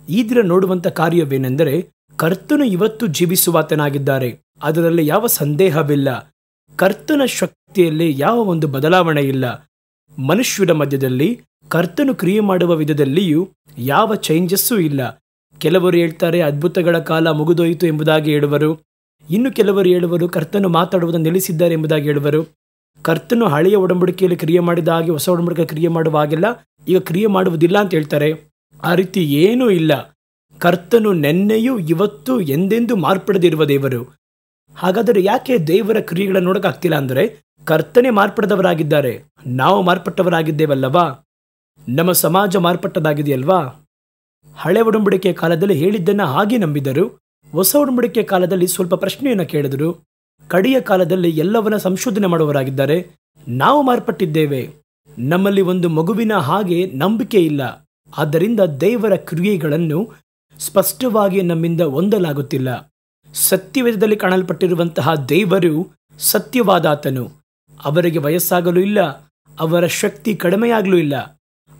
ಈ ದಿನ ನೋಡುವಂತ ಕಾರ್ಯವೇನೆಂದರೆ, ಕರ್ತನು ಇವತ್ತು ಜೀವಿಸುವಾತನಾಗಿದ್ದಾರೆ. ಅದರಲ್ಲಿ ಯಾವ ಸಂದೇಹವಿಲ್ಲ. ಕರ್ತನ ಶಕ್ತಿಯಲ್ಲಿ ಯಾವ ಒಂದು ಬದಲಾವಣೆ ಇಲ್ಲ. ಮನುಷ್ಯರ ಮಧ್ಯದಲ್ಲಿ ಕರ್ತನು ಕ್ರಿಯೆ ಮಾಡುವ ವಿಧದಲ್ಲಿಯೂ ಯಾವ ಚೇಂಜಸ್ಸೂ ಇಲ್ಲ. ಕೆಲವರು ಹೇಳ್ತಾರೆ ಅದ್ಭುತಗಳ ಕಾಲ ಮುಗಿದೋಯಿತು ಎಂಬುದಾಗಿ ಹೇಳುವರು. ಇನ್ನು ಕೆಲವರು ಹೇಳುವರು ಕರ್ತನು ಮಾತಾಡುವುದನ್ನು ನಿಲ್ಲಿಸಿದ್ದಾರೆ ಎಂಬುದಾಗಿ ಹೇಳುವರು. ಕರ್ತನು ಹಳೆಯ ಒಡಂಬಡಿಕೆಯಲ್ಲಿ ಕ್ರಿಯೆ ಮಾಡಿದ ಹಾಗೆ ಹೊಸ ಒಡಂಬಡಿಕೆ ಕ್ರಿಯೆ ಮಾಡುವ ಹಾಗೆಲ್ಲ ಈಗ ಕ್ರಿಯೆ ಮಾಡುವುದಿಲ್ಲ ಅಂತ ಹೇಳ್ತಾರೆ. ಆ ರೀತಿ ಏನೂ ಇಲ್ಲ. ಕರ್ತನು ನೆನ್ನೆಯೂ ಇವತ್ತು ಎಂದೆಂದೂ ಮಾರ್ಪಡದಿರುವ ದೇವರು. ಹಾಗಾದರೆ ಯಾಕೆ ದೇವರ ಕ್ರಿಯೆಗಳನ್ನು ನೋಡೋಕ್ಕಾಗ್ತಿಲ್ಲ ಅಂದರೆ, ಕರ್ತನೇ ಮಾರ್ಪಡದವರಾಗಿದ್ದಾರೆ, ನಾವು ಮಾರ್ಪಟ್ಟವರಾಗಿದ್ದೇವಲ್ಲವಾ? ನಮ್ಮ ಸಮಾಜ ಮಾರ್ಪಟ್ಟದಾಗಿದೆಯಲ್ವಾ? ಹಳೆ ಒಡಂಬಡಿಕೆಯ ಕಾಲದಲ್ಲಿ ಹೇಳಿದ್ದನ್ನು ಹಾಗೆ ನಂಬಿದರು. ಹೊಸ ಒಡಂಬಡಿಕೆಯ ಕಾಲದಲ್ಲಿ ಸ್ವಲ್ಪ ಪ್ರಶ್ನೆಯನ್ನು ಕೇಳಿದರು. ಕಡೆಯ ಕಾಲದಲ್ಲಿ ಎಲ್ಲವನ್ನ ಸಂಶೋಧನೆ ಮಾಡುವವರಾಗಿದ್ದಾರೆ. ನಾವು ಮಾರ್ಪಟ್ಟಿದ್ದೇವೆ. ನಮ್ಮಲ್ಲಿ ಒಂದು ಮಗುವಿನ ಹಾಗೆ ನಂಬಿಕೆ ಇಲ್ಲ. ಆದ್ದರಿಂದ ದೇವರ ಕ್ರಿಯೆಗಳನ್ನು ಸ್ಪಷ್ಟವಾಗಿ ನಮ್ಮಿಂದ ಹೊಂದಲಾಗುತ್ತಿಲ್ಲ. ಸತ್ಯವೇದದಲ್ಲಿ ಕಾಣಲ್ಪಟ್ಟಿರುವಂತಹ ದೇವರು ಸತ್ಯವಾದಾತನು. ಅವರಿಗೆ ವಯಸ್ಸಾಗಲೂ ಇಲ್ಲ, ಅವರ ಶಕ್ತಿ ಕಡಿಮೆಯಾಗಲೂ ಇಲ್ಲ.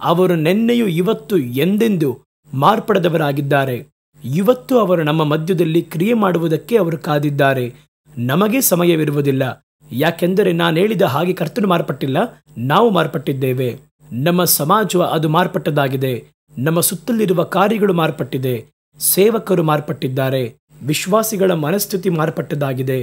ಅವರು ನೆನ್ನೆಯೂ ಇವತ್ತು ಎಂದೆಂದೂ ಮಾರ್ಪಡದವರಾಗಿದ್ದಾರೆ. ಇವತ್ತು ಅವರು ನಮ್ಮ ಮಧ್ಯದಲ್ಲಿ ಕ್ರಿಯೆ ಮಾಡುವುದಕ್ಕೆ ಅವರು ಕಾದಿದ್ದಾರೆ. ನಮಗೆ ಸಮಯವಿರುವುದಿಲ್ಲ. ಯಾಕೆಂದರೆ ನಾನು ಹೇಳಿದ ಹಾಗೆ ಕರ್ತನು ಮಾರ್ಪಟ್ಟಿಲ್ಲ, ನಾವು ಮಾರ್ಪಟ್ಟಿದ್ದೇವೆ. ನಮ್ಮ ಸಮಾಜ ಅದು ಮಾರ್ಪಟ್ಟದಾಗಿದೆ. ನಮ್ಮ ಸುತ್ತಲಿರುವ ಕಾರ್ಯಗಳು ಮಾರ್ಪಟ್ಟಿದೆ. ಸೇವಕರು ಮಾರ್ಪಟ್ಟಿದ್ದಾರೆ. ವಿಶ್ವಾಸಿಗಳ ಮನಸ್ಥಿತಿ ಮಾರ್ಪಟ್ಟದಾಗಿದೆ.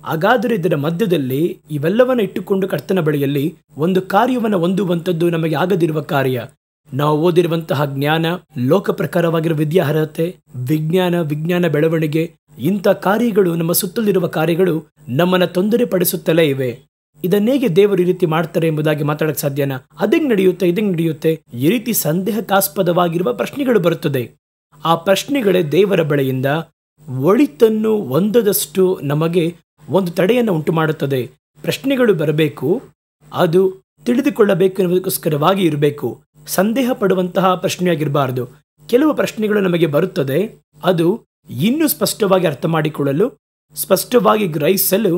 ಹಾಗಾದರೆ ಇದರ ಮಧ್ಯದಲ್ಲಿ ಇವೆಲ್ಲವನ್ನ ಇಟ್ಟುಕೊಂಡು ಕರ್ತನ ಬಳಿಯಲ್ಲಿ ಒಂದು ಕಾರ್ಯವನ್ನು ಹೊಂದುವಂಥದ್ದು ನಮಗೆ ಆಗದಿರುವ ಕಾರ್ಯ. ನಾವು ಓದಿರುವಂತಹ ಜ್ಞಾನ, ಲೋಕ ಪ್ರಕಾರವಾಗಿರುವ ವಿದ್ಯಾರ್ಹತೆ, ವಿಜ್ಞಾನ ಬೆಳವಣಿಗೆ, ಇಂಥ ಕಾರ್ಯಗಳು, ನಮ್ಮ ಸುತ್ತಲಿರುವ ಕಾರ್ಯಗಳು ನಮ್ಮನ್ನು ತೊಂದರೆ ಪಡಿಸುತ್ತಲೇ ಇವೆ. ಇದನ್ನೇಗೆ ದೇವರು ಈ ರೀತಿ ಮಾಡ್ತಾರೆ ಎಂಬುದಾಗಿ ಮಾತಾಡಕ್ಕೆ ಸಾಧ್ಯನಾ? ಅದಂಗೆ ನಡೆಯುತ್ತೆ, ಇದಂಗೆ ನಡೆಯುತ್ತೆ, ಈ ರೀತಿ ಸಂದೇಹಕ್ಕಾಸ್ಪದವಾಗಿರುವ ಪ್ರಶ್ನೆಗಳು ಬರುತ್ತದೆ. ಆ ಪ್ರಶ್ನೆಗಳೇ ದೇವರ ಬಳಿಯಿಂದ ಒಳಿತನ್ನು ಹೊಂದದಷ್ಟು ನಮಗೆ ಒಂದು ತಡೆಯನ್ನು ಉಂಟು ಮಾಡುತ್ತದೆ. ಪ್ರಶ್ನೆಗಳು ಬರಬೇಕು, ಅದು ತಿಳಿದುಕೊಳ್ಳಬೇಕು ಎನ್ನುವುದಕ್ಕೋಸ್ಕರವಾಗಿ ಇರಬೇಕು. ಸಂದೇಹ ಪಡುವಂತಹ ಪ್ರಶ್ನೆಯಾಗಿರಬಾರದು. ಕೆಲವು ಪ್ರಶ್ನೆಗಳು ನಮಗೆ ಬರುತ್ತದೆ, ಅದು ಇನ್ನೂ ಸ್ಪಷ್ಟವಾಗಿ ಅರ್ಥ ಮಾಡಿಕೊಳ್ಳಲು, ಸ್ಪಷ್ಟವಾಗಿ ಗ್ರಹಿಸಲು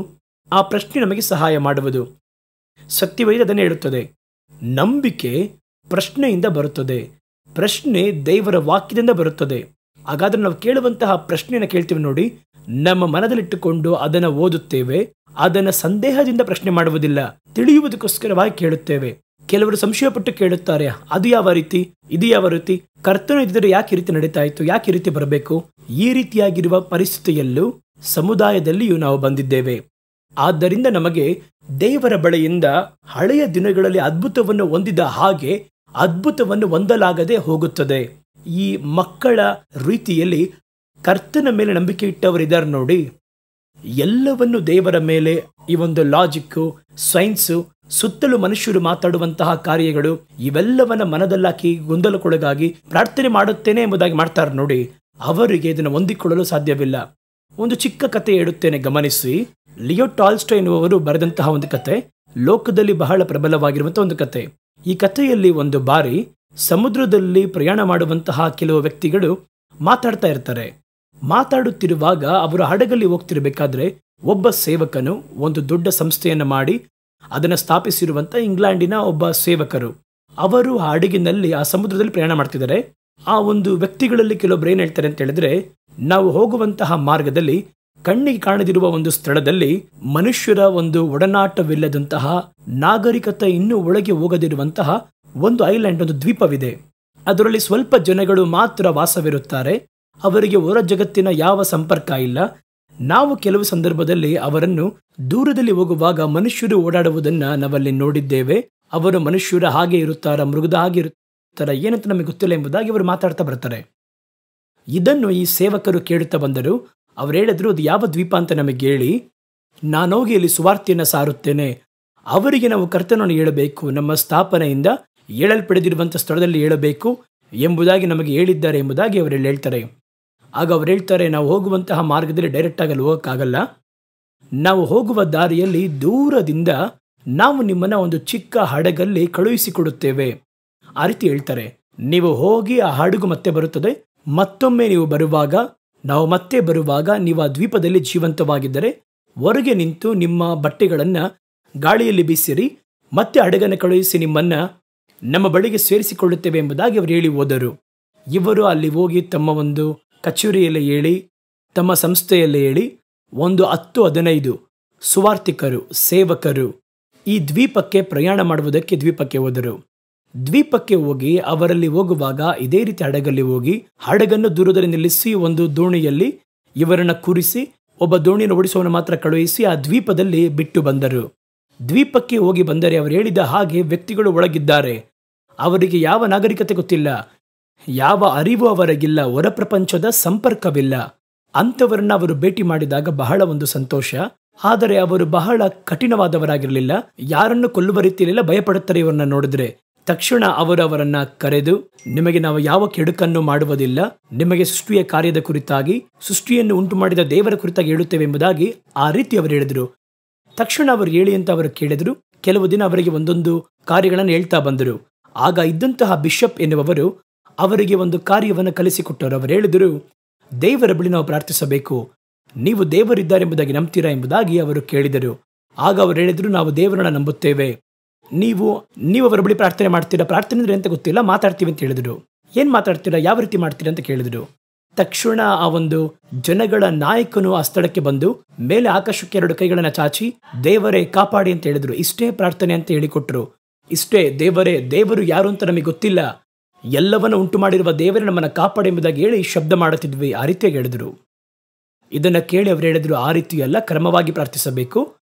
ಆ ಪ್ರಶ್ನೆ ನಮಗೆ ಸಹಾಯ ಮಾಡುವುದು. ಸತ್ಯವೇದ ಅದನ್ನೇ ಹೇಳುತ್ತದೆ. ನಂಬಿಕೆ ಪ್ರಶ್ನೆಯಿಂದ ಬರುತ್ತದೆ, ಪ್ರಶ್ನೆ ದೇವರ ವಾಕ್ಯದಿಂದ ಬರುತ್ತದೆ. ಹಾಗಾದ್ರೆ ನಾವು ಕೇಳುವಂತಹ ಪ್ರಶ್ನೆಯನ್ನು ಕೇಳ್ತೀವಿ ನೋಡಿ, ನಮ್ಮ ಮನದಲ್ಲಿಟ್ಟುಕೊಂಡು ಅದನ್ನು ಓದುತ್ತೇವೆ. ಅದನ್ನು ಸಂದೇಹದಿಂದ ಪ್ರಶ್ನೆ ಮಾಡುವುದಿಲ್ಲ, ತಿಳಿಯುವುದಕ್ಕೋಸ್ಕರವಾಗಿ ಕೇಳುತ್ತೇವೆ. ಕೆಲವರು ಸಂಶಯಪಟ್ಟು ಕೇಳುತ್ತಾರೆ, ಅದು ಯಾವ ರೀತಿ, ಇದು ಯಾವ ರೀತಿ, ಕರ್ತನು ಇದ್ದರೆ ಯಾಕೆ ರೀತಿ ನಡೀತಾ ಇತ್ತು, ಯಾಕೆ ರೀತಿ ಬರಬೇಕು? ಈ ರೀತಿಯಾಗಿರುವ ಪರಿಸ್ಥಿತಿಯಲ್ಲೂ ಸಮುದಾಯದಲ್ಲಿಯೂ ನಾವು ಬಂದಿದ್ದೇವೆ. ಆದ್ದರಿಂದ ನಮಗೆ ದೇವರ ಬಳಿಯಿಂದ ಹಳೆಯ ದಿನಗಳಲ್ಲಿ ಅದ್ಭುತವನ್ನು ಹೊಂದಿದ ಹಾಗೆ ಅದ್ಭುತವನ್ನು ಹೊಂದಲಾಗದೆ ಹೋಗುತ್ತದೆ. ಈ ಮಕ್ಕಳ ರೀತಿಯಲ್ಲಿ ಕರ್ತನ ಮೇಲೆ ನಂಬಿಕೆ ಇಟ್ಟವರಿದ್ದಾರೆ ನೋಡಿ. ಎಲ್ಲವನ್ನು ದೇವರ ಮೇಲೆ, ಈ ಒಂದು ಲಾಜಿಕ್ಕು, ಸೈನ್ಸು, ಸುತ್ತಲೂ ಮನುಷ್ಯರು ಮಾತಾಡುವಂತಹ ಕಾರ್ಯಗಳು, ಇವೆಲ್ಲವನ್ನ ಮನದಲ್ಲಾಕಿ ಗೊಂದಲಕ್ಕೊಳಗಾಗಿ ಪ್ರಾರ್ಥನೆ ಮಾಡುತ್ತೇನೆ ಎಂಬುದಾಗಿ ಮಾಡ್ತಾರೆ ನೋಡಿ. ಅವರಿಗೆ ಇದನ್ನು ಹೊಂದಿಕೊಳ್ಳಲು ಸಾಧ್ಯವಿಲ್ಲ. ಒಂದು ಚಿಕ್ಕ ಕಥೆ ಹೇಳುತ್ತೇನೆ, ಗಮನಿಸಿ. ಲಿಯೋ ಟಾಲ್ಸ್ಟಾಯ್ ಎನ್ನುವವರು ಬರೆದಂತಹ ಒಂದು ಕತೆ, ಲೋಕದಲ್ಲಿ ಬಹಳ ಪ್ರಬಲವಾಗಿರುವಂತಹ ಒಂದು ಕತೆ. ಈ ಕಥೆಯಲ್ಲಿ ಒಂದು ಬಾರಿ ಸಮುದ್ರದಲ್ಲಿ ಪ್ರಯಾಣ ಮಾಡುವಂತಹ ಕೆಲವು ವ್ಯಕ್ತಿಗಳು ಮಾತಾಡ್ತಾ ಇರ್ತಾರೆ. ಮಾತಾಡುತ್ತಿರುವಾಗ ಅವರು ಹಡಗಲ್ಲಿ ಹೋಗ್ತಿರ್ಬೇಕಾದ್ರೆ ಒಬ್ಬ ಸೇವಕನು ಒಂದು ದೊಡ್ಡ ಸಂಸ್ಥೆಯನ್ನು ಮಾಡಿ ಅದನ್ನು ಸ್ಥಾಪಿಸಿರುವಂತ ಇಂಗ್ಲೆಂಡಿನ ಒಬ್ಬ ಸೇವಕರು, ಅವರು ಆ ಹಡಗಿನಲ್ಲಿ ಆ ಸಮುದ್ರದಲ್ಲಿ ಪ್ರಯಾಣ ಮಾಡ್ತಿದ್ದಾರೆ. ಆ ಒಂದು ವ್ಯಕ್ತಿಗಳಲ್ಲಿ ಕೆಲವೊಬ್ರು ಏನ್ ಹೇಳ್ತಾರೆ ಅಂತ ಹೇಳಿದ್ರೆ, ನಾವು ಹೋಗುವಂತಹ ಮಾರ್ಗದಲ್ಲಿ ಕಣ್ಣಿಗೆ ಕಾಣದಿರುವ ಒಂದು ಸ್ಥಳದಲ್ಲಿ ಮನುಷ್ಯರ ಒಂದು ಒಡನಾಟವಿಲ್ಲದಂತಹ, ನಾಗರಿಕತೆ ಇನ್ನೂ ಒಳಗೆ ಹೋಗದಿರುವಂತಹ ಒಂದು ಐಲ್ಯಾಂಡ್, ಒಂದು ದ್ವೀಪವಿದೆ. ಅದರಲ್ಲಿ ಸ್ವಲ್ಪ ಜನಗಳು ಮಾತ್ರ ವಾಸವಿರುತ್ತಾರೆ. ಅವರಿಗೆ ಹೊರ ಜಗತ್ತಿನ ಯಾವ ಸಂಪರ್ಕ ಇಲ್ಲ. ನಾವು ಕೆಲವು ಸಂದರ್ಭದಲ್ಲಿ ಅವರನ್ನು ದೂರದಲ್ಲಿ ಹೋಗುವಾಗ ಮನುಷ್ಯರು ಓಡಾಡುವುದನ್ನ ನಾವಲ್ಲಿ ನೋಡಿದ್ದೇವೆ. ಅವರು ಮನುಷ್ಯರ ಹಾಗೆ ಇರುತ್ತಾರ, ಮೃಗದ ಹಾಗೆ ಇರುತ್ತಾರ, ಏನಂತ ನಮಗೆ ಗೊತ್ತಿಲ್ಲ ಎಂಬುದಾಗಿ ಅವರು ಮಾತಾಡ್ತಾ ಬರ್ತಾರೆ. ಇದನ್ನು ಈ ಸೇವಕರು ಕೇಳುತ್ತಾ ಬಂದರು. ಅವ್ರು ಹೇಳಿದ್ರು, ಅದು ಯಾವ ದ್ವೀಪ ಅಂತ ನಮಗೆ ಹೇಳಿ, ನಾನೋಗಿ ಇಲ್ಲಿ ಸುವಾರ್ತೆಯನ್ನು ಸಾರುತ್ತೇನೆ. ಅವರಿಗೆ ನಾವು ಕರ್ತನನ್ನು ಹೇಳಬೇಕು, ನಮ್ಮ ಸ್ಥಾಪನೆಯಿಂದ ಹೇಳಲ್ಪಡೆದಿರುವಂಥ ಸ್ಥಳದಲ್ಲಿ ಹೇಳಬೇಕು ಎಂಬುದಾಗಿ ನಮಗೆ ಹೇಳಿದ್ದಾರೆ ಎಂಬುದಾಗಿ ಅವರು ಹೇಳ್ತಾರೆ. ಆಗ ಅವ್ರು ಹೇಳ್ತಾರೆ, ನಾವು ಹೋಗುವಂತಹ ಮಾರ್ಗದಲ್ಲಿ ಡೈರೆಕ್ಟ್ ಆಗಿ ಅಲ್ಲಿ ಹೋಗೋಕ್ಕಾಗಲ್ಲ. ನಾವು ಹೋಗುವ ದಾರಿಯಲ್ಲಿ ದೂರದಿಂದ ನಾವು ನಿಮ್ಮನ್ನ ಒಂದು ಚಿಕ್ಕ ಹಡಗಲ್ಲಿ ಕಳುಹಿಸಿಕೊಡುತ್ತೇವೆ. ಆ ರೀತಿ ಹೇಳ್ತಾರೆ. ನೀವು ಹೋಗಿ ಆ ಹಡಗು ಮತ್ತೆ ಬರುತ್ತದೆ. ಮತ್ತೊಮ್ಮೆ ನೀವು ಬರುವಾಗ, ನಾವು ಮತ್ತೆ ಬರುವಾಗ ನೀವು ಆ ದ್ವೀಪದಲ್ಲಿ ಜೀವಂತವಾಗಿದ್ದರೆ ಹೊರಗೆ ನಿಂತು ನಿಮ್ಮ ಬಟ್ಟೆಗಳನ್ನು ಗಾಳಿಯಲ್ಲಿ ಬೀಸಿರಿ, ಮತ್ತೆ ಹಡಗನ್ನು ಕಳುಹಿಸಿ ನಿಮ್ಮನ್ನ ನಮ್ಮ ಬಳಿಗೆ ಸೇರಿಸಿಕೊಳ್ಳುತ್ತೇವೆ ಎಂಬುದಾಗಿ ಅವರು ಹೇಳಿ ಹೋದರು. ಇವರು ಅಲ್ಲಿ ಹೋಗಿ ತಮ್ಮ ಒಂದು ಕಚೇರಿಯಲ್ಲಿ ಹೇಳಿ, ತಮ್ಮ ಸಂಸ್ಥೆಯಲ್ಲಿ ಹೇಳಿ, ಒಂದು 10-15 ಸುವಾರ್ತಿಕರು, ಸೇವಕರು ಈ ದ್ವೀಪಕ್ಕೆ ಪ್ರಯಾಣ ಮಾಡುವುದಕ್ಕೆ ದ್ವೀಪಕ್ಕೆ ಹೋದರು. ದ್ವೀಪಕ್ಕೆ ಹೋಗಿ ಅವರಲ್ಲಿ ಹೋಗುವಾಗ ಇದೇ ರೀತಿ ಹಡಗಲ್ಲಿ ಹೋಗಿ ಹಡಗನ್ನು ದೂರದಲ್ಲಿ ನಿಲ್ಲಿಸಿ ಒಂದು ದೋಣಿಯಲ್ಲಿ ಇವರನ್ನು ಕೂರಿಸಿ ಒಬ್ಬ ದೋಣಿಯನ್ನು ಓಡಿಸುವವನು ಮಾತ್ರ ಕಳುಹಿಸಿ ಆ ದ್ವೀಪದಲ್ಲಿ ಬಿಟ್ಟು ಬಂದರು. ದ್ವೀಪಕ್ಕೆ ಹೋಗಿ ಬಂದರೆ ಅವರು ಹೇಳಿದ ಹಾಗೆ ವ್ಯಕ್ತಿಗಳು ಒಳಗಿದ್ದಾರೆ. ಅವರಿಗೆ ಯಾವ ನಾಗರಿಕತೆ ಗೊತ್ತಿಲ್ಲ, ಯಾವ ಅರಿವು ಅವರಿಗಿಲ್ಲ, ಹೊರ ಪ್ರಪಂಚದ ಸಂಪರ್ಕವಿಲ್ಲ. ಅಂಥವರನ್ನ ಅವರು ಭೇಟಿ ಮಾಡಿದಾಗ ಬಹಳ ಒಂದು ಸಂತೋಷ. ಆದರೆ ಅವರು ಬಹಳ ಕಠಿಣವಾದವರಾಗಿರಲಿಲ್ಲ, ಯಾರನ್ನು ಕೊಲ್ಲುವ ರೀತಿಯಲ್ಲೆಲ್ಲ ಭಯಪಡುತ್ತಾರೆ ಇವರನ್ನ ನೋಡಿದ್ರೆ. ತಕ್ಷಣ ಅವರು ಅವರನ್ನ ಕರೆದು, ನಿಮಗೆ ನಾವು ಯಾವ ಕೆಡುಕನ್ನು ಮಾಡುವುದಿಲ್ಲ, ನಿಮಗೆ ಸೃಷ್ಟಿಯ ಕಾರ್ಯದ ಕುರಿತಾಗಿ, ಸೃಷ್ಟಿಯನ್ನು ಉಂಟು ಮಾಡಿದ ದೇವರ ಕುರಿತಾಗಿ ಹೇಳುತ್ತೇವೆ ಎಂಬುದಾಗಿ ಆ ರೀತಿ ಅವರು ಹೇಳಿದರು. ತಕ್ಷಣ ಅವರು ಹೇಳಿ ಅಂತ ಅವರು ಕೇಳಿದರು. ಕೆಲವು ದಿನ ಅವರಿಗೆ ಒಂದೊಂದು ಕಾರ್ಯಗಳನ್ನು ಹೇಳ್ತಾ ಬಂದರು. ಆಗ ಇದ್ದಂತಹ ಬಿಷಪ್ ಎನ್ನುವವರು ಅವರಿಗೆ ಒಂದು ಕಾರ್ಯವನ್ನು ಕಲಿಸಿಕೊಟ್ಟರು. ಅವರು ಹೇಳಿದರು, ದೇವರ ಬಳಿ ನಾವು ಪ್ರಾರ್ಥಿಸಬೇಕು, ನೀವು ದೇವರಿದ್ದಾರೆಂಬುದಾಗಿ ನಂಬ್ತೀರಾ ಎಂಬುದಾಗಿ ಅವರು ಕೇಳಿದರು. ಆಗ ಅವರು ಹೇಳಿದರು, ನಾವು ದೇವರನ್ನ ನಂಬುತ್ತೇವೆ, ನೀವು ಅವರ ಬಳಿ ಪ್ರಾರ್ಥನೆ ಮಾಡ್ತೀರಾ? ಪ್ರಾರ್ಥನೆ ಅಂದ್ರೆ ಅಂತ ಗೊತ್ತಿಲ್ಲ, ಮಾತಾಡ್ತೀವಿ ಅಂತ ಹೇಳಿದರು. ಏನ್ ಮಾತಾಡ್ತೀರಾ, ಯಾವ ರೀತಿ ಮಾಡ್ತೀರಾ ಅಂತ ಕೇಳಿದರು. ತಕ್ಷಣ ಆ ಒಂದು ಜನಗಳ ನಾಯಕನು ಆ ಸ್ಥಳಕ್ಕೆ ಬಂದು ಮೇಲೆ ಆಕಾಶಕ್ಕೆ 2 ಕೈಗಳನ್ನು ಚಾಚಿ, ದೇವರೇ ಕಾಪಾಡಿ ಅಂತ ಹೇಳಿದ್ರು. ಇಷ್ಟೇ ಪ್ರಾರ್ಥನೆ ಅಂತ ಹೇಳಿಕೊಟ್ರು. ಇಷ್ಟೇ, ದೇವರು ಯಾರು ಅಂತ ನಮಗೆ ಗೊತ್ತಿಲ್ಲ, ಎಲ್ಲವನ್ನ ಉಂಟು ಮಾಡಿರುವ ದೇವರೇ ನಮ್ಮನ್ನ ಕಾಪಾಡಿ ಎಂಬುದಾಗಿ ಹೇಳಿ ಶಬ್ದ ಮಾಡುತ್ತಿದ್ವಿ. ಆ ರೀತಿಯಾಗಿ ಹೇಳಿದ್ರು. ಇದನ್ನ ಕೇಳಿ ಅವರು ಹೇಳಿದ್ರು, ಆ ರೀತಿಯಲ್ಲ, ಕ್ರಮವಾಗಿ ಪ್ರಾರ್ಥಿಸಬೇಕು,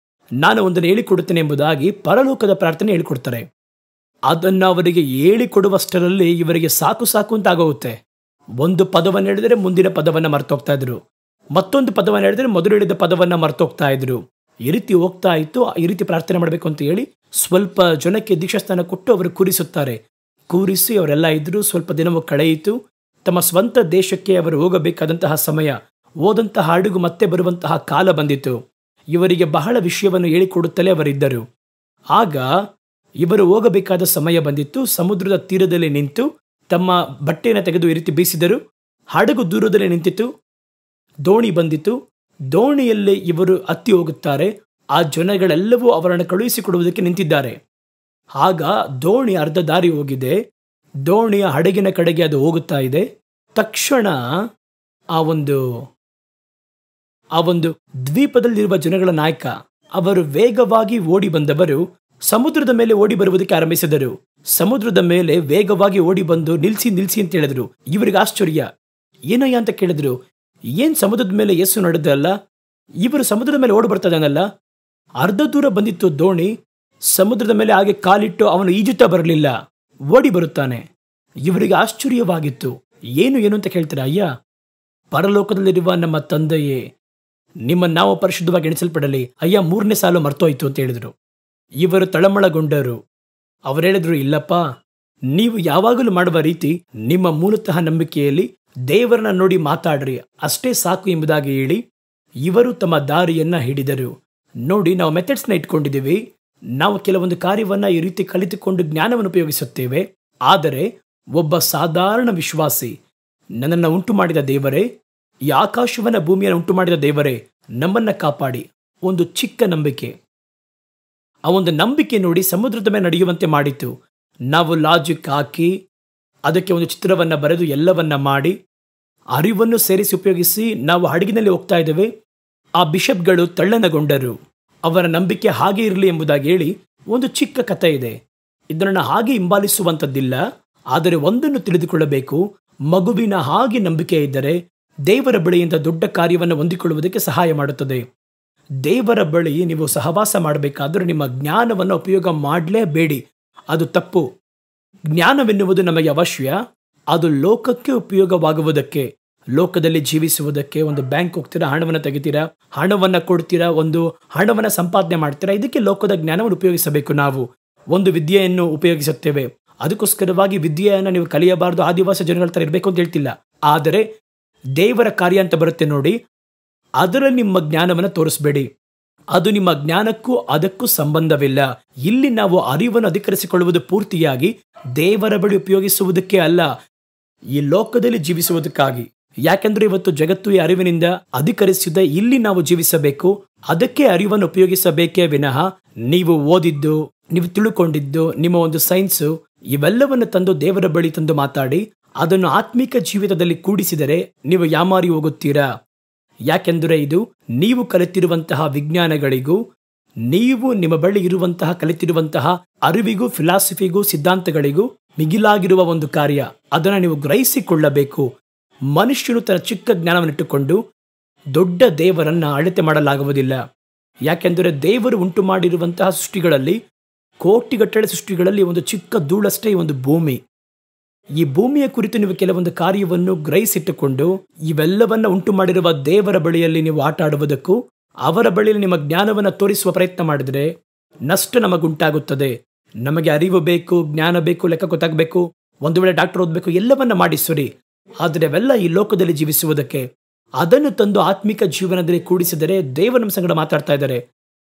ನಾನು ಒಂದನ್ನು ಹೇಳಿಕೊಡುತ್ತೇನೆ ಎಂಬುದಾಗಿ ಪರಲೋಕದ ಪ್ರಾರ್ಥನೆ ಹೇಳಿಕೊಡ್ತಾರೆ. ಅದನ್ನು ಅವರಿಗೆ ಹೇಳಿಕೊಡುವಷ್ಟರಲ್ಲಿ ಇವರಿಗೆ ಸಾಕು ಅಂತ ಆಗೋಗುತ್ತೆ. ಒಂದು ಪದವನ್ನು ಹೇಳಿದರೆ ಮುಂದಿನ ಪದವನ್ನ ಮರ್ತೋಗ್ತಾ ಇದ್ರು, ಮತ್ತೊಂದು ಪದವನ್ನು ಹೇಳಿದರೆ ಮೊದಲು ಹೇಳಿದ ಪದವನ್ನ ಮರ್ತೋಗ್ತಾ ಇದ್ರು. ಈ ರೀತಿ ಹೋಗ್ತಾ ಇತ್ತು. ಈ ರೀತಿ ಪ್ರಾರ್ಥನೆ ಮಾಡಬೇಕು ಅಂತ ಹೇಳಿ ಸ್ವಲ್ಪ ಜನಕ್ಕೆ ದೀಕ್ಷಾಸ್ಥಾನ ಕೊಟ್ಟು ಅವರು ಕೂರಿಸುತ್ತಾರೆ. ಕೂರಿಸಿ ಅವರೆಲ್ಲ ಇದ್ರು. ಸ್ವಲ್ಪ ದಿನವೂ ಕಳೆಯಿತು. ತಮ್ಮ ಸ್ವಂತ ದೇಶಕ್ಕೆ ಅವರು ಹೋಗಬೇಕಾದಂತಹ ಸಮಯ, ಹೋದಂತಹ ಹಡಗು ಮತ್ತೆ ಬರುವಂತಹ ಕಾಲ ಬಂದಿತು. ಇವರಿಗೆ ಬಹಳ ವಿಷಯವನ್ನು ಹೇಳಿಕೊಡುತ್ತಲೇ ಅವರಿದ್ದರು. ಆಗ ಇವರು ಹೋಗಬೇಕಾದ ಸಮಯ ಬಂದಿತ್ತು. ಸಮುದ್ರದ ತೀರದಲ್ಲಿ ನಿಂತು ತಮ್ಮ ಬಟ್ಟೆಯನ್ನು ತೆಗೆದು ಈ ರೀತಿ ಬೀಸಿದರು. ಹಡಗು ದೂರದಲ್ಲಿ ನಿಂತಿತು. ದೋಣಿ ಬಂದಿತು. ದೋಣಿಯಲ್ಲಿ ಇವರು ಹತ್ತಿ ಹೋಗುತ್ತಾರೆ. ಆ ಜನಗಳೆಲ್ಲವೂ ಅವರನ್ನು ಕಳುಹಿಸಿಕೊಡುವುದಕ್ಕೆ ನಿಂತಿದ್ದಾರೆ. ಆಗ ದೋಣಿ ಅರ್ಧ ದಾರಿ ಹೋಗಿದೆ. ದೋಣಿಯ ಹಡಗಿನ ಕಡೆಗೆ ಅದು ಹೋಗುತ್ತಾ ಇದೆ. ತಕ್ಷಣ ಆ ಒಂದು ದ್ವೀಪದಲ್ಲಿರುವ ಜನಗಳ ನಾಯಕ, ಅವರು ವೇಗವಾಗಿ ಓಡಿ ಬಂದವರು ಸಮುದ್ರದ ಮೇಲೆ ಓಡಿ ಬರುವುದಕ್ಕೆ ಆರಂಭಿಸಿದರು. ಸಮುದ್ರದ ಮೇಲೆ ವೇಗವಾಗಿ ಓಡಿ ಬಂದು ನಿಲ್ಸಿ ಅಂತ ಹೇಳಿದ್ರು. ಇವರಿಗೆ ಆಶ್ಚರ್ಯ, ಏನಯ್ಯ ಅಂತ ಕೇಳಿದ್ರು. ಏನ್ ಸಮುದ್ರದ ಮೇಲೆ ಯೇಸು ನಡೆದಲ್ಲ, ಇವರು ಸಮುದ್ರದ ಮೇಲೆ ಓಡಿ ಬರ್ತಾನಲ್ಲ. ಅರ್ಧ ದೂರ ಬಂದಿತ್ತು ದೋಣಿ. ಸಮುದ್ರದ ಮೇಲೆ ಹಾಗೆ ಕಾಲಿಟ್ಟು ಅವನು ಈಜುತ್ತಾ ಬರಲಿಲ್ಲ, ಓಡಿ ಬರುತ್ತಾನೆ. ಇವರಿಗೆ ಆಶ್ಚರ್ಯವಾಗಿತ್ತು. ಏನು ಅಂತ ಕೇಳ್ತೀರಾ? ಅಯ್ಯ, ಪರಲೋಕದಲ್ಲಿರುವ ನಮ್ಮ ತಂದೆಯೇ, ನಿಮ್ಮ ನಾವು ಪರಿಶುದ್ಧವಾಗಿ ಎಣಿಸಲ್ಪಡಲಿ. ಅಯ್ಯ, 3ನೇ ಸಾಲು ಮರ್ತೋಯ್ತು ಅಂತ ಹೇಳಿದ್ರು. ಇವರು ತಳಮಳಗೊಂಡರು. ಅವರು ಹೇಳಿದ್ರು, ಇಲ್ಲಪ್ಪ, ನೀವು ಯಾವಾಗಲೂ ಮಾಡುವ ರೀತಿ ನಿಮ್ಮ ಮೂಲತಃ ನಂಬಿಕೆಯಲ್ಲಿ ದೇವರನ್ನ ನೋಡಿ ಮಾತಾಡ್ರಿ, ಅಷ್ಟೇ ಸಾಕು ಎಂಬುದಾಗಿ ಹೇಳಿ ಇವರು ತಮ್ಮ ದಾರಿಯನ್ನ ಹಿಡಿದರು. ನೋಡಿ, ನಾವು ಮೆಥಡ್ಸ್ನ ಇಟ್ಕೊಂಡಿದ್ದೀವಿ. ನಾವು ಕೆಲವೊಂದು ಕಾರ್ಯವನ್ನ ಈ ರೀತಿ ಕಲಿತುಕೊಂಡು ಜ್ಞಾನವನ್ನು ಉಪಯೋಗಿಸುತ್ತೇವೆ. ಆದರೆ ಒಬ್ಬ ಸಾಧಾರಣ ವಿಶ್ವಾಸಿ, ನನ್ನನ್ನು ಉಂಟು ಮಾಡಿದ ದೇವರೇ, ಈ ಆಕಾಶವನ್ನ ಭೂಮಿಯನ್ನು ಉಂಟು ಮಾಡಿದ ದೇವರೇ ನಮ್ಮನ್ನ ಕಾಪಾಡಿ, ಒಂದು ಚಿಕ್ಕ ನಂಬಿಕೆ. ಆ ಒಂದು ನಂಬಿಕೆ ನೋಡಿ ಸಮುದ್ರದ ಮೇಲೆ ನಡೆಯುವಂತೆ ಮಾಡಿತು. ನಾವು ಲಾಜಿಕ್ ಹಾಕಿ ಅದಕ್ಕೆ ಒಂದು ಚಿತ್ರವನ್ನ ಬರೆದು ಎಲ್ಲವನ್ನ ಮಾಡಿ ಅರಿವನ್ನು ಸೇರಿಸಿ ಉಪಯೋಗಿಸಿ ನಾವು ಹಡಗಿನಲ್ಲಿ ಹೋಗ್ತಾ ಇದ್ದೇವೆ. ಆ ಬಿಷಪ್ಗಳು ತಳ್ಳನಗೊಂಡರು. ಅವರ ನಂಬಿಕೆ ಹಾಗೆ ಇರಲಿ ಎಂಬುದಾಗಿ ಹೇಳಿ ಒಂದು ಚಿಕ್ಕ ಕಥೆ ಇದೆ. ಇದನ್ನು ಹಾಗೆ ಹಿಂಬಾಲಿಸುವಂಥದ್ದಿಲ್ಲ. ಆದರೆ ಒಂದನ್ನು ತಿಳಿದುಕೊಳ್ಳಬೇಕು, ಮಗುವಿನ ಹಾಗೆ ನಂಬಿಕೆ ಇದ್ದರೆ ದೇವರ ಬಳಿಯಿಂದ ದೊಡ್ಡ ಕಾರ್ಯವನ್ನು ಹೊಂದಿಕೊಳ್ಳುವುದಕ್ಕೆ ಸಹಾಯ ಮಾಡುತ್ತದೆ. ದೇವರ ಬಳಿ ನೀವು ಸಹವಾಸ ಮಾಡಬೇಕಾದ್ರೆ ನಿಮ್ಮ ಜ್ಞಾನವನ್ನು ಉಪಯೋಗ ಮಾಡಲೇಬೇಡಿ, ಅದು ತಪ್ಪು. ಜ್ಞಾನವೆನ್ನುವುದು ನಮಗೆ ಅವಶ್ಯ. ಅದು ಲೋಕಕ್ಕೆ ಉಪಯೋಗವಾಗುವುದಕ್ಕೆ, ಲೋಕದಲ್ಲಿ ಜೀವಿಸುವುದಕ್ಕೆ. ಒಂದು ಬ್ಯಾಂಕ್ ಹೋಗ್ತೀರಾ, ಹಣವನ್ನು ತೆಗಿತೀರಾ, ಹಣವನ್ನು ಕೊಡ್ತೀರಾ, ಒಂದು ಹಣವನ್ನು ಸಂಪಾದನೆ ಮಾಡ್ತೀರಾ. ಇದಕ್ಕೆ ಲೋಕದ ಜ್ಞಾನವನ್ನು ಉಪಯೋಗಿಸಬೇಕು. ನಾವು ಒಂದು ವಿದ್ಯೆಯನ್ನು ಉಪಯೋಗಿಸುತ್ತೇವೆ. ಅದಕ್ಕೋಸ್ಕರವಾಗಿ ವಿದ್ಯೆಯನ್ನು ನೀವು ಕಲಿಯಬಾರದು, ಆದಿವಾಸಿ ಜನಗಳ ಥರ ಇರಬೇಕು ಅಂತ ಹೇಳ್ತಿಲ್ಲ. ಆದರೆ ದೇವರ ಕಾರ್ಯ ಅಂತ ಬರುತ್ತೆ ನೋಡಿ, ಅದರ ನಿಮ್ಮ ಜ್ಞಾನವನ್ನು ತೋರಿಸಬೇಡಿ. ಅದು ನಿಮ್ಮ ಜ್ಞಾನಕ್ಕೂ ಅದಕ್ಕೂ ಸಂಬಂಧವಿಲ್ಲ. ಇಲ್ಲಿ ನಾವು ಅರಿವನ್ನು ಅಧಿಕರಿಸಿಕೊಳ್ಳುವುದು ಪೂರ್ತಿಯಾಗಿ ದೇವರ ಬಳಿ ಉಪಯೋಗಿಸುವುದಕ್ಕೆ ಅಲ್ಲ, ಈ ಲೋಕದಲ್ಲಿ ಜೀವಿಸುವುದಕ್ಕಾಗಿ. ಯಾಕೆಂದ್ರೆ ಇವತ್ತು ಜಗತ್ತು ಈ ಅರಿವಿನಿಂದ ಅಧಿಕರಿಸಿದೆ. ಇಲ್ಲಿ ನಾವು ಜೀವಿಸಬೇಕು, ಅದಕ್ಕೆ ಅರಿವನ್ನು ಉಪಯೋಗಿಸಬೇಕೇ ವಿನಃ ನೀವು ಓದಿದ್ದು, ನೀವು ತಿಳ್ಕೊಂಡಿದ್ದು, ನಿಮ್ಮ ಒಂದು ಸೈನ್ಸು, ಇವೆಲ್ಲವನ್ನು ತಂದು ದೇವರ ಬಳಿ ತಂದು ಮಾತಾಡಿ ಅದನ್ನು ಆತ್ಮಿಕ ಜೀವಿತದಲ್ಲಿ ಕೂಡಿಸಿದರೆ ನೀವು ಯಾಮಾರಿ ಹೋಗುತ್ತೀರಾ. ಯಾಕೆಂದರೆ ಇದು ನೀವು ಕಲಿತಿರುವಂತಹ ವಿಜ್ಞಾನಗಳಿಗೂ ನೀವು ನಿಮ್ಮ ಬಳಿ ಇರುವಂತಹ ಕಲಿತಿರುವಂತಹ ಅರಿವಿಗೂ ಫಿಲಾಸಫಿಗೂ ಸಿದ್ಧಾಂತಗಳಿಗೂ ಮಿಗಿಲಾಗಿರುವ ಒಂದು ಕಾರ್ಯ. ಅದನ್ನು ನೀವು ಗ್ರಹಿಸಿಕೊಳ್ಳಬೇಕು. ಮನುಷ್ಯನು ತನ್ನ ಚಿಕ್ಕ ಜ್ಞಾನವನ್ನಿಟ್ಟುಕೊಂಡು ದೊಡ್ಡ ದೇವರನ್ನ ಅಳತೆ ಮಾಡಲಾಗುವುದಿಲ್ಲ. ಯಾಕೆಂದರೆ ದೇವರು ಉಂಟು ಮಾಡಿರುವಂತಹ ಸೃಷ್ಟಿಗಳಲ್ಲಿ, ಕೋಟಿಗಟ್ಟಲೆ ಸೃಷ್ಟಿಗಳಲ್ಲಿ ಒಂದು ಚಿಕ್ಕ ಧೂಳಷ್ಟೇ ಒಂದು ಭೂಮಿ. ಈ ಭೂಮಿಯ ಕುರಿತು ನೀವು ಕೆಲವೊಂದು ಕಾರ್ಯವನ್ನು ಗ್ರಹಿಸಿಟ್ಟುಕೊಂಡು ಇವೆಲ್ಲವನ್ನ ಉಂಟು ಮಾಡಿರುವ ದೇವರ ಬಳಿಯಲ್ಲಿ ನೀವು ಆಟ ಆಡುವುದಕ್ಕೂ ಅವರ ಬಳಿಯಲ್ಲಿ ನಿಮ್ಮ ಜ್ಞಾನವನ್ನು ತೋರಿಸುವ ಪ್ರಯತ್ನ ಮಾಡಿದರೆ ನಷ್ಟ ನಮಗುಂಟಾಗುತ್ತದೆ. ನಮಗೆ ಅರಿವು ಬೇಕು, ಜ್ಞಾನ ಬೇಕು, ಲೆಕ್ಕ ಗೊತ್ತಾಗಬೇಕು, ಒಂದು ವೇಳೆ ಡಾಕ್ಟರ್ ಓದಬೇಕು, ಎಲ್ಲವನ್ನ ಮಾಡಿ ಸರಿ. ಆದರೆ ಅವೆಲ್ಲ ಈ ಲೋಕದಲ್ಲಿ ಜೀವಿಸುವುದಕ್ಕೆ. ಅದನ್ನು ತಂದು ಆತ್ಮಿಕ ಜೀವನದಲ್ಲಿ ಕೂಡಿಸಿದರೆ ದೇವರು ನಮ್ಮ ಸಂಗಡ ಮಾತಾಡ್ತಾ ಇದ್ದಾರೆ.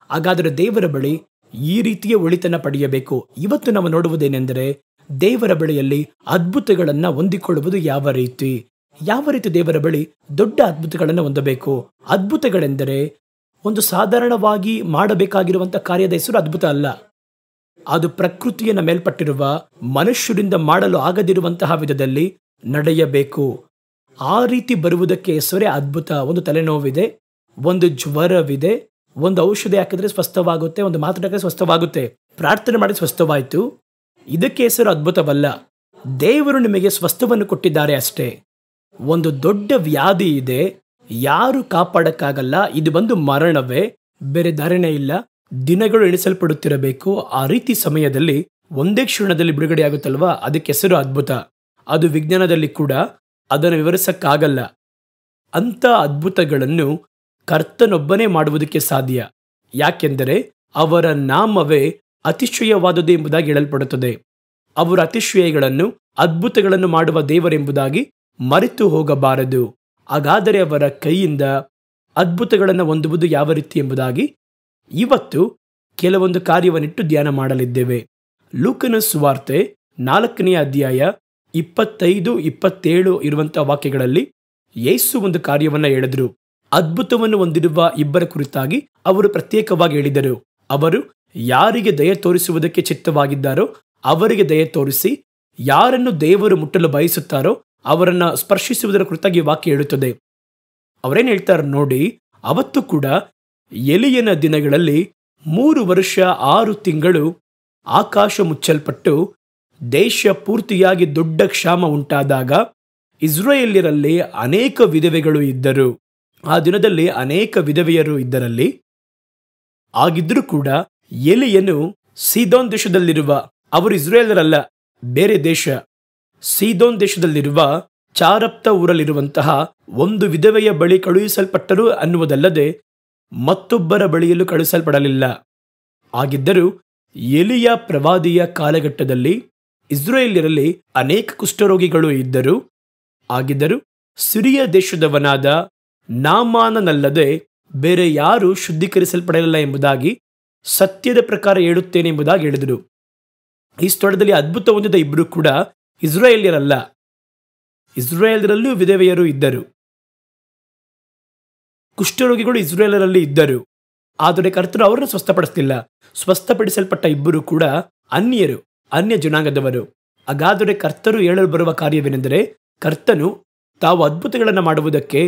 ಹಾಗಾದರೆ ದೇವರ ಬಳಿ ಈ ರೀತಿಯ ಒಳಿತನ್ನ ಪಡೆಯಬೇಕು. ಇವತ್ತು ನಾವು ನೋಡುವುದೇನೆಂದರೆ ದೇವರ ಬಳಿಯಲ್ಲಿ ಅದ್ಭುತಗಳನ್ನ ಹೊಂದಿಕೊಳ್ಳುವುದು ಯಾವ ರೀತಿ ದೇವರ ಬಳಿ ದೊಡ್ಡ ಅದ್ಭುತಗಳನ್ನು ಹೊಂದಬೇಕು. ಅದ್ಭುತಗಳೆಂದರೆ ಒಂದು ಸಾಧಾರಣವಾಗಿ ಮಾಡಬೇಕಾಗಿರುವಂತಹ ಕಾರ್ಯದ ಹೆಸರು ಅದ್ಭುತ ಅಲ್ಲ. ಅದು ಪ್ರಕೃತಿಯನ್ನು ಮೇಲ್ಪಟ್ಟಿರುವ ಮನುಷ್ಯರಿಂದ ಮಾಡಲು ಆಗದಿರುವಂತಹ ವಿಧದಲ್ಲಿ ನಡೆಯಬೇಕು. ಆ ರೀತಿ ಬರುವುದಕ್ಕೆ ಹೆಸರೇ ಅದ್ಭುತ. ಒಂದು ತಲೆನೋವಿದೆ, ಒಂದು ಜ್ವರವಿದೆ, ಒಂದು ಔಷಧಿ ಹಾಕಿದ್ರೆ ಸ್ವಸ್ಥವಾಗುತ್ತೆ, ಒಂದು ಮಾತಾಡಿದ್ರೆ ಸ್ವಸ್ಥವಾಗುತ್ತೆ, ಪ್ರಾರ್ಥನೆ ಮಾಡಿ ಸ್ವಸ್ಥವಾಯಿತು. ಇದಕ್ಕೆ ಹೆಸರು ಅದ್ಭುತವಲ್ಲ. ದೇವರು ನಿಮಗೆ ಸ್ವಸ್ಥವನ್ನು ಕೊಟ್ಟಿದ್ದಾರೆ ಅಷ್ಟೇ. ಒಂದು ದೊಡ್ಡ ವ್ಯಾಧಿ ಇದೆ, ಯಾರು ಕಾಪಾಡಕ್ಕಾಗಲ್ಲ, ಇದು ಬಂದು ಮರಣವೇ, ಬೇರೆ ದಾರಿನೇ ಇಲ್ಲ, ದಿನಗಳು ಎಣಿಸಲ್ಪಡುತ್ತಿರಬೇಕು. ಆ ರೀತಿ ಸಮಯದಲ್ಲಿ ಒಂದೇ ಕ್ಷಣದಲ್ಲಿ ಬಿಡುಗಡೆ ಆಗುತ್ತಲ್ವಾ, ಅದಕ್ಕೆ ಹೆಸರು ಅದ್ಭುತ. ಅದು ವಿಜ್ಞಾನದಲ್ಲಿ ಕೂಡ ಅದನ್ನು ವಿವರಿಸಕ್ಕಾಗಲ್ಲ. ಅಂಥ ಅದ್ಭುತಗಳನ್ನು ಕರ್ತನೊಬ್ಬನೇ ಮಾಡುವುದಕ್ಕೆ ಸಾಧ್ಯ. ಯಾಕೆಂದರೆ ಅವರ ನಾಮವೇ ಅತಿಶಯವಾದುದು ಎಂಬುದಾಗಿ ಹೇಳಲ್ಪಡುತ್ತದೆ. ಅವರು ಅತಿಶಯಗಳನ್ನು, ಅದ್ಭುತಗಳನ್ನು ಮಾಡುವ ದೇವರೆಂಬುದಾಗಿ ಮರೆತು ಹೋಗಬಾರದು. ಹಾಗಾದರೆ ಅವರ ಕೈಯಿಂದ ಅದ್ಭುತಗಳನ್ನು ಹೊಂದುವುದು ಯಾವ ರೀತಿ ಎಂಬುದಾಗಿ ಇವತ್ತು ಕೆಲವೊಂದು ಕಾರ್ಯವನ್ನಿಟ್ಟು ಧ್ಯಾನ ಮಾಡಲಿದ್ದೇವೆ. ಲೂಕನ ಸುವಾರ್ತೆ 4ನೇ ಅಧ್ಯಾಯ 25-27 ಇರುವಂತಹ ವಾಕ್ಯಗಳಲ್ಲಿ ಯೇಸು ಒಂದು ಕಾರ್ಯವನ್ನ ಹೇಳಿದ್ರು. ಅದ್ಭುತವನ್ನು ಹೊಂದಿರುವ ಇಬ್ಬರ ಕುರಿತಾಗಿ ಅವರು ಪ್ರತ್ಯೇಕವಾಗಿ ಹೇಳಿದರು. ಅವರು ಯಾರಿಗೆ ದಯೆ ತೋರಿಸುವುದಕ್ಕೆ ಚಿತ್ತವಾಗಿದ್ದಾರೋ ಅವರಿಗೆ ದಯೆ ತೋರಿಸಿ, ಯಾರನ್ನು ದೇವರು ಮುಟ್ಟಲು ಬಯಸುತ್ತಾರೋ ಅವರನ್ನ ಸ್ಪರ್ಶಿಸುವುದರ ಕುರಿತಾಗಿ ವಾಕ್ಯ ಹೇಳುತ್ತದೆ. ಅವರೇನು ಹೇಳ್ತಾರೆ ನೋಡಿ, ಅವತ್ತು ಕೂಡ ಎಲಿಯನ ದಿನಗಳಲ್ಲಿ 3 ವರ್ಷ 6 ತಿಂಗಳು ಆಕಾಶ ಮುಚ್ಚಲ್ಪಟ್ಟು ದೇಶ ಪೂರ್ತಿಯಾಗಿ ದೊಡ್ಡ ಕ್ಷಾಮ ಉಂಟಾದಾಗ ಇಸ್ರಾಯೇಲ್ಯರಲ್ಲಿ ಅನೇಕ ವಿಧವೆಗಳು ಇದ್ದರು. ಆ ದಿನದಲ್ಲಿ ಅನೇಕ ವಿಧವೆಯರು ಇದ್ದರಲ್ಲಿ ಆಗಿದ್ರೂ ಕೂಡ ಎಲಿಯನು ಸೀದೋನ್ ದೇಶದಲ್ಲಿರುವ, ಅವರು ಇಸ್ರಾಯೇಲರಲ್ಲ, ಬೇರೆ ದೇಶ, ಸೀದೋನ್ ದೇಶದಲ್ಲಿರುವ ಚಾರಪ್ತ ಊರಲ್ಲಿರುವಂತಹ ಒಂದು ವಿಧವೆಯ ಬಳಿ ಕಳುಹಿಸಲ್ಪಟ್ಟರು ಅನ್ನುವುದಲ್ಲದೆ ಮತ್ತೊಬ್ಬರ ಬಳಿಯಲ್ಲೂ ಕಳುಹಿಸಲ್ಪಡಲಿಲ್ಲ. ಆಗಿದ್ದರೂ ಎಲಿಯ ಪ್ರವಾದಿಯ ಕಾಲಘಟ್ಟದಲ್ಲಿ ಇಸ್ರಾಯೇಲ್ಯರಲ್ಲಿ ಅನೇಕ ಕುಷ್ಠರೋಗಿಗಳು ಇದ್ದರು. ಆಗಿದ್ದರೂ ಸಿರಿಯ ದೇಶದವನಾದ ನಾಮಾನನಲ್ಲದೆ ಬೇರೆ ಯಾರೂ ಶುದ್ಧೀಕರಿಸಲ್ಪಡಲಿಲ್ಲ ಎಂಬುದಾಗಿ ಸತ್ಯದ ಪ್ರಕಾರ ಹೇಳುತ್ತೇನೆ ಎಂಬುದಾಗಿ ಹೇಳಿದರು. ಈ ಸ್ಥಳದಲ್ಲಿ ಅದ್ಭುತ ಹೊಂದಿದ ಇಬ್ಬರು ಕೂಡ ಇಸ್ರಾಯೇಲ್ಯರಲ್ಲ. ಇಸ್ರಾಯೇಲ್ಯರಲ್ಲೂ ವಿಧವೆಯರು ಇದ್ದರು, ಕುಷ್ಠರೋಗಿಗಳು ಇಸ್ರಾಯೇಲರಲ್ಲಿ ಇದ್ದರು. ಆದರೆ ಕರ್ತನು ಅವರನ್ನು ಸ್ವಸ್ಥಪಡಿಸಲಿಲ್ಲ. ಸ್ವಸ್ಥಪಡಿಸಲ್ಪಟ್ಟ ಇಬ್ಬರು ಕೂಡ ಅನ್ಯರು, ಅನ್ಯ ಜನಾಂಗದವರು. ಹಾಗಾದರೆ ಕರ್ತರು ಹೇಳಲು ಬರುವ ಕಾರ್ಯವೇನೆಂದರೆ, ಕರ್ತನು ತಾವು ಅದ್ಭುತಗಳನ್ನು ಮಾಡುವುದಕ್ಕೆ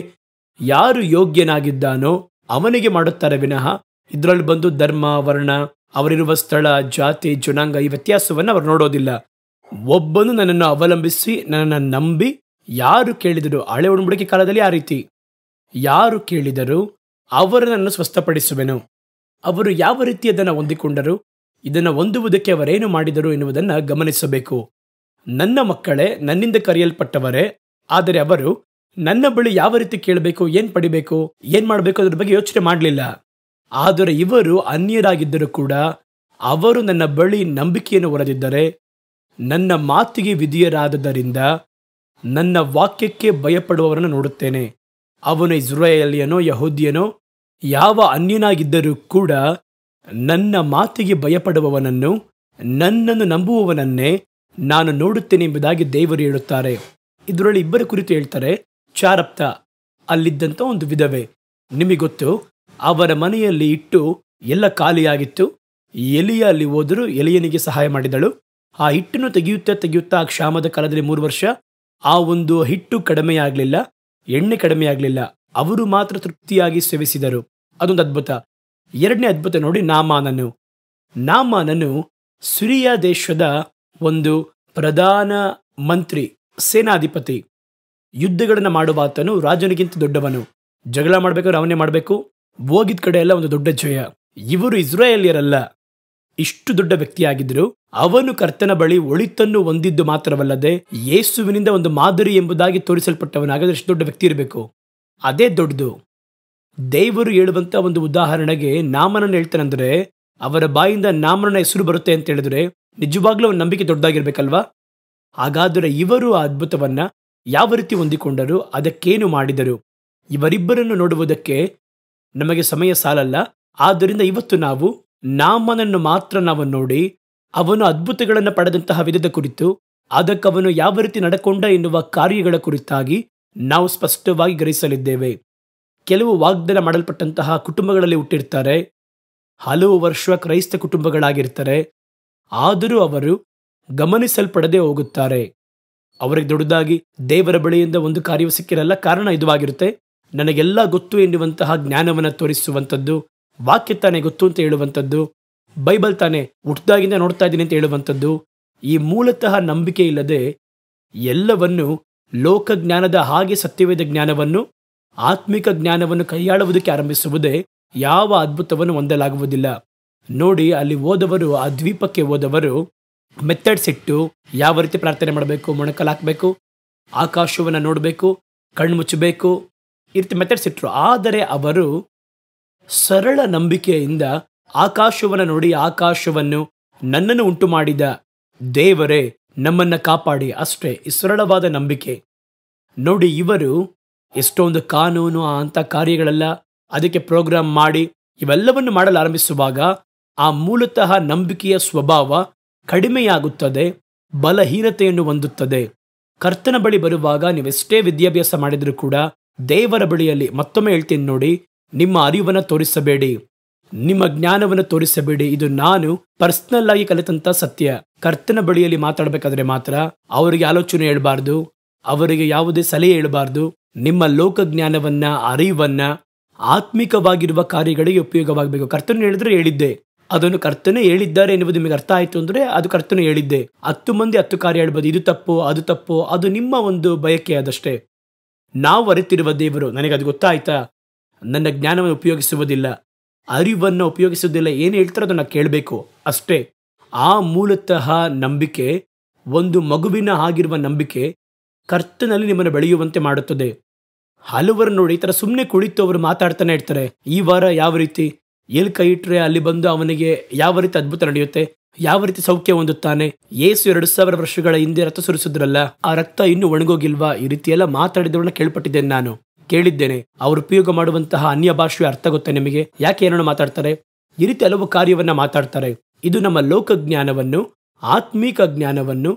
ಯಾರು ಯೋಗ್ಯನಾಗಿದ್ದಾನೋ ಅವನಿಗೆ ಮಾಡುತ್ತಾರೆ ವಿನಃ ಇದರಲ್ಲಿ ಬಂದು ಧರ್ಮ, ವರ್ಣ, ಅವರಿರುವ ಸ್ಥಳ, ಜಾತಿ, ಜನಾಂಗ ಈ ವ್ಯತ್ಯಾಸವನ್ನು ಅವರು ನೋಡೋದಿಲ್ಲ. ಒಬ್ಬನು ನನ್ನನ್ನು ಅವಲಂಬಿಸಿ ನನ್ನನ್ನು ನಂಬಿ ಯಾರು ಕೇಳಿದರು, ಹಳೆ ಒಡಂಬಡಿಕೆ ಕಾಲದಲ್ಲಿ ಆ ರೀತಿ ಯಾರು ಕೇಳಿದರು ಅವರನ್ನು ಸ್ವಸ್ಥಪಡಿಸುವೆನು. ಅವರು ಯಾವ ರೀತಿ ಅದನ್ನು ಹೊಂದಿಕೊಂಡರು, ಇದನ್ನು ಹೊಂದುವುದಕ್ಕೆ ಅವರೇನು ಮಾಡಿದರು ಎನ್ನುವುದನ್ನು ಗಮನಿಸಬೇಕು. ನನ್ನ ಮಕ್ಕಳೇ, ನನ್ನಿಂದ ಕರೆಯಲ್ಪಟ್ಟವರೇ, ಆದರೆ ಅವರು ನನ್ನ ಬಳಿ ಯಾವ ರೀತಿ ಕೇಳಬೇಕು, ಏನ್ ಪಡಿಬೇಕು, ಏನ್ ಮಾಡಬೇಕು ಅದ್ರ ಬಗ್ಗೆ ಯೋಚನೆ ಮಾಡಲಿಲ್ಲ. ಆದರೆ ಇವರು ಅನ್ಯರಾಗಿದ್ದರೂ ಕೂಡ ಅವರು ನನ್ನ ಬಳಿ ನಂಬಿಕೆಯನ್ನು ಹೊರದಿದ್ದರೆ, ನನ್ನ ಮಾತಿಗೆ ವಿಧಿಯರಾದದರಿಂದ ನನ್ನ ವಾಕ್ಯಕ್ಕೆ ಭಯಪಡುವವರನ್ನು ನೋಡುತ್ತೇನೆ. ಅವನು ಇಸ್ರಾಯೇಲಿಯನೋ ಯಹೂದ್ಯನೋ ಯಾವ ಅನ್ಯನಾಗಿದ್ದರೂ ಕೂಡ ನನ್ನ ಮಾತಿಗೆ ಭಯಪಡುವವನನ್ನು, ನನ್ನನ್ನು ನಂಬುವವನನ್ನೇ ನಾನು ನೋಡುತ್ತೇನೆ ಎಂಬುದಾಗಿ ದೇವರು ಹೇಳುತ್ತಾರೆ. ಇದರಲ್ಲಿ ಇಬ್ಬರ ಕುರಿತು ಹೇಳ್ತಾರೆ. ಚಾರಪ್ತ ಅಲ್ಲಿದ್ದಂಥ ಒಂದು ವಿಧವೆ, ನಿಮಗೆ ಗೊತ್ತು, ಅವರ ಮನೆಯಲ್ಲಿ ಇಟ್ಟು ಎಲ್ಲ ಖಾಲಿಯಾಗಿತ್ತು. ಎಲಿಯ ಅಲ್ಲಿ ಹೋದರೂ ಎಲಿಯನಿಗೆ ಸಹಾಯ ಮಾಡಿದಳು. ಆ ಹಿಟ್ಟನ್ನು ತೆಗೆಯುತ್ತಾ ಆ ಕ್ಷಾಮದ ಕಾಲದಲ್ಲಿ 3 ವರ್ಷ ಆ ಒಂದು ಹಿಟ್ಟು ಕಡಿಮೆಯಾಗಲಿಲ್ಲ, ಎಣ್ಣೆ ಕಡಿಮೆಯಾಗಲಿಲ್ಲ. ಅವರು ಮಾತ್ರ ತೃಪ್ತಿಯಾಗಿ ಸೇವಿಸಿದರು. ಅದೊಂದು ಅದ್ಭುತ. ಎರಡನೇ ಅದ್ಭುತ ನೋಡಿ, ನಾಮಾನನು ಸಿರಿಯ ದೇಶದ ಒಂದು ಪ್ರಧಾನ ಮಂತ್ರಿ, ಸೇನಾಧಿಪತಿ, ಯುದ್ಧಗಳನ್ನು ಮಾಡುವಾತನು, ರಾಜನಿಗಿಂತ ದೊಡ್ಡವನು. ಜಗಳ ಮಾಡಬೇಕಾದ್ರೆ ಅವನೇ ಮಾಡಬೇಕು, ಹೋಗಿದ ಕಡೆ ಎಲ್ಲ ಒಂದು ದೊಡ್ಡ ಜಯ. ಇವರು ಇಸ್ರಾಯೇಲ್ಯರಲ್ಲ, ಇಷ್ಟು ದೊಡ್ಡ ವ್ಯಕ್ತಿಯಾಗಿದ್ದರು. ಅವನು ಕರ್ತನ ಬಳಿ ಒಳಿತನ್ನು ಹೊಂದಿದ್ದು ಮಾತ್ರವಲ್ಲದೆ ಯೇಸುವಿನಿಂದ ಒಂದು ಮಾದರಿ ಎಂಬುದಾಗಿ ತೋರಿಸಲ್ಪಟ್ಟವನು. ಹಾಗಾದ್ರೆ ಎಷ್ಟು ದೊಡ್ಡ ವ್ಯಕ್ತಿ ಇರಬೇಕು? ಅದೇ ದೊಡ್ಡದು. ದೇವರು ಹೇಳುವಂತ ಒಂದು ಉದಾಹರಣೆಗೆ ನಾಮನನ್ನು ಹೇಳ್ತಾನಂದ್ರೆ, ಅವರ ಬಾಯಿಂದ ನಾಮನ ಹೆಸರು ಬರುತ್ತೆ ಅಂತ ಹೇಳಿದ್ರೆ ನಿಜವಾಗ್ಲೂ ಒಂದು ನಂಬಿಕೆ ದೊಡ್ಡದಾಗಿರ್ಬೇಕಲ್ವಾ? ಹಾಗಾದರೆ ಇವರು ಆ ಅದ್ಭುತವನ್ನ ಯಾವ ರೀತಿ ಹೊಂದಿಕೊಂಡರು, ಅದಕ್ಕೇನು ಮಾಡಿದರು? ಇವರಿಬ್ಬರನ್ನು ನೋಡುವುದಕ್ಕೆ ನಮಗೆ ಸಮಯ ಸಾಲಲ್ಲ. ಆದ್ದರಿಂದ ಇವತ್ತು ನಾವು ನಾಮನನ್ನು ಮಾತ್ರ ನಾವು ನೋಡಿ, ಅವನು ಅದ್ಭುತಗಳನ್ನು ಪಡೆದಂತಹ ವಿಧದ ಕುರಿತು, ಅದಕ್ಕವನು ಯಾವ ರೀತಿ ನಡ್ಕೊಂಡ ಎನ್ನುವ ಕಾರ್ಯಗಳ ಕುರಿತಾಗಿ ನಾವು ಸ್ಪಷ್ಟವಾಗಿ ಗ್ರಹಿಸಲಿದ್ದೇವೆ. ಕೆಲವು ವಾಗ್ದಾನ ಮಾಡಲ್ಪಟ್ಟಂತಹ ಕುಟುಂಬಗಳಲ್ಲಿ ಹುಟ್ಟಿರ್ತಾರೆ, ಹಲವು ವರ್ಷ ಕ್ರೈಸ್ತ ಕುಟುಂಬಗಳಾಗಿರ್ತಾರೆ. ಆದರೂ ಅವರು ಗಮನಿಸಲ್ಪಡದೆ ಹೋಗುತ್ತಾರೆ. ಅವರಿಗೆ ದೊಡ್ಡದಾಗಿ ದೇವರ ಬಳಿಯಿಂದ ಒಂದು ಕಾರ್ಯವು ಸಿಕ್ಕಿರಲ್ಲ. ಕಾರಣ ಇದುವಾಗಿರುತ್ತೆ, ನನಗೆಲ್ಲ ಗೊತ್ತು ಎನ್ನುವಂತಹ ಜ್ಞಾನವನ್ನು ತೋರಿಸುವಂಥದ್ದು, ವಾಕ್ಯ ತಾನೇ ಗೊತ್ತು ಅಂತ ಹೇಳುವಂಥದ್ದು, ಬೈಬಲ್ ತಾನೇ ಹುಟ್ಟಿದಾಗಿಂದ ನೋಡ್ತಾ ಇದ್ದೀನಿ ಅಂತ ಹೇಳುವಂಥದ್ದು. ಈ ಮೂಲತಃ ನಂಬಿಕೆ ಇಲ್ಲದೆ ಎಲ್ಲವನ್ನು, ಲೋಕಜ್ಞಾನದ ಹಾಗೆ ಸತ್ಯವೇದ ಜ್ಞಾನವನ್ನು, ಆತ್ಮಿಕ ಜ್ಞಾನವನ್ನು ಕೈಯಾಳುವುದಕ್ಕೆ ಆರಂಭಿಸುವುದೇ ಯಾವ ಅದ್ಭುತವನ್ನು ಹೊಂದಲಾಗುವುದಿಲ್ಲ. ನೋಡಿ, ಅಲ್ಲಿ ಹೋದವರು, ಆ ದ್ವೀಪಕ್ಕೆ ಹೋದವರು ಮೆಥಡ್ಸ್ ಇಟ್ಟು ಯಾವ ರೀತಿ ಪ್ರಾರ್ಥನೆ ಮಾಡಬೇಕು, ಮೊಣಕಲ್ ಹಾಕಬೇಕು, ಆಕಾಶವನ್ನು ನೋಡಬೇಕು, ಕಣ್ಣು ಮುಚ್ಚಬೇಕು, ಈ ರೀತಿ ಮೆಥಡ್ಸ್ ಇಟ್ಟರು. ಆದರೆ ಅವರು ಸರಳ ನಂಬಿಕೆಯಿಂದ ಆಕಾಶವನ್ನು ನೋಡಿ, ಆಕಾಶವನ್ನು ನನ್ನನ್ನು ಉಂಟು ಮಾಡಿದ ದೇವರೇ ನಮ್ಮನ್ನು ಕಾಪಾಡಿ, ಅಷ್ಟೇ. ಈ ಸರಳವಾದ ನಂಬಿಕೆ ನೋಡಿ. ಇವರು ಎಷ್ಟೊಂದು ಕಾನೂನು ಅಂಥ ಕಾರ್ಯಗಳೆಲ್ಲ ಅದಕ್ಕೆ ಪ್ರೋಗ್ರಾಮ್ ಮಾಡಿ ಇವೆಲ್ಲವನ್ನು ಮಾಡಲು ಆರಂಭಿಸುವಾಗ ಆ ಮೂಲತಃ ನಂಬಿಕೆಯ ಸ್ವಭಾವ ಕಡಿಮೆಯಾಗುತ್ತದೆ, ಬಲಹೀನತೆಯನ್ನು ಹೊಂದುತ್ತದೆ. ಕರ್ತನ ಬಳಿ ಬರುವಾಗ ನೀವೆಷ್ಟೇ ವಿದ್ಯಾಭ್ಯಾಸ ಮಾಡಿದರೂ ಕೂಡ ದೇವರ ಬಳಿಯಲ್ಲಿ, ಮತ್ತೊಮ್ಮೆ ಹೇಳ್ತೀನಿ ನೋಡಿ, ನಿಮ್ಮ ಅರಿವನ್ನು ತೋರಿಸಬೇಡಿ, ನಿಮ್ಮ ಜ್ಞಾನವನ್ನು ತೋರಿಸಬೇಡಿ. ಇದು ನಾನು ಪರ್ಸನಲ್ ಆಗಿ ಕಲಿತಂತ ಸತ್ಯ. ಕರ್ತನ ಬಳಿಯಲ್ಲಿ ಮಾತಾಡಬೇಕಾದ್ರೆ ಮಾತ್ರ ಅವರಿಗೆ ಆಲೋಚನೆ ಹೇಳಬಾರ್ದು, ಅವರಿಗೆ ಯಾವುದೇ ಸಲಹೆ ಹೇಳಬಾರ್ದು. ನಿಮ್ಮ ಲೋಕ ಜ್ಞಾನವನ್ನ, ಅರಿವನ್ನ ಆತ್ಮಿಕವಾಗಿರುವ ಕಾರ್ಯಗಳಿಗೆ ಉಪಯೋಗವಾಗಬೇಕು. ಕರ್ತನು ಹೇಳಿದ್ರೆ ಹೇಳಿದ್ದೆ, ಅದನ್ನು ಕರ್ತನೇ ಹೇಳಿದ್ದಾರೆ ಎನ್ನುವುದು ನಿಮಗೆ ಅರ್ಥ ಆಯಿತು ಅಂದ್ರೆ ಅದು ಕರ್ತನು ಹೇಳಿದ್ದೆ. 10 ಮಂದಿ 10 ಕಾರ್ಯ ಹೇಳ್ಬೋದು, ಇದು ತಪ್ಪು ಅದು ತಪ್ಪು, ಅದು ನಿಮ್ಮ ಒಂದು ಬಯಕೆ ಅದಷ್ಟೇ. ನಾವು ಅರಿತಿರುವ ದೇವರು, ನನಗೆ ಅದು ಗೊತ್ತಾಯ್ತಾ, ನನ್ನ ಜ್ಞಾನವನ್ನು ಉಪಯೋಗಿಸುವುದಿಲ್ಲ, ಅರಿವನ್ನು ಉಪಯೋಗಿಸುವುದಿಲ್ಲ, ಏನು ಹೇಳ್ತಾರೋ ಅದನ್ನು ಕೇಳಬೇಕು ಅಷ್ಟೇ. ಆ ಮೂಲತಃ ನಂಬಿಕೆ, ಒಂದು ಮಗುವಿನ ಆಗಿರುವ ನಂಬಿಕೆ ಕರ್ತನಲ್ಲಿ ನಿಮ್ಮನ್ನು ಬೆಳೆಯುವಂತೆ ಮಾಡುತ್ತದೆ. ಹಲವರು ನೋಡಿ, ಈ ಥರ ಸುಮ್ಮನೆ ಕುಳಿತು ಅವರು ಮಾತಾಡ್ತಾನೆ ಇರ್ತಾರೆ. ಈ ವಾರ ಯಾವ ರೀತಿ ಎಲ್ಲಿ ಕೈ ಇಟ್ಟರೆ ಅಲ್ಲಿ ಬಂದು ಅವನಿಗೆ ಯಾವ ರೀತಿ ಅದ್ಭುತ ನಡೆಯುತ್ತೆ, ಯಾವ ರೀತಿ ಸೌಖ್ಯ ಹೊಂದುತ್ತಾನೆ, ಯೇಸು 2000 ವರ್ಷಗಳ ಹಿಂದೆ ರಕ್ತ ಸುರಿಸಿದ್ರಲ್ಲ, ಆ ರಕ್ತ ಇನ್ನೂ ಒಣಗೋಗಿಲ್ವಾ, ಈ ರೀತಿ ಎಲ್ಲ ಮಾತಾಡಿದವರನ್ನ ಕೇಳ್ಪಟ್ಟಿದ್ದೇನೆ, ನಾನು ಕೇಳಿದ್ದೇನೆ. ಅವರು ಉಪಯೋಗ ಮಾಡುವಂತಹ ಅನ್ಯ ಭಾಷೆಯ ಅರ್ಥ ಗೊತ್ತಾ ನಿಮಗೆ? ಯಾಕೆ ಏನೋ ಮಾತಾಡ್ತಾರೆ, ಈ ರೀತಿ ಹಲವು ಕಾರ್ಯವನ್ನ ಮಾತಾಡ್ತಾರೆ. ಇದು ನಮ್ಮ ಲೋಕ ಜ್ಞಾನವನ್ನು, ಆತ್ಮೀಕ ಜ್ಞಾನವನ್ನು,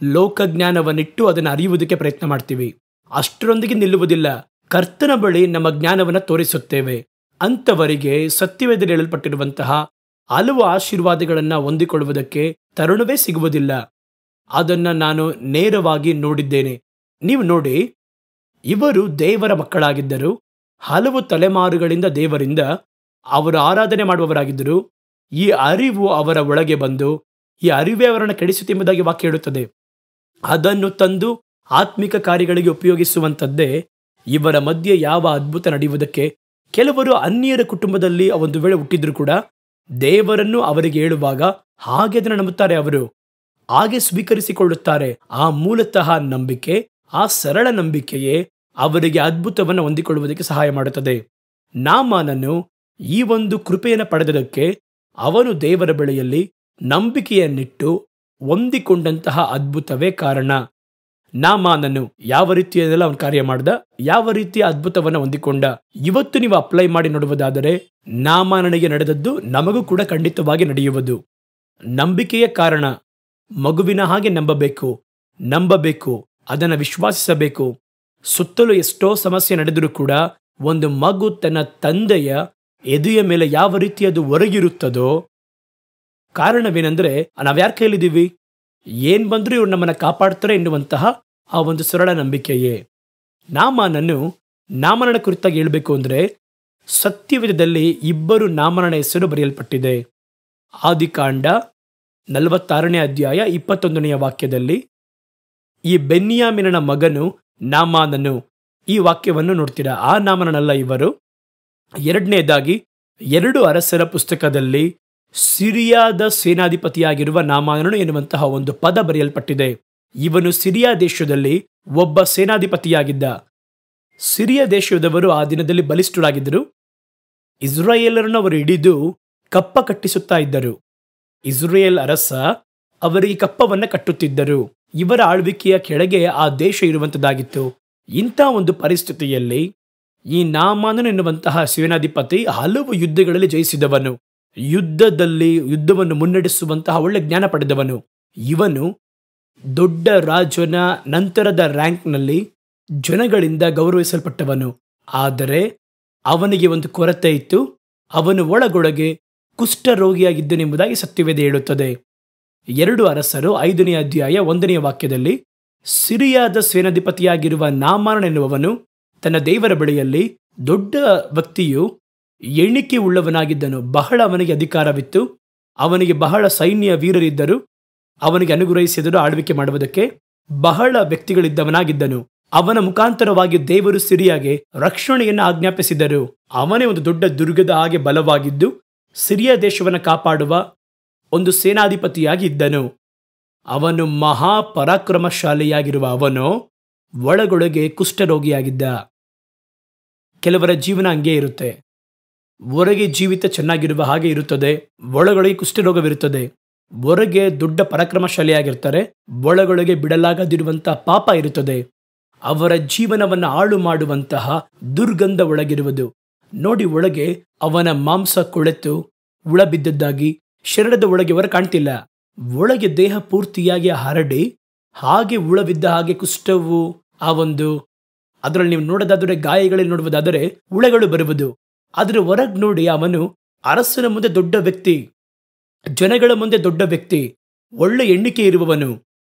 ಲೋಕ ಜ್ಞಾನವನ್ನಿಟ್ಟು ಅದನ್ನು ಅರಿಯುವುದಕ್ಕೆ ಪ್ರಯತ್ನ ಮಾಡ್ತೀವಿ. ಅಷ್ಟರೊಂದಿಗೆ ನಿಲ್ಲುವುದಿಲ್ಲ. ಕರ್ತನ ಬಳಿ ನಮ್ಮ ಜ್ಞಾನವನ್ನು ತೋರಿಸುತ್ತೇವೆ. ಅಂಥವರಿಗೆ ಸತ್ಯವೇದದಲ್ಲಿ ಹೇಳಲ್ಪಟ್ಟಿರುವಂತಹ ಹಲವು ಆಶೀರ್ವಾದಗಳನ್ನು ಹೊಂದಿಕೊಳ್ಳುವುದಕ್ಕೆ ತರುಣವೇ ಸಿಗುವುದಿಲ್ಲ. ಅದನ್ನು ನಾನು ನೇರವಾಗಿ ನೋಡಿದ್ದೇನೆ. ನೀವು ನೋಡಿ, ಇವರು ದೇವರ ಮಕ್ಕಳಾಗಿದ್ದರು. ಹಲವು ತಲೆಮಾರುಗಳಿಂದ ದೇವರಿಂದ ಅವರು ಆರಾಧನೆ ಮಾಡುವವರಾಗಿದ್ದರು. ಈ ಅರಿವು ಅವರ ಒಳಗೆ ಬಂದು ಈ ಅರಿವೇ ಅವರನ್ನು ಕೆಡಿಸುತ್ತೆ ಎಂಬುದಾಗಿ ವಾಕ್ಯ ಹೇಳುತ್ತದೆ. ಅದನ್ನು ತಂದು ಆತ್ಮಿಕ ಕಾರ್ಯಗಳಿಗೆ ಉಪಯೋಗಿಸುವಂಥದ್ದೇ ಇವರ ಮಧ್ಯೆ ಯಾವ ಅದ್ಭುತ ನಡೆಯುವುದಕ್ಕೆ. ಕೆಲವರು ಅನ್ಯರ ಕುಟುಂಬದಲ್ಲಿ ಒಂದು ವೇಳೆ ಹುಟ್ಟಿದ್ರು ಕೂಡ ದೇವರನ್ನು ಅವರಿಗೆ ಹೇಳುವಾಗ ಹಾಗೆ ಅದನ್ನು ನಂಬುತ್ತಾರೆ, ಅವರು ಹಾಗೆ ಸ್ವೀಕರಿಸಿಕೊಳ್ಳುತ್ತಾರೆ. ಆ ಮೂಲತಃ ನಂಬಿಕೆ, ಆ ಸರಳ ನಂಬಿಕೆಯೇ ಅವರಿಗೆ ಅದ್ಭುತವನ್ನು ಹೊಂದಿಕೊಳ್ಳುವುದಕ್ಕೆ ಸಹಾಯ ಮಾಡುತ್ತದೆ. ನಾಮಾನನು ಈ ಒಂದು ಕೃಪೆಯನ್ನು ಪಡೆದದಕ್ಕೆ ಅವನು ದೇವರ ಬಳಿಯಲ್ಲಿ ನಂಬಿಕೆಯನ್ನಿಟ್ಟು ಹೊಂದಿಕೊಂಡಂತಹ ಅದ್ಭುತವೇ ಕಾರಣ. ನಾಮಾನನು ಯಾವ ರೀತಿಯದೆಲ್ಲ ಅವನು ಕಾರ್ಯ ಮಾಡ್ದ, ಯಾವ ರೀತಿಯ ಅದ್ಭುತವನ್ನು ಹೊಂದಿಕೊಂಡ. ಇವತ್ತು ನೀವು ಅಪ್ಲೈ ಮಾಡಿ ನೋಡುವುದಾದರೆ ನಾಮಾನನಿಗೆ ನಡೆದದ್ದು ನಮಗೂ ಕೂಡ ಖಂಡಿತವಾಗಿ ನಡೆಯುವುದು. ನಂಬಿಕೆಯ ಕಾರಣ. ಮಗುವಿನ ಹಾಗೆ ನಂಬಬೇಕು, ಅದನ್ನು ವಿಶ್ವಾಸಿಸಬೇಕು. ಸುತ್ತಲೂ ಎಷ್ಟೋ ಸಮಸ್ಯೆ ನಡೆದರೂ ಕೂಡ ಒಂದು ಮಗು ತನ್ನ ತಂದೆಯ ಎದೆಯ ಮೇಲೆ ಯಾವ ರೀತಿ ಅದು ಹೊರಗಿರುತ್ತದೋ, ಕಾರಣವೇನೆಂದರೆ ನಾವ್ಯಾರ ಕೈಲಿದ್ದೀವಿ, ಏನ್ ಬಂದ್ರೂ ಇವ್ರು ನಮ್ಮನ್ನ ಕಾಪಾಡ್ತಾರೆ ಎನ್ನುವಂತಹ ಆ ಒಂದು ಸರಳ ನಂಬಿಕೆಯೇ. ನಾಮನನ ಕುರಿತಾಗಿ ಹೇಳಬೇಕು ಅಂದರೆ, ಸತ್ಯವೇದದಲ್ಲಿ ಇಬ್ಬರು ನಾಮನನ ಹೆಸರು ಬರೆಯಲ್ಪಟ್ಟಿದೆ. ಆದಿಕಾಂಡ 46ನೇ ಅಧ್ಯಾಯ 21ನೆಯ ವಾಕ್ಯದಲ್ಲಿ ಈ ಬೆನ್ಯಾಮಿನನ ಮಗನು ನಾಮಾನನು, ಈ ವಾಕ್ಯವನ್ನು ನೋಡ್ತೀರಾ. ಆ ನಾಮನಲ್ಲ ಇವರು. ಎರಡನೇದಾಗಿ 2 ಅರಸರ ಪುಸ್ತಕದಲ್ಲಿ ಸಿರಿಯಾದ ಸೇನಾಧಿಪತಿಯಾಗಿರುವ ನಾಮಾನನು ಎನ್ನುವಂತಹ ಒಂದು ಪದ ಬರೆಯಲ್ಪಟ್ಟಿದೆ. ಇವನು ಸಿರಿಯಾ ದೇಶದಲ್ಲಿ ಒಬ್ಬ ಸೇನಾಧಿಪತಿಯಾಗಿದ್ದ. ಸಿರಿಯಾ ದೇಶದವರು ಆ ದಿನದಲ್ಲಿ ಬಲಿಷ್ಠರಾಗಿದ್ದರು. ಇಸ್ರಾಯೇಲರನ್ನು ಅವರು ಹಿಡಿದು ಕಪ್ಪ ಕಟ್ಟಿಸುತ್ತಾ ಇದ್ದರು. ಇಸ್ರಾಯೇಲ್ ಅರಸ ಅವರಿಗೆ ಕಪ್ಪವನ್ನು ಕಟ್ಟುತ್ತಿದ್ದರು. ಇವರ ಆಳ್ವಿಕೆಯ ಕೆಳಗೆ ಆ ದೇಶ ಇರುವಂತದ್ದಾಗಿತ್ತು. ಇಂಥ ಒಂದು ಪರಿಸ್ಥಿತಿಯಲ್ಲಿ ಈ ನಾಮಾನನು ಎನ್ನುವಂತಹ ಸೇನಾಧಿಪತಿ ಹಲವು ಯುದ್ಧಗಳಲ್ಲಿ ಜಯಿಸಿದವನು. ಯುದ್ಧವನ್ನು ಮುನ್ನಡೆಸುವಂತಹ ಒಳ್ಳೆ ಜ್ಞಾನ ಪಡೆದವನು. ಇವನು ದೊಡ್ಡ ರಾಜನ ನಂತರದ ರ್ಯಾಂಕ್ನಲ್ಲಿ ಜನಗಳಿಂದ ಗೌರವಿಸಲ್ಪಟ್ಟವನು. ಆದರೆ ಅವನಿಗೆ ಒಂದು ಕೊರತೆ ಇತ್ತು. ಅವನು ಒಳಗೊಳಗೆ ಕುಷ್ಠರೋಗಿಯಾಗಿದ್ದನೆಂಬುದಾಗಿ ಸತ್ಯವೇದ ಹೇಳುತ್ತದೆ. 2 ಅರಸರು 5ನೇ ಅಧ್ಯಾಯ 1ನೇ ವಾಕ್ಯದಲ್ಲಿ ಸಿರಿಯಾದ ಸೇನಾಧಿಪತಿಯಾಗಿರುವ ನಾಮಾನನೆನ್ನುವವನು ತನ್ನ ದೇವರ ಬಳಿಯಲ್ಲಿ ದೊಡ್ಡ ವ್ಯಕ್ತಿಯು ಎಣಿಕೆ ಉಳ್ಳವನಾಗಿದ್ದನು. ಬಹಳ ಅವನಿಗೆ ಅಧಿಕಾರವಿತ್ತು. ಅವನಿಗೆ ಬಹಳ ಸೈನ್ಯ ವೀರರಿದ್ದರು. ಅವನಿಗೆ ಅನುಗ್ರಹಿಸಿದರು ಆಳ್ವಿಕೆ ಮಾಡುವುದಕ್ಕೆ. ಬಹಳ ವ್ಯಕ್ತಿಗಳಿದ್ದವನಾಗಿದ್ದನು. ಅವನ ಮುಖಾಂತರವಾಗಿ ದೇವರು ಸಿರಿಯಾಗೆ ರಕ್ಷಣೆಯನ್ನು ಆಜ್ಞಾಪಿಸಿದರು. ಅವನೇ ಒಂದು ದೊಡ್ಡ ದುರ್ಗದ ಹಾಗೆ ಬಲವಾಗಿದ್ದು ಸಿರಿಯಾ ದೇಶವನ್ನು ಕಾಪಾಡುವ ಒಂದು ಸೇನಾಧಿಪತಿಯಾಗಿ ಇದ್ದನು. ಅವನು ಮಹಾಪರಾಕ್ರಮಶಾಲಿಯಾಗಿರುವ ಅವನು ಒಳಗೊಳಗೆ ಕುಷ್ಠರೋಗಿಯಾಗಿದ್ದ. ಕೆಲವರ ಜೀವನ ಹಂಗೆ ಇರುತ್ತೆ. ಹೊರಗೆ ಜೀವಿತ ಚೆನ್ನಾಗಿರುವ ಹಾಗೆ ಇರುತ್ತದೆ, ಒಳಗೊಳಗೆ ಕುಷ್ಠರೋಗವಿರುತ್ತದೆ. ಹೊರಗೆ ದೊಡ್ಡ ಪರಾಕ್ರಮಶಾಲಿಯಾಗಿರ್ತಾರೆ, ಒಳಗೊಳಗೆ ಬಿಡಲಾಗದಿರುವಂತಹ ಪಾಪ ಇರುತ್ತದೆ. ಅವರ ಜೀವನವನ್ನು ಹಾಳು ಮಾಡುವಂತಹ ದುರ್ಗಂಧ ಒಳಗಿರುವುದು. ನೋಡಿ, ಒಳಗೆ ಅವನ ಮಾಂಸ ಕೊಳೆತು ಹುಳ ಬಿದ್ದದ್ದಾಗಿ ಶರೀರದ ಒಳಗೆ ಹೊರ ಕಾಣ್ತಿಲ್ಲ. ಒಳಗೆ ದೇಹ ಪೂರ್ತಿಯಾಗಿ ಹರಡಿ ಹಾಗೆ ಹುಳವಿದ್ದ ಹಾಗೆ ಕುಷ್ಠವು ಅದರಲ್ಲಿ ನೀವು ನೋಡೋದಾದರೆ, ಗಾಯಗಳಲ್ಲಿ ನೋಡುವುದಾದರೆ ಹುಳಗಳು ಬರುವುದು. ಆದರೆ ಹೊರಗೆ ನೋಡಿ ಅವನು ಅರಸನ ಮುಂದೆ ದೊಡ್ಡ ವ್ಯಕ್ತಿ, ಜನಗಳ ಮುಂದೆ ದೊಡ್ಡ ವ್ಯಕ್ತಿ, ಒಳ್ಳೆ ಎಣ್ಣಿಕೆ ಇರುವವನು.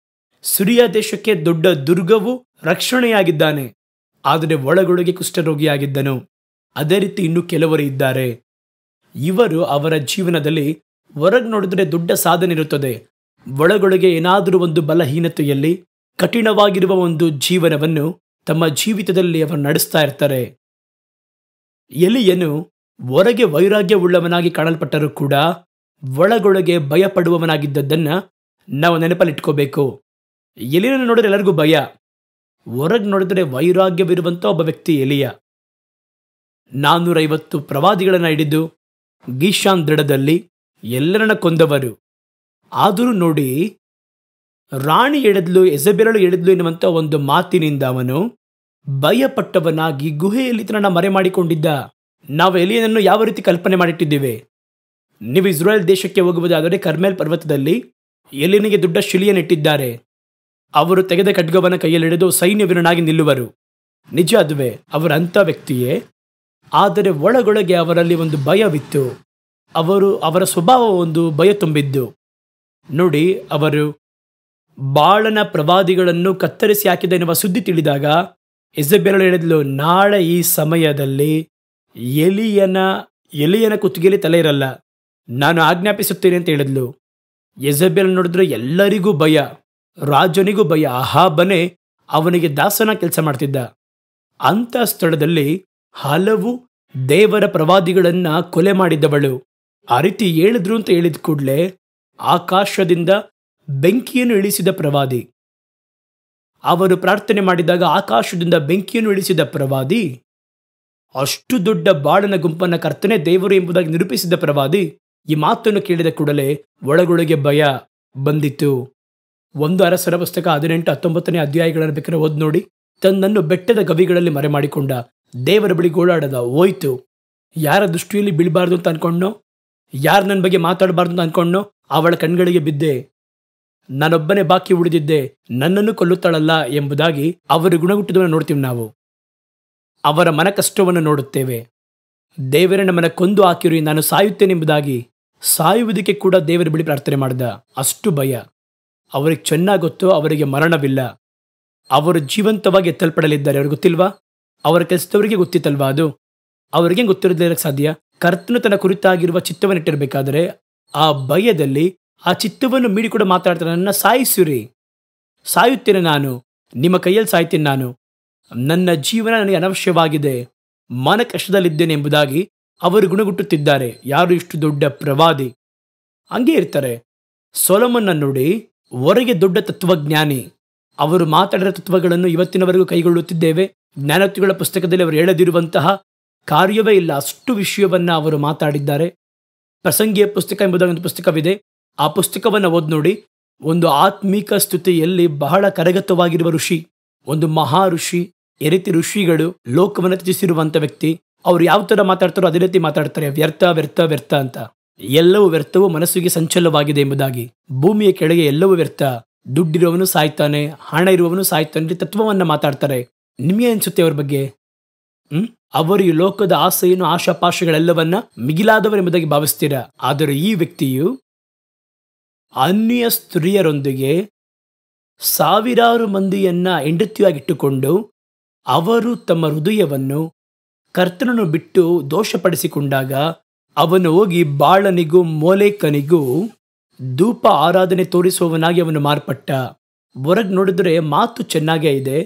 ಸಿರಿಯಾ ದೇಶಕ್ಕೆ ದೊಡ್ಡ ದುರ್ಗವು ರಕ್ಷಣೆಯಾಗಿದ್ದಾನೆ. ಆದರೆ ಒಳಗೊಳಗೆ ಕುಷ್ಠರೋಗಿಯಾಗಿದ್ದನು. ಅದೇ ರೀತಿ ಇನ್ನೂ ಕೆಲವರು ಇದ್ದಾರೆ. ಇವರು ಅವರ ಜೀವನದಲ್ಲಿ ಹೊರಗೆ ನೋಡಿದ್ರೆ ದೊಡ್ಡ ಸಾಧನೆ ಇರುತ್ತದೆ, ಒಳಗೊಳಗೆ ಏನಾದರೂ ಒಂದು ಬಲಹೀನತೆಯಲ್ಲಿ ಕಠಿಣವಾಗಿರುವ ಒಂದು ಜೀವನವನ್ನು ತಮ್ಮ ಜೀವಿತದಲ್ಲಿ ಅವರು ನಡೆಸ್ತಾ ಇರ್ತಾರೆ. ಎಲಿಯನು ಹೊರಗೆ ವೈರಾಗ್ಯವುಳ್ಳವನಾಗಿ ಕಾಣಲ್ಪಟ್ಟರೂ ಕೂಡ ಒಳಗೊಳಗೆ ಭಯಪಡುವವನಾಗಿದ್ದದ್ದನ್ನ ನಾವು ನೆನಪಲ್ಲಿಟ್ಕೋಬೇಕು. ಎಲಿಯನನ್ನು ನೋಡಿದ್ರೆ ಎಲ್ಲರಿಗೂ ಭಯ, ಹೊರಗೆ ನೋಡಿದ್ರೆ ವೈರಾಗ್ಯವಿರುವಂಥ ಒಬ್ಬ ವ್ಯಕ್ತಿ ಎಲಿಯ. 450 ಪ್ರವಾದಿಗಳನ್ನು ಹಿಡಿದು ಗೀಷಾನ್ ದಡದಲ್ಲಿ ಎಲ್ಲರನ್ನ ಕೊಂದವರು. ಆದರೂ ನೋಡಿ, ರಾಣಿ ಎಳೆದ್ಲು, ಯೆಜೆಬೆಲಳು ಎಳೆದ್ಲು ಎನ್ನುವಂಥ ಒಂದು ಮಾತಿನಿಂದ ಅವನು ಭಯಪಟ್ಟವನಾಗಿ ಗುಹೆಯಲ್ಲಿ ತನ್ನ ಮರೆ ಮಾಡಿಕೊಂಡಿದ್ದ. ನಾವು ಎಲಿಯನನ್ನು ಯಾವ ರೀತಿ ಕಲ್ಪನೆ ಮಾಡಿಟ್ಟಿದ್ದೇವೆ? ನೀವು ಇಸ್ರಾಯೇಲ್ ದೇಶಕ್ಕೆ ಹೋಗುವುದಾದರೆ ಕರ್ಮೆಲ್ ಪರ್ವತದಲ್ಲಿ ಎಲಿಯನಿಗೆ ದೊಡ್ಡ ಶಿಲೆಯನ್ನಿಟ್ಟಿದ್ದಾರೆ. ಅವರು ತೆಗೆದ ಖಡ್ಗವನ್ನು ಕೈಯಲ್ಲಿ ಹಿಡಿದು ಸೈನ್ಯವೀರನಾಗಿ ನಿಲ್ಲುವರು. ನಿಜ, ಅದುವೇ, ಅವರಂಥ ವ್ಯಕ್ತಿಯೇ. ಆದರೆ ಒಳಗೊಳಗೆ ಅವರಲ್ಲಿ ಒಂದು ಭಯವಿತ್ತು. ಅವರ ಸ್ವಭಾವ ಒಂದು ಭಯ ತುಂಬಿದ್ದು. ನೋಡಿ, ಅವರು ಬಾಳನ ಪ್ರವಾದಿಗಳನ್ನು ಕತ್ತರಿಸಿ ಹಾಕಿದ ಎನ್ನುವ ಸುದ್ದಿ ತಿಳಿದಾಗ ಯೆಜೆಬೆಲಳು ಹೇಳಿದ್ಲು, ನಾಳೆ ಈ ಸಮಯದಲ್ಲಿ ಎಲಿಯನ ಕುತ್ತಿಗೆಯಲ್ಲಿ ತಲೆ ಇರಲ್ಲ, ನಾನು ಆಜ್ಞಾಪಿಸುತ್ತೇನೆ ಅಂತ ಹೇಳಿದ್ಲು. ಯೆಜೆಬೆಲ್ ನೋಡಿದ್ರೆ ಎಲ್ಲರಿಗೂ ಭಯ, ರಾಜನಿಗೂ ಭಯ. ಅಹಾಬನೇ ಅವನಿಗೆ ದಾಸನ ಕೆಲಸ ಮಾಡ್ತಿದ್ದ. ಅಂಥ ಸ್ಥಳದಲ್ಲಿ ಹಲವು ದೇವರ ಪ್ರವಾದಿಗಳನ್ನ ಕೊಲೆ ಮಾಡಿದ್ದವಳು. ಆ ರೀತಿ ಹೇಳಿದ್ರು ಅಂತ ಹೇಳಿದ ಕೂಡಲೇ ಆಕಾಶದಿಂದ ಬೆಂಕಿಯನ್ನು ಇಳಿಸಿದ ಪ್ರವಾದಿ, ಅವರು ಪ್ರಾರ್ಥನೆ ಮಾಡಿದಾಗ ಆಕಾಶದಿಂದ ಬೆಂಕಿಯನ್ನು ಇಳಿಸಿದ ಪ್ರವಾದಿ, ಅಷ್ಟು ದೊಡ್ಡ ಬಾಳನ ಗುಂಪನ್ನ ಕರ್ತನೆ ದೇವರು ಎಂಬುದಾಗಿ ನಿರೂಪಿಸಿದ ಪ್ರವಾದಿ, ಈ ಮಾತನ್ನು ಕೇಳಿದ ಕೂಡಲೇ ಒಳಗೊಳಗೆ ಭಯ ಬಂದಿತ್ತು. 1 ಅರಸರ ಪುಸ್ತಕ 18-19ನೇ ಅಧ್ಯಾಯಗಳನ್ನು ಬೇಕಾದ್ರೆ ಓದ್ ನೋಡಿ. ತನ್ನನ್ನು ಬೆಟ್ಟದ ಗವಿಗಳಲ್ಲಿ ಮರೆ ಮಾಡಿಕೊಂಡ, ದೇವರ ಬಳಿ ಗೋಳಾಡದ, ಹೋಯ್ತು. ಯಾರ ದೃಷ್ಟಿಯಲ್ಲಿ ಬೀಳಬಾರ್ದು ಅಂತ ಅನ್ಕೊಂಡೋ, ಯಾರು ನನ್ನ ಬಗ್ಗೆ ಮಾತಾಡಬಾರ್ದು ಅಂತ ಅನ್ಕೊಂಡೋ ಅವಳ ಕಣ್ಗಳಿಗೆ ಬಿದ್ದೆ. ನಾನೊಬ್ಬನೇ ಬಾಕಿ ಉಳಿದಿದ್ದೆ, ನನ್ನನ್ನು ಕೊಲ್ಲುತ್ತಾಳಲ್ಲ ಎಂಬುದಾಗಿ ಅವರ ಗುಣಗುಟ್ಟದವನ್ನು ನೋಡ್ತೀವಿ. ನಾವು ಅವರ ಮನ ಕಷ್ಟವನ್ನು ನೋಡುತ್ತೇವೆ. ದೇವರೇ ನಮ್ಮನ್ನ ಕೊಂದು ಹಾಕಿರು, ನಾನು ಸಾಯುತ್ತೇನೆಂಬುದಾಗಿ ಸಾಯುವುದಕ್ಕೆ ಕೂಡ ದೇವರ ಬಳಿ ಪ್ರಾರ್ಥನೆ ಮಾಡಿದ. ಅಷ್ಟು ಭಯ ಅವರಿಗೆ ಚೆನ್ನಾಗಿ ಗೊತ್ತು, ಅವರಿಗೆ ಮರಣವಿಲ್ಲ. ಅವರು ಜೀವಂತವಾಗಿ ಎತ್ತಲ್ಪಡಲಿದ್ದಾರೆ. ಅವ್ರಿಗೆ ಗೊತ್ತಿಲ್ವಾ? ಅವರ ಕೆಲಸದವರಿಗೆ ಗೊತ್ತಿತ್ತಲ್ವಾ ಅದು? ಅವರಿಗೆ ಗೊತ್ತಿರಲಿಕ್ಕೆ ಸಾಧ್ಯ? ಕರ್ತನು ತನ್ನ ಕುರಿತಾಗಿರುವ ಚಿತ್ತವನ್ನಿಟ್ಟಿರಬೇಕಾದರೆ ಆ ಭಯದಲ್ಲಿ ಆ ಚಿತ್ತವನ್ನು ಮೀರಿ ಕೂಡ ಮಾತಾಡ್ತಾರೆ, ನನ್ನ ಸಾಯಿಸಿರಿ, ಸಾಯುತ್ತೇನೆ ನಾನು, ನಿಮ್ಮ ಕೈಯಲ್ಲಿ ಸಾಯ್ತೇನೆ ನಾನು, ನನ್ನ ಜೀವನ ನನಗೆ ಅನವಶ್ಯವಾಗಿದೆ, ಮನ ಕಷ್ಟದಲ್ಲಿದ್ದೇನೆ ಎಂಬುದಾಗಿ ಅವರು ಗುಣಗುಟ್ಟುತ್ತಿದ್ದಾರೆ. ಯಾರು ಇಷ್ಟು ದೊಡ್ಡ ಪ್ರವಾದಿ? ಹಂಗೆ ಇರ್ತಾರೆ. ಸೊಲೊಮನ್ನ ನೋಡಿ, ಹೊರಗೆ ದೊಡ್ಡ ತತ್ವಜ್ಞಾನಿ. ಅವರು ಮಾತಾಡಿದ ತತ್ವಗಳನ್ನು ಇವತ್ತಿನವರೆಗೂ ಕೈಗೊಳ್ಳುತ್ತಿದ್ದೇವೆ. ಜ್ಞಾನೋಕ್ತಿಗಳ ಪುಸ್ತಕದಲ್ಲಿ ಅವರು ಹೇಳದಿರುವಂತಹ ಕಾರ್ಯವೇ ಇಲ್ಲ, ಅಷ್ಟು ವಿಷಯವನ್ನ ಅವರು ಮಾತಾಡಿದ್ದಾರೆ. ಪ್ರಸಂಗಿಯ ಪುಸ್ತಕ ಎಂಬುದಾಗಿ ಒಂದು ಪುಸ್ತಕವಿದೆ. ಆ ಪುಸ್ತಕವನ್ನು ಓದಿ ನೋಡಿ. ಒಂದು ಆತ್ಮಿಕ ಸ್ತುತಿಯಲ್ಲಿ ಬಹಳ ಕರಗತವಾಗಿರುವ ಋಷಿ, ಒಂದು ಮಹಾ ಋಷಿ, ಈ ರೀತಿ ಋಷಿಗಳು ಲೋಕವನ್ನು ತ್ಯಜಿಸಿರುವಂಥ ವ್ಯಕ್ತಿ. ಅವ್ರು ಯಾವ ಥರ ಮಾತಾಡ್ತಾರೋ ಅದೇ ರೀತಿ ಮಾತಾಡ್ತಾರೆ. ವ್ಯರ್ಥ ವ್ಯರ್ಥ ವ್ಯರ್ಥ ಅಂತ. ಎಲ್ಲವೂ ವ್ಯರ್ಥವು ಮನಸ್ಸಿಗೆ ಸಂಚಲವಾಗಿದೆ ಎಂಬುದಾಗಿ. ಭೂಮಿಯ ಕೆಳಗೆ ಎಲ್ಲವೂ ವ್ಯರ್ಥ. ದುಡ್ಡಿರುವವನು ಸಾಯ್ತಾನೆ, ಹಣ ಇರುವವನು ಸಾಯ್ತಾನೆ, ತತ್ವವನ್ನ ಮಾತಾಡ್ತಾರೆ. ನಿಮಗೆ ಅನ್ಸುತ್ತೆ ಅವ್ರ ಬಗ್ಗೆ? ಅವರು ಈ ಲೋಕದ ಆಸೆಯನ್ನು, ಆಶಾಪಾಶಗಳೆಲ್ಲವನ್ನ ಮಿಗಿಲಾದವರೆಂಬುದಾಗಿ ಭಾವಿಸ್ತೀರಾ. ಆದರೆ ಈ ವ್ಯಕ್ತಿಯು ಅನ್ಯ ಸ್ತ್ರೀಯರೊಂದಿಗೆ ಸಾವಿರಾರು ಮಂದಿಯನ್ನ ಹೆಂಡತಿಯಾಗಿಟ್ಟುಕೊಂಡು ಅವರು ತಮ್ಮ ಹೃದಯವನ್ನು ಕರ್ತನನ್ನು ಬಿಟ್ಟು ದೋಷಪಡಿಸಿಕೊಂಡಾಗ ಅವನು ಹೋಗಿ ಬಾಳನಿಗೂ ಮೋಲೇಕನಿಗೂ ಧೂಪ ಆರಾಧನೆ ತೋರಿಸುವವನಾಗಿ ಅವನು ಮಾರ್ಪಟ್ಟ. ಹೊರಗೆ ನೋಡಿದ್ರೆ ಮಾತು ಚೆನ್ನಾಗೇ ಇದೆ,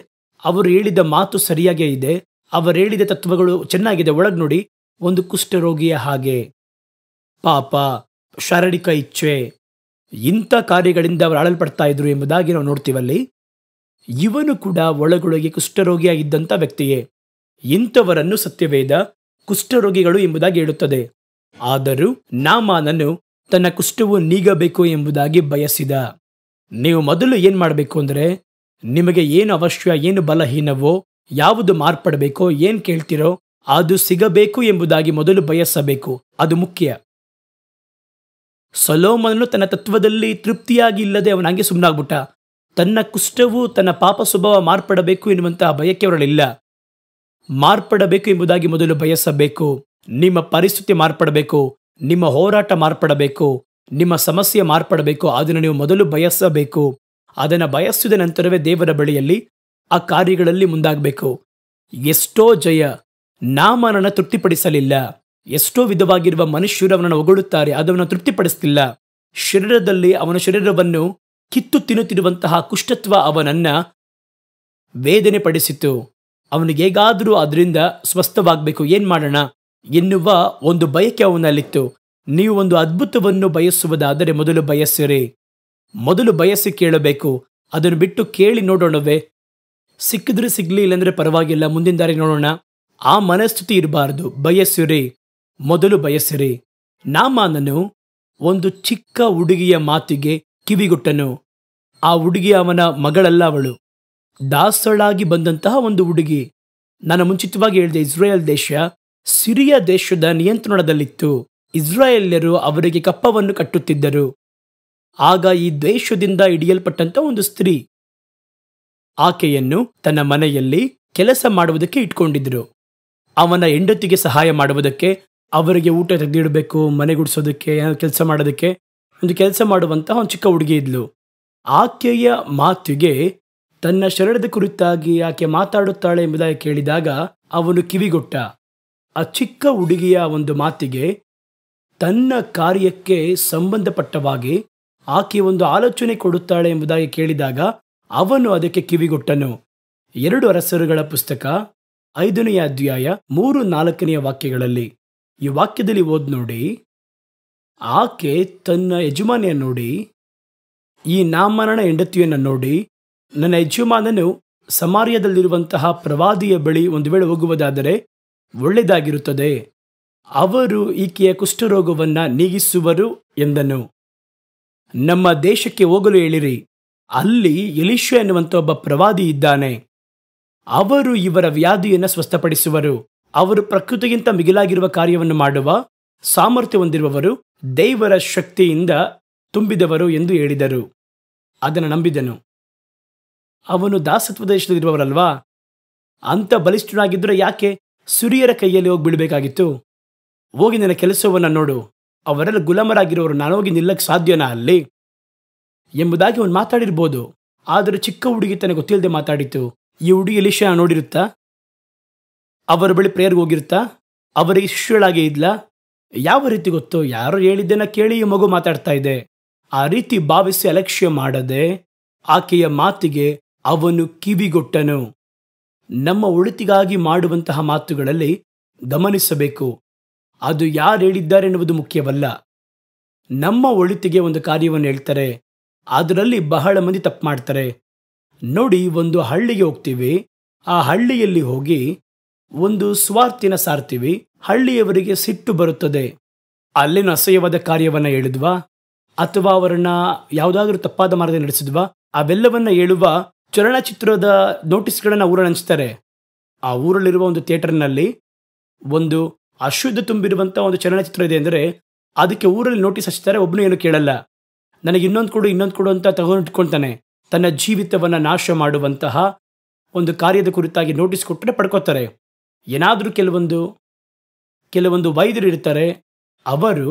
ಅವರು ಹೇಳಿದ ಮಾತು ಸರಿಯಾಗೇ ಇದೆ, ಅವರು ಹೇಳಿದ ತತ್ವಗಳು ಚೆನ್ನಾಗಿದೆ. ಒಳಗೆ ನೋಡಿ, ಒಂದು ಕುಷ್ಠರೋಗಿಯ ಹಾಗೆ. ಪಾಪ, ಶಾರೀರಿಕ ಇಚ್ಛೆ, ಇಂಥ ಕಾರ್ಯಗಳಿಂದ ಅವರು ಆಳಲ್ಪಡ್ತಾ ಇದ್ರು ಎಂಬುದಾಗಿ ನಾವು ನೋಡ್ತೀವಲ್ಲಿ. ಇವನು ಕೂಡ ಒಳಗೊಳಗೆ ಕುಷ್ಠರೋಗಿಯಾಗಿದ್ದಂಥ ವ್ಯಕ್ತಿಯೇ. ಇಂಥವರನ್ನು ಸತ್ಯವೇದ ಕುಷ್ಠರೋಗಿಗಳು ಎಂಬುದಾಗಿ ಹೇಳುತ್ತದೆ. ಆದರೂ ನಾಮಾನನು ತನ್ನ ಕುಷ್ಠವು ನೀಗಬೇಕು ಎಂಬುದಾಗಿ ಬಯಸಿದ. ನೀವು ಮೊದಲು ಏನ್ ಮಾಡಬೇಕು ಅಂದ್ರೆ, ನಿಮಗೆ ಏನು ಅವಶ್ಯ, ಏನು ಬಲಹೀನವೋ, ಯಾವುದು ಮಾರ್ಪಡಬೇಕೋ, ಏನ್ ಕೇಳ್ತಿರೋ ಅದು ಸಿಗಬೇಕು ಎಂಬುದಾಗಿ ಮೊದಲು ಬಯಸಬೇಕು. ಅದು ಮುಖ್ಯ. ಸೊಲೊಮೋನನು ತನ್ನ ತತ್ವದಲ್ಲಿ ತೃಪ್ತಿಯಾಗಿ ಇಲ್ಲದೆ ಅವನ ಹಂಗೆ ಸುಮ್ಮನಾಗ್ಬಿಟ್ಟ. ತನ್ನ ಕುಷ್ಠವು, ತನ್ನ ಪಾಪ ಸ್ವಭಾವ ಮಾರ್ಪಡಬೇಕು ಎನ್ನುವಂತಹ ಬಯಕೆ ಅವರಲ್ಲಿಲ್ಲ. ಮಾರ್ಪಡಬೇಕು ಎಂಬುದಾಗಿ ಮೊದಲು ಬಯಸಬೇಕು. ನಿಮ್ಮ ಪರಿಸ್ಥಿತಿ ಮಾರ್ಪಡಬೇಕು, ನಿಮ್ಮ ಹೋರಾಟ ಮಾರ್ಪಡಬೇಕು, ನಿಮ್ಮ ಸಮಸ್ಯೆ ಮಾರ್ಪಡಬೇಕು. ಅದನ್ನು ನೀವು ಮೊದಲು ಬಯಸಬೇಕು. ಅದನ್ನು ಬಯಸಿದ ನಂತರವೇ ದೇವರ ಬಳಿಯಲ್ಲಿ ಆ ಕಾರ್ಯಗಳಲ್ಲಿ ಮುಂದಾಗಬೇಕು. ಎಷ್ಟೋ ಜಯ ನಾಮನನ್ನು ತೃಪ್ತಿಪಡಿಸಲಿಲ್ಲ. ಎಷ್ಟೋ ವಿಧವಾಗಿರುವ ಮನುಷ್ಯರು ಅವನನ್ನು ಹೊಗಳುತ್ತಾರೆ, ಅದನ್ನು ತೃಪ್ತಿಪಡಿಸಲಿಲ್ಲ. ಶರೀರದಲ್ಲಿ ಅವನ ಶರೀರವನ್ನು ಕಿತ್ತು ತಿನ್ನುತ್ತಿರುವಂತಹ ಕುಷ್ಠತ್ವ ಅವನನ್ನ ವೇದನೆ ಪಡಿಸಿತು. ಅವನಿಗೆ ಹೇಗಾದರೂ ಅದರಿಂದ ಸ್ವಸ್ಥವಾಗಬೇಕು, ಏನ್ ಮಾಡೋಣ ಎನ್ನುವ ಒಂದು ಬಯಕೆ ಅವನಲ್ಲಿತ್ತು. ನೀವು ಒಂದು ಅದ್ಭುತವನ್ನು ಬಯಸುವುದಾದರೆ ಮೊದಲು ಬಯಸಿರಿ. ಮೊದಲು ಬಯಸಿ ಕೇಳಬೇಕು. ಅದನ್ನು ಬಿಟ್ಟು ಕೇಳಿ ನೋಡೋಣವೇ, ಸಿಕ್ಕಿದ್ರೆ ಸಿಗ್ಲಿ, ಇಲ್ಲಂದ್ರೆ ಪರವಾಗಿಲ್ಲ, ಮುಂದಿನ ದಾರಿ ನೋಡೋಣ, ಆ ಮನಸ್ಥಿತಿ ಇರಬಾರದು. ಬಯಸಿರಿ, ಮೊದಲು ಬಯಸಿರಿ. ನಾಮಾನನು ಒಂದು ಚಿಕ್ಕ ಹುಡುಗಿಯ ಮಾತಿಗೆ ಕಿವಿಗೊಟ್ಟನು. ಆ ಹುಡುಗಿ ಅವನ ಮಗಳಲ್ಲ, ಅವಳು ದಾಸಳಾಗಿ ಬಂದಂತಹ ಒಂದು ಹುಡುಗಿ. ನಾನು ಮುಂಚಿತವಾಗಿ ಹೇಳಿದೆ, ಇಸ್ರಾಯೇಲ್ ದೇಶ ಸಿರಿಯ ದೇಶದ ನಿಯಂತ್ರಣದಲ್ಲಿತ್ತು. ಇಸ್ರಾಯೇಲ್ಯರು ಅವರಿಗೆ ಕಪ್ಪವನ್ನು ಕಟ್ಟುತ್ತಿದ್ದರು. ಆಗ ಈ ದೇಶದಿಂದ ಹಿಡಿಯಲ್ಪಟ್ಟಂತ ಒಂದು ಸ್ತ್ರೀ, ಆಕೆಯನ್ನು ತನ್ನ ಮನೆಯಲ್ಲಿ ಕೆಲಸ ಮಾಡುವುದಕ್ಕೆ ಇಟ್ಕೊಂಡಿದ್ರು. ಅವನ ಹೆಂಡತಿಗೆ ಸಹಾಯ ಮಾಡುವುದಕ್ಕೆ, ಅವರಿಗೆ ಊಟ ತೆಗೆದಿಡಬೇಕು, ಮನೆ ಗುಡಿಸೋದಕ್ಕೆ, ಕೆಲಸ ಮಾಡೋದಕ್ಕೆ ಒಂದು ಕೆಲಸ ಮಾಡುವಂತಹ ಒಂದು ಚಿಕ್ಕ ಹುಡುಗಿ ಇದ್ಲು. ಆಕೆಯ ಮಾತಿಗೆ, ತನ್ನ ಶರೀರದ ಕುರಿತಾಗಿ ಆಕೆ ಮಾತಾಡುತ್ತಾಳೆ ಎಂಬುದಾಗಿ ಕೇಳಿದಾಗ ಅವನು ಕಿವಿಗೊಟ್ಟ. ಆ ಚಿಕ್ಕ ಹುಡುಗಿಯ ಒಂದು ಮಾತಿಗೆ, ತನ್ನ ಕಾರ್ಯಕ್ಕೆ ಸಂಬಂಧಪಟ್ಟವಾಗಿ ಆಕೆ ಒಂದು ಆಲೋಚನೆ ಕೊಡುತ್ತಾಳೆ ಎಂಬುದಾಗಿ ಕೇಳಿದಾಗ ಅವನು ಅದಕ್ಕೆ ಕಿವಿಗೊಟ್ಟನು. 2 ಅರಸರುಗಳ ಪುಸ್ತಕ 5ನೇ ಅಧ್ಯಾಯ 3-4 ವಾಕ್ಯಗಳಲ್ಲಿ ಈ ವಾಕ್ಯದಲ್ಲಿ ಓದ್ ನೋಡಿ. ಆಕೆ ತನ್ನ ಯಜಮಾನಿಯ ನೋಡಿ, ಈ ನಾಮನನ ಹೆಂಡತಿಯನ್ನು ನೋಡಿ, ನನ್ನ ಯಜಮಾನನು ಸಮಾರ್ಯದಲ್ಲಿರುವಂತಹ ಪ್ರವಾದಿಯ ಬಳಿ ಒಂದು ವೇಳೆ ಹೋಗುವುದಾದರೆ ಒಳ್ಳೆಯದಾಗಿರುತ್ತದೆ, ಅವರು ಈಕೆಯ ಕುಷ್ಠರೋಗವನ್ನ ನೀಗಿಸುವರು ಎಂದನು. ನಮ್ಮ ದೇಶಕ್ಕೆ ಹೋಗಲು ಹೇಳಿರಿ, ಅಲ್ಲಿ ಎಲೀಷ ಎನ್ನುವಂತ ಒಬ್ಬ ಪ್ರವಾದಿ ಇದ್ದಾನೆ, ಅವರು ಇವರ ವ್ಯಾಧಿಯನ್ನು ಸ್ವಸ್ಥಪಡಿಸುವರು. ಅವರು ಪ್ರಕೃತಿಗಿಂತ ಮಿಗಿಲಾಗಿರುವ ಕಾರ್ಯವನ್ನು ಮಾಡುವ ಸಾಮರ್ಥ್ಯ ಹೊಂದಿರುವವರು, ದೇವರ ಶಕ್ತಿಯಿಂದ ತುಂಬಿದವರು ಎಂದು ಹೇಳಿದರು. ಅದನ್ನು ನಂಬಿದನು. ಅವನು ದಾಸತ್ವ ದೇಶದಲ್ಲಿರುವವರಲ್ವಾ, ಅಂತ ಬಲಿಷ್ಠನಾಗಿದ್ದರೆ ಯಾಕೆ ಸುರಿಯರ ಕೈಯಲ್ಲಿ ಹೋಗಿ ಬೀಳಬೇಕಾಗಿತ್ತು? ಹೋಗಿ ನನ್ನ ಕೆಲಸವನ್ನು ನೋಡು, ಅವರೆಲ್ಲ ಗುಲಾಮರಾಗಿರೋರು, ನಾನು ಹೋಗಿ ನಿಲ್ಲಕ್ಕೆ ಸಾಧ್ಯನಾ ಅಲ್ಲಿ ಎಂಬುದಾಗಿ ಅವನು ಮಾತಾಡಿರ್ಬೋದು. ಆದರೆ ಚಿಕ್ಕ ಹುಡುಗಿ ತನಗೆ ಗೊತ್ತಿಲ್ಲದೆ ಮಾತಾಡಿತು. ಈ ಹುಡುಗಿ ಎಲೀಷನ ನೋಡಿರುತ್ತಾ? ಅವರ ಬಳಿ ಪ್ರೇಯರ್ಗೆ ಹೋಗಿರುತ್ತಾ? ಅವರಿಗೆ ಶಿಷ್ಯಳಾಗಿ ಇದ್ಲಾ? ಯಾವ ರೀತಿ ಗೊತ್ತು? ಯಾರೋ ಹೇಳಿದ್ದನ್ನ ಕೇಳಿ ಈ ಮಗು ಮಾತಾಡ್ತಾ ಇದೆ. ಆ ರೀತಿ ಭಾವಿಸಿ ಅಲಕ್ಷ್ಯ ಮಾಡದೆ ಆಕೆಯ ಮಾತಿಗೆ ಅವನು ಕಿವಿಗೊಟ್ಟನು. ನಮ್ಮ ಒಳಿತಿಗಾಗಿ ಮಾಡುವಂತಹ ಮಾತುಗಳಲ್ಲಿ ಗಮನಿಸಬೇಕು. ಅದು ಯಾರು ಹೇಳಿದ್ದಾರೆ ಎನ್ನುವುದು ಮುಖ್ಯವಲ್ಲ. ನಮ್ಮ ಒಳಿತಿಗೆ ಒಂದು ಕಾರ್ಯವನ್ನು ಹೇಳ್ತಾರೆ, ಅದರಲ್ಲಿ ಬಹಳ ಮಂದಿ ತಪ್ಪು ಮಾಡ್ತಾರೆ. ನೋಡಿ, ಒಂದು ಹಳ್ಳಿಗೆ ಹೋಗ್ತೀವಿ. ಆ ಹಳ್ಳಿಯಲ್ಲಿ ಹೋಗಿ ಒಂದು ಸ್ವಾರ್ಥಿನ ಸಾರ್ತೀವಿ. ಹಳ್ಳಿಯವರಿಗೆ ಸಿಟ್ಟು ಬರುತ್ತದೆ. ಅಲ್ಲೇನು ಅಸಹ್ಯವಾದ ಕಾರ್ಯವನ್ನು ಹೇಳಿದ್ವಾ ಅಥವಾ ಅವರನ್ನ ಯಾವುದಾದ್ರೂ ತಪ್ಪಾದ ಮಾರ್ಗ ನಡೆಸಿದ್ವಾ? ಅವೆಲ್ಲವನ್ನ ಹೇಳುವ ಚಲನಚಿತ್ರದ ನೋಟಿಸ್ಗಳನ್ನು ಊರಲ್ಲಿ ಹಂಚ್ತಾರೆ. ಆ ಊರಲ್ಲಿರುವ ಒಂದು ಥಿಯೇಟರ್ನಲ್ಲಿ ಒಂದು ಅಶುದ್ಧ ತುಂಬಿರುವಂಥ ಒಂದು ಚಲನಚಿತ್ರ ಇದೆ ಅಂದರೆ ಅದಕ್ಕೆ ಊರಲ್ಲಿ ನೋಟಿಸ್ ಹಚ್ತಾರೆ. ಒಬ್ಬನು ಏನು ಕೇಳಲ್ಲ. ನನಗೆ ಇನ್ನೊಂದು ಕೊಡು ಅಂತ ತಗೊಂಡಿಟ್ಕೊಳ್ತಾನೆ. ತನ್ನ ಜೀವಿತವನ್ನು ನಾಶ ಮಾಡುವಂತಹ ಒಂದು ಕಾರ್ಯದ ಕುರಿತಾಗಿ ನೋಟಿಸ್ ಕೊಟ್ಟರೆ ಪಡ್ಕೋತಾರೆ. ಏನಾದರೂ ಕೆಲವೊಂದು ವೈದ್ಯರು ಇರ್ತಾರೆ. ಅವರು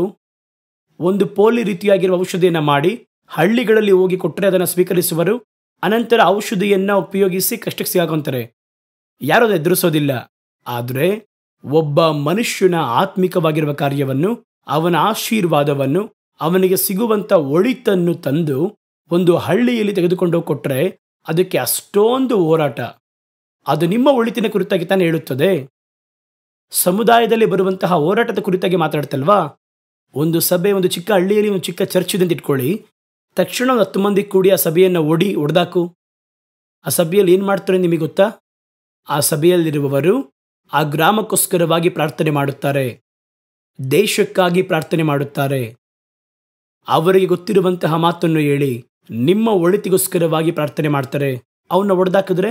ಒಂದು ಪೋಲಿ ರೀತಿಯಾಗಿರುವ ಔಷಧಿಯನ್ನು ಮಾಡಿ ಹಳ್ಳಿಗಳಲ್ಲಿ ಹೋಗಿ ಕೊಟ್ಟರೆ ಅದನ್ನು ಸ್ವೀಕರಿಸುವರು. ಅನಂತರ ಔಷಧಿಯನ್ನು ಉಪಯೋಗಿಸಿ ಕಷ್ಟಕ್ಕೆ ಸಿಗಾಕೊಂತಾರೆ. ಯಾರು ಅದು ಎದುರಿಸೋದಿಲ್ಲ. ಆದರೆ ಒಬ್ಬ ಮನುಷ್ಯನ ಆತ್ಮಿಕವಾಗಿರುವ ಕಾರ್ಯವನ್ನು, ಅವನ ಆಶೀರ್ವಾದವನ್ನು, ಅವನಿಗೆ ಸಿಗುವಂಥ ಒಳಿತನ್ನು ತಂದು ಒಂದು ಹಳ್ಳಿಯಲ್ಲಿ ತೆಗೆದುಕೊಂಡು ಹೋಗಿ ಕೊಟ್ಟರೆ ಅದಕ್ಕೆ ಅಷ್ಟೊಂದು ಹೋರಾಟ. ಅದು ನಿಮ್ಮ ಒಳಿತಿನ ಕುರಿತಾಗಿ ತಾನೇ ಹೇಳುತ್ತದೆ. ಸಮುದಾಯದಲ್ಲಿ ಬರುವಂತಹ ಹೋರಾಟದ ಕುರಿತಾಗಿ ಮಾತಾಡ್ತಲ್ವಾ? ಒಂದು ಸಭೆ, ಒಂದು ಚಿಕ್ಕ ಹಳ್ಳಿಯಲ್ಲಿ ಒಂದು ಚಿಕ್ಕ ಚರ್ಚ್ ಇದೆ ಅಂತ ಇಟ್ಕೊಳ್ಳಿ. ತಕ್ಷಣ 10 ಮಂದಿ ಕೂಡಿ ಆ ಸಭೆಯನ್ನು ಹೊಡೆದಾಕು. ಆ ಸಭೆಯಲ್ಲಿ ಏನು ಮಾಡ್ತಾರೆ ನಿಮಗೆ ಗೊತ್ತಾ? ಆ ಸಭೆಯಲ್ಲಿರುವವರು ಆ ಗ್ರಾಮಕ್ಕೋಸ್ಕರವಾಗಿ ಪ್ರಾರ್ಥನೆ ಮಾಡುತ್ತಾರೆ, ದೇಶಕ್ಕಾಗಿ ಪ್ರಾರ್ಥನೆ ಮಾಡುತ್ತಾರೆ. ಅವರಿಗೆ ಗೊತ್ತಿರುವಂತಹ ಮಾತನ್ನು ಹೇಳಿ ನಿಮ್ಮ ಒಳಿತಿಗೋಸ್ಕರವಾಗಿ ಪ್ರಾರ್ಥನೆ ಮಾಡ್ತಾರೆ. ಅವನ್ನ ಹೊಡೆದಾಕಿದ್ರೆ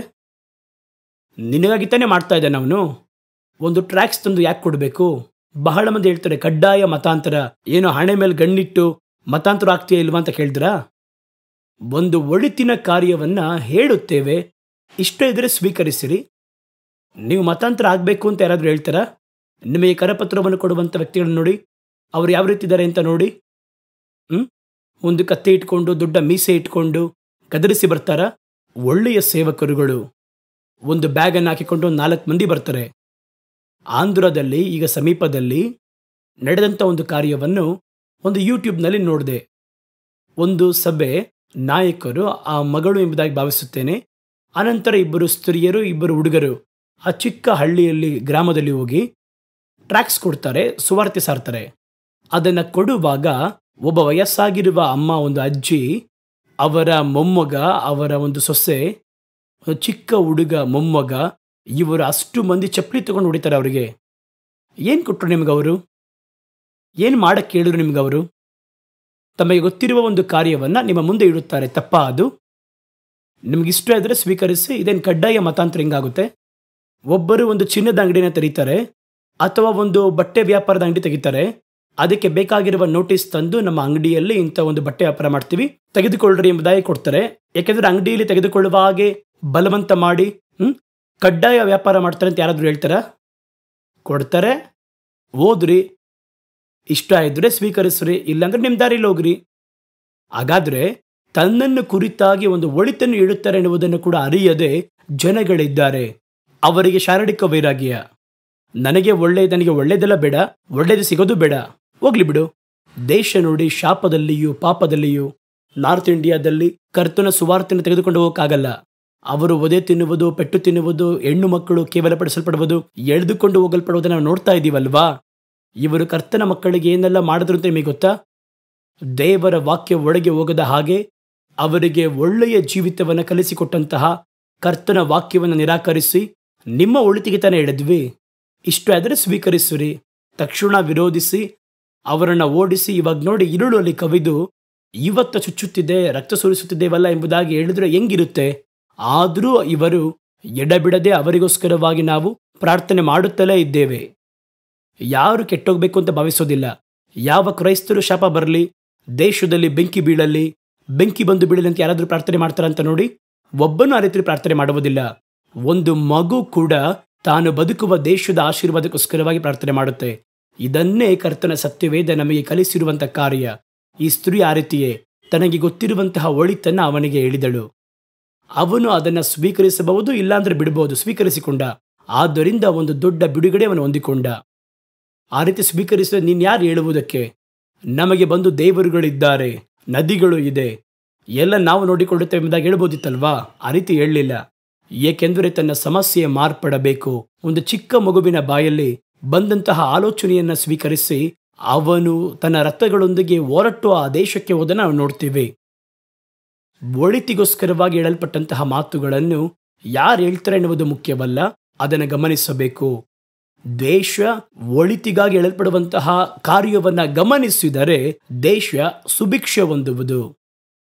ನಿನಗಾಗಿ ತಾನೇ ಮಾಡ್ತಾ ಇದ್ದಾನೆ ಅವನು. ಒಂದು ಟ್ರ್ಯಾಕ್ಸ್ ತಂದು ಯಾಕೆ ಕೊಡಬೇಕು? ಬಹಳ ಮಂದಿ ಹೇಳ್ತಾರೆ ಕಡ್ಡಾಯ ಮತಾಂತರ. ಏನೋ ಹಣೆ ಮೇಲೆ ಗಣ್ಣಿಟ್ಟು ಮತಾಂತರ ಆಗ್ತೀಯಾ ಇಲ್ವಾ ಅಂತ ಕೇಳಿದ್ರಾ? ಒಂದು ಒಳಿತಿನ ಕಾರ್ಯವನ್ನ ಹೇಳುತ್ತೇವೆ, ಇಷ್ಟ ಇದ್ರೆ ಸ್ವೀಕರಿಸಿರಿ. ನೀವು ಮತಾಂತರ ಆಗಬೇಕು ಅಂತ ಯಾರಾದರೂ ಹೇಳ್ತಾರಾ? ನಿಮಗೆ ಕರಪತ್ರವನ್ನು ಕೊಡುವಂಥ ವ್ಯಕ್ತಿಗಳನ್ನು ನೋಡಿ, ಅವ್ರು ಯಾವ ರೀತಿ ಇದ್ದಾರೆ ಅಂತ ನೋಡಿ. ಒಂದು ಕತ್ತೆ ಇಟ್ಕೊಂಡು ದೊಡ್ಡ ಮೀಸೆ ಇಟ್ಕೊಂಡು ಗದರಿಸಿ ಬರ್ತಾರ? ಒಳ್ಳೆಯ ಸೇವಕರುಗಳು ಒಂದು ಬ್ಯಾಗನ್ನು ಹಾಕಿಕೊಂಡು 4 ಮಂದಿ ಬರ್ತಾರೆ. ಆಂಧ್ರದಲ್ಲಿ ಈಗ ಸಮೀಪದಲ್ಲಿ ನಡೆದಂಥ ಒಂದು ಕಾರ್ಯವನ್ನು ಒಂದು ಯೂಟ್ಯೂಬ್ನಲ್ಲಿ ನೋಡಿದೆ. ಒಂದು ಸಭೆ ನಾಯಕರು, ಆ ಮಗಳು ಎಂಬುದಾಗಿ ಭಾವಿಸುತ್ತೇನೆ, ಅನಂತರ 2 ಸ್ತ್ರೀಯರು 2 ಹುಡುಗರು ಆ ಚಿಕ್ಕ ಹಳ್ಳಿಯಲ್ಲಿ ಗ್ರಾಮದಲ್ಲಿ ಹೋಗಿ ಟ್ರ್ಯಾಕ್ಸ್ ಕೊಡ್ತಾರೆ, ಸುವಾರ್ತೆ ಸಾರ್ತಾರೆ. ಅದನ್ನು ಕೊಡುವಾಗ ಒಬ್ಬ ವಯಸ್ಸಾಗಿರುವ ಅಮ್ಮ, ಒಂದು ಅಜ್ಜಿ, ಅವರ ಮೊಮ್ಮಗ, ಅವರ ಒಂದು ಸೊಸೆ, ಚಿಕ್ಕ ಹುಡುಗ ಮೊಮ್ಮಗ, ಇವರು ಅಷ್ಟು ಮಂದಿ ಚಪ್ಪಲಿ ತಗೊಂಡು ಹೊಡಿತಾರೆ. ಅವರಿಗೆ ಏನು ಕೊಟ್ಟರು ನಿಮಗವರು? ಏನು ಮಾಡಕ್ಕೆ ಕೇಳಿದ್ರು ನಿಮಗವರು? ತಮಗೆ ಗೊತ್ತಿರುವ ಒಂದು ಕಾರ್ಯವನ್ನು ನಿಮ್ಮ ಮುಂದೆ ಇಡುತ್ತಾರೆ. ತಪ್ಪ ಅದು? ನಿಮಗಿಷ್ಟ ಇದ್ದರೆ ಸ್ವೀಕರಿಸಿ. ಇದೇನು ಕಡ್ಡಾಯ ಮತಾಂತರ ಹಿಂಗಾಗುತ್ತೆ? ಒಬ್ಬರು ಒಂದು ಚಿನ್ನದ ಅಂಗಡಿನ ತೆರೀತಾರೆ ಅಥವಾ ಒಂದು ಬಟ್ಟೆ ವ್ಯಾಪಾರದ ಅಂಗಡಿ ತೆಗಿತಾರೆ. ಅದಕ್ಕೆ ಬೇಕಾಗಿರುವ ನೋಟಿಸ್ ತಂದು ನಮ್ಮ ಅಂಗಡಿಯಲ್ಲಿ ಇಂಥ ಒಂದು ಬಟ್ಟೆ ವ್ಯಾಪಾರ ಮಾಡ್ತೀವಿ, ತೆಗೆದುಕೊಳ್ಳ್ರಿ ಎಂಬುದಾಗಿ ಕೊಡ್ತಾರೆ. ಯಾಕೆಂದರೆ ಅಂಗಡಿಯಲ್ಲಿ ತೆಗೆದುಕೊಳ್ಳುವ ಹಾಗೆ ಬಲವಂತ ಮಾಡಿ ಕಡ್ಡಾಯ ವ್ಯಾಪಾರ ಮಾಡ್ತಾರೆ ಅಂತ ಯಾರಾದರೂ ಹೇಳ್ತಾರ? ಕೊಡ್ತಾರೆ, ಓದ್ರಿ, ಇಷ್ಟ ಇದ್ರೆ ಸ್ವೀಕರಿಸ್ರಿ, ಇಲ್ಲಾಂದ್ರೆ ನಿಮ್ಮ ದಾರಿಲಿ ಹೋಗ್ರಿ. ಹಾಗಾದ್ರೆ ತನ್ನನ್ನು ಕುರಿತಾಗಿ ಒಂದು ಒಳಿತನ್ನು ಇಡುತ್ತಾರೆ ಎನ್ನುವುದನ್ನು ಕೂಡ ಅರಿಯದೆ ಜನಗಳಿದ್ದಾರೆ. ಅವರಿಗೆ ಶಾರೀರಿಕ ವೈರಾಗ್ಯ. ನನಗೆ ಒಳ್ಳೆಯದೆಲ್ಲ ಬೇಡ, ಒಳ್ಳೆಯದು ಸಿಗೋದು ಬೇಡ, ಹೋಗ್ಲಿ ಬಿಡು. ದೇಶ ನೋಡಿ, ಶಾಪದಲ್ಲಿಯೂ ಪಾಪದಲ್ಲಿಯೂ ನಾರ್ತ್ ಇಂಡಿಯಾದಲ್ಲಿ ಕರ್ತನ ಸುವಾರ್ತೆಯನ್ನು ತೆಗೆದುಕೊಂಡು ಹೋಗೋಕ್ಕಾಗಲ್ಲ. ಅವರು ಒದೆ ತಿನ್ನುವುದು, ಪೆಟ್ಟು ತಿನ್ನುವುದು, ಹೆಣ್ಣು ಮಕ್ಕಳು ಕೇವಲ ಪಡಿಸಲ್ಪಡುವುದು, ಎಳೆದುಕೊಂಡು ಹೋಗಲ್ಪಡುವುದನ್ನು ನಾವು ನೋಡ್ತಾ ಇದ್ದೀವಲ್ವಾ? ಇವರು ಕರ್ತನ ಮಕ್ಕಳಿಗೆ ಏನೆಲ್ಲ ಮಾಡಿದ್ರು ಅಂತ ನಿಮಗೆ ಗೊತ್ತಾ? ದೇವರ ವಾಕ್ಯ ಒಳಗೆ ಹೋಗದ ಹಾಗೆ ಅವರಿಗೆ ಒಳ್ಳೆಯ ಜೀವಿತವನ್ನು ಕಲಿಸಿಕೊಟ್ಟಂತಹ ಕರ್ತನ ವಾಕ್ಯವನ್ನು ನಿರಾಕರಿಸಿ ನಿಮ್ಮ ಒಳಿತಿಗೆ ತಾನೇ ಹೇಳಿದ್ವಿ, ಇಷ್ಟ ಆದರೆ ಸ್ವೀಕರಿಸಿರಿ, ತಕ್ಷಣ ವಿರೋಧಿಸಿ ಅವರನ್ನು ಓಡಿಸಿ ಇವಾಗ ನೋಡಿ ഇരുಳಲ್ಲಿ ಕವಿದು ಇವತ್ತು ಚುಚ್ಚುತ್ತಿದೆ, ರಕ್ತ ಸುರಿಸುತ್ತಿದ್ದೇವಲ್ಲ ಎಂಬುದಾಗಿ ಹೇಳಿದ್ರೆ ಹೆಂಗಿರುತ್ತೆ? ಆದರೂ ಇವರು ಎಡಬಿಡದೆ ಅವರಿಗೋಸ್ಕರವಾಗಿ ನಾವು ಪ್ರಾರ್ಥನೆ ಮಾಡುತ್ತಲೇ ಇದ್ದೇವೆ. ಯಾರು ಕೆಟ್ಟೋಗ್ಬೇಕು ಅಂತ ಭಾವಿಸೋದಿಲ್ಲ. ಯಾವ ಕ್ರೈಸ್ತರು ಶಾಪ ಬರಲಿ, ದೇಶದಲ್ಲಿ ಬೆಂಕಿ ಬೀಳಲಿ, ಬೆಂಕಿ ಬಂದು ಬೀಳಲಿ ಅಂತ ಯಾರಾದರೂ ಪ್ರಾರ್ಥನೆ ಮಾಡ್ತಾರಂತ ನೋಡಿ? ಒಬ್ಬನೂ ಆ ರೀತಿ ಪ್ರಾರ್ಥನೆ ಮಾಡುವುದಿಲ್ಲ. ಒಂದು ಮಗು ಕೂಡ ತಾನು ಬದುಕುವ ದೇಶದ ಆಶೀರ್ವಾದಕ್ಕೋಸ್ಕರವಾಗಿ ಪ್ರಾರ್ಥನೆ ಮಾಡುತ್ತೆ. ಇದನ್ನೇ ಕರ್ತನ ಸತ್ಯವೇದ ನಮಗೆ ಕಲಿಸಿರುವಂತಹ ಕಾರ್ಯ. ಈ ಸ್ತ್ರೀ ಆ ರೀತಿಯೇ ತನಗೆ ಗೊತ್ತಿರುವಂತಹ ಒಳಿತನ್ನ ಅವನಿಗೆ ಹೇಳಿದಳು. ಅವನು ಅದನ್ನು ಸ್ವೀಕರಿಸಬಹುದು, ಇಲ್ಲಾಂದ್ರೆ ಬಿಡಬಹುದು. ಸ್ವೀಕರಿಸಿಕೊಂಡ. ಆದ್ದರಿಂದ ಒಂದು ದೊಡ್ಡ ಬಿಡುಗಡೆ ಅವನು ಹೊಂದಿಕೊಂಡ. ಆ ರೀತಿ ಸ್ವೀಕರಿಸಿದ ನೀನು ಯಾರು ಹೇಳುವುದಕ್ಕೆ? ನಮಗೆ ಬಂದು ದೇವರುಗಳಿದ್ದಾರೆ, ನದಿಗಳು ಇದೆ, ಎಲ್ಲ ನಾವು ನೋಡಿಕೊಳ್ಳುತ್ತೇವೆ ಎಂಬುದಾಗಿ ಹೇಳ್ಬೋದಿತ್ತಲ್ವಾ? ಆ ರೀತಿ ಹೇಳಲಿಲ್ಲ. ಏಕೆಂದರೆ ತನ್ನ ಸಮಸ್ಯೆ ಮಾರ್ಪಡಬೇಕು. ಒಂದು ಚಿಕ್ಕ ಮಗುವಿನ ಬಾಯಲ್ಲಿ ಬಂದಂತಹ ಆಲೋಚನೆಯನ್ನು ಸ್ವೀಕರಿಸಿ ಅವನು ತನ್ನ ರಥಗಳೊಂದಿಗೆ ಹೊರಟು ಆ ದೇಶಕ್ಕೆ ಹೋದನ್ನು ನಾವು ನೋಡ್ತೀವಿ. ಒಳಿತಿಗೋಸ್ಕರವಾಗಿ ಹೇಳಲ್ಪಟ್ಟಂತಹ ಮಾತುಗಳನ್ನು ಯಾರು ಹೇಳ್ತಾರೆ ಎನ್ನುವುದು ಮುಖ್ಯವಲ್ಲ, ಅದನ್ನು ಗಮನಿಸಬೇಕು. ದೇಶ ಒಳಿತಿಗಾಗಿ ಹೇಳಲ್ಪಡುವಂತಹ ಕಾರ್ಯವನ್ನು ಗಮನಿಸಿದರೆ ದೇಶ ಸುಭಿಕ್ಷೆ ಹೊಂದುವುದು.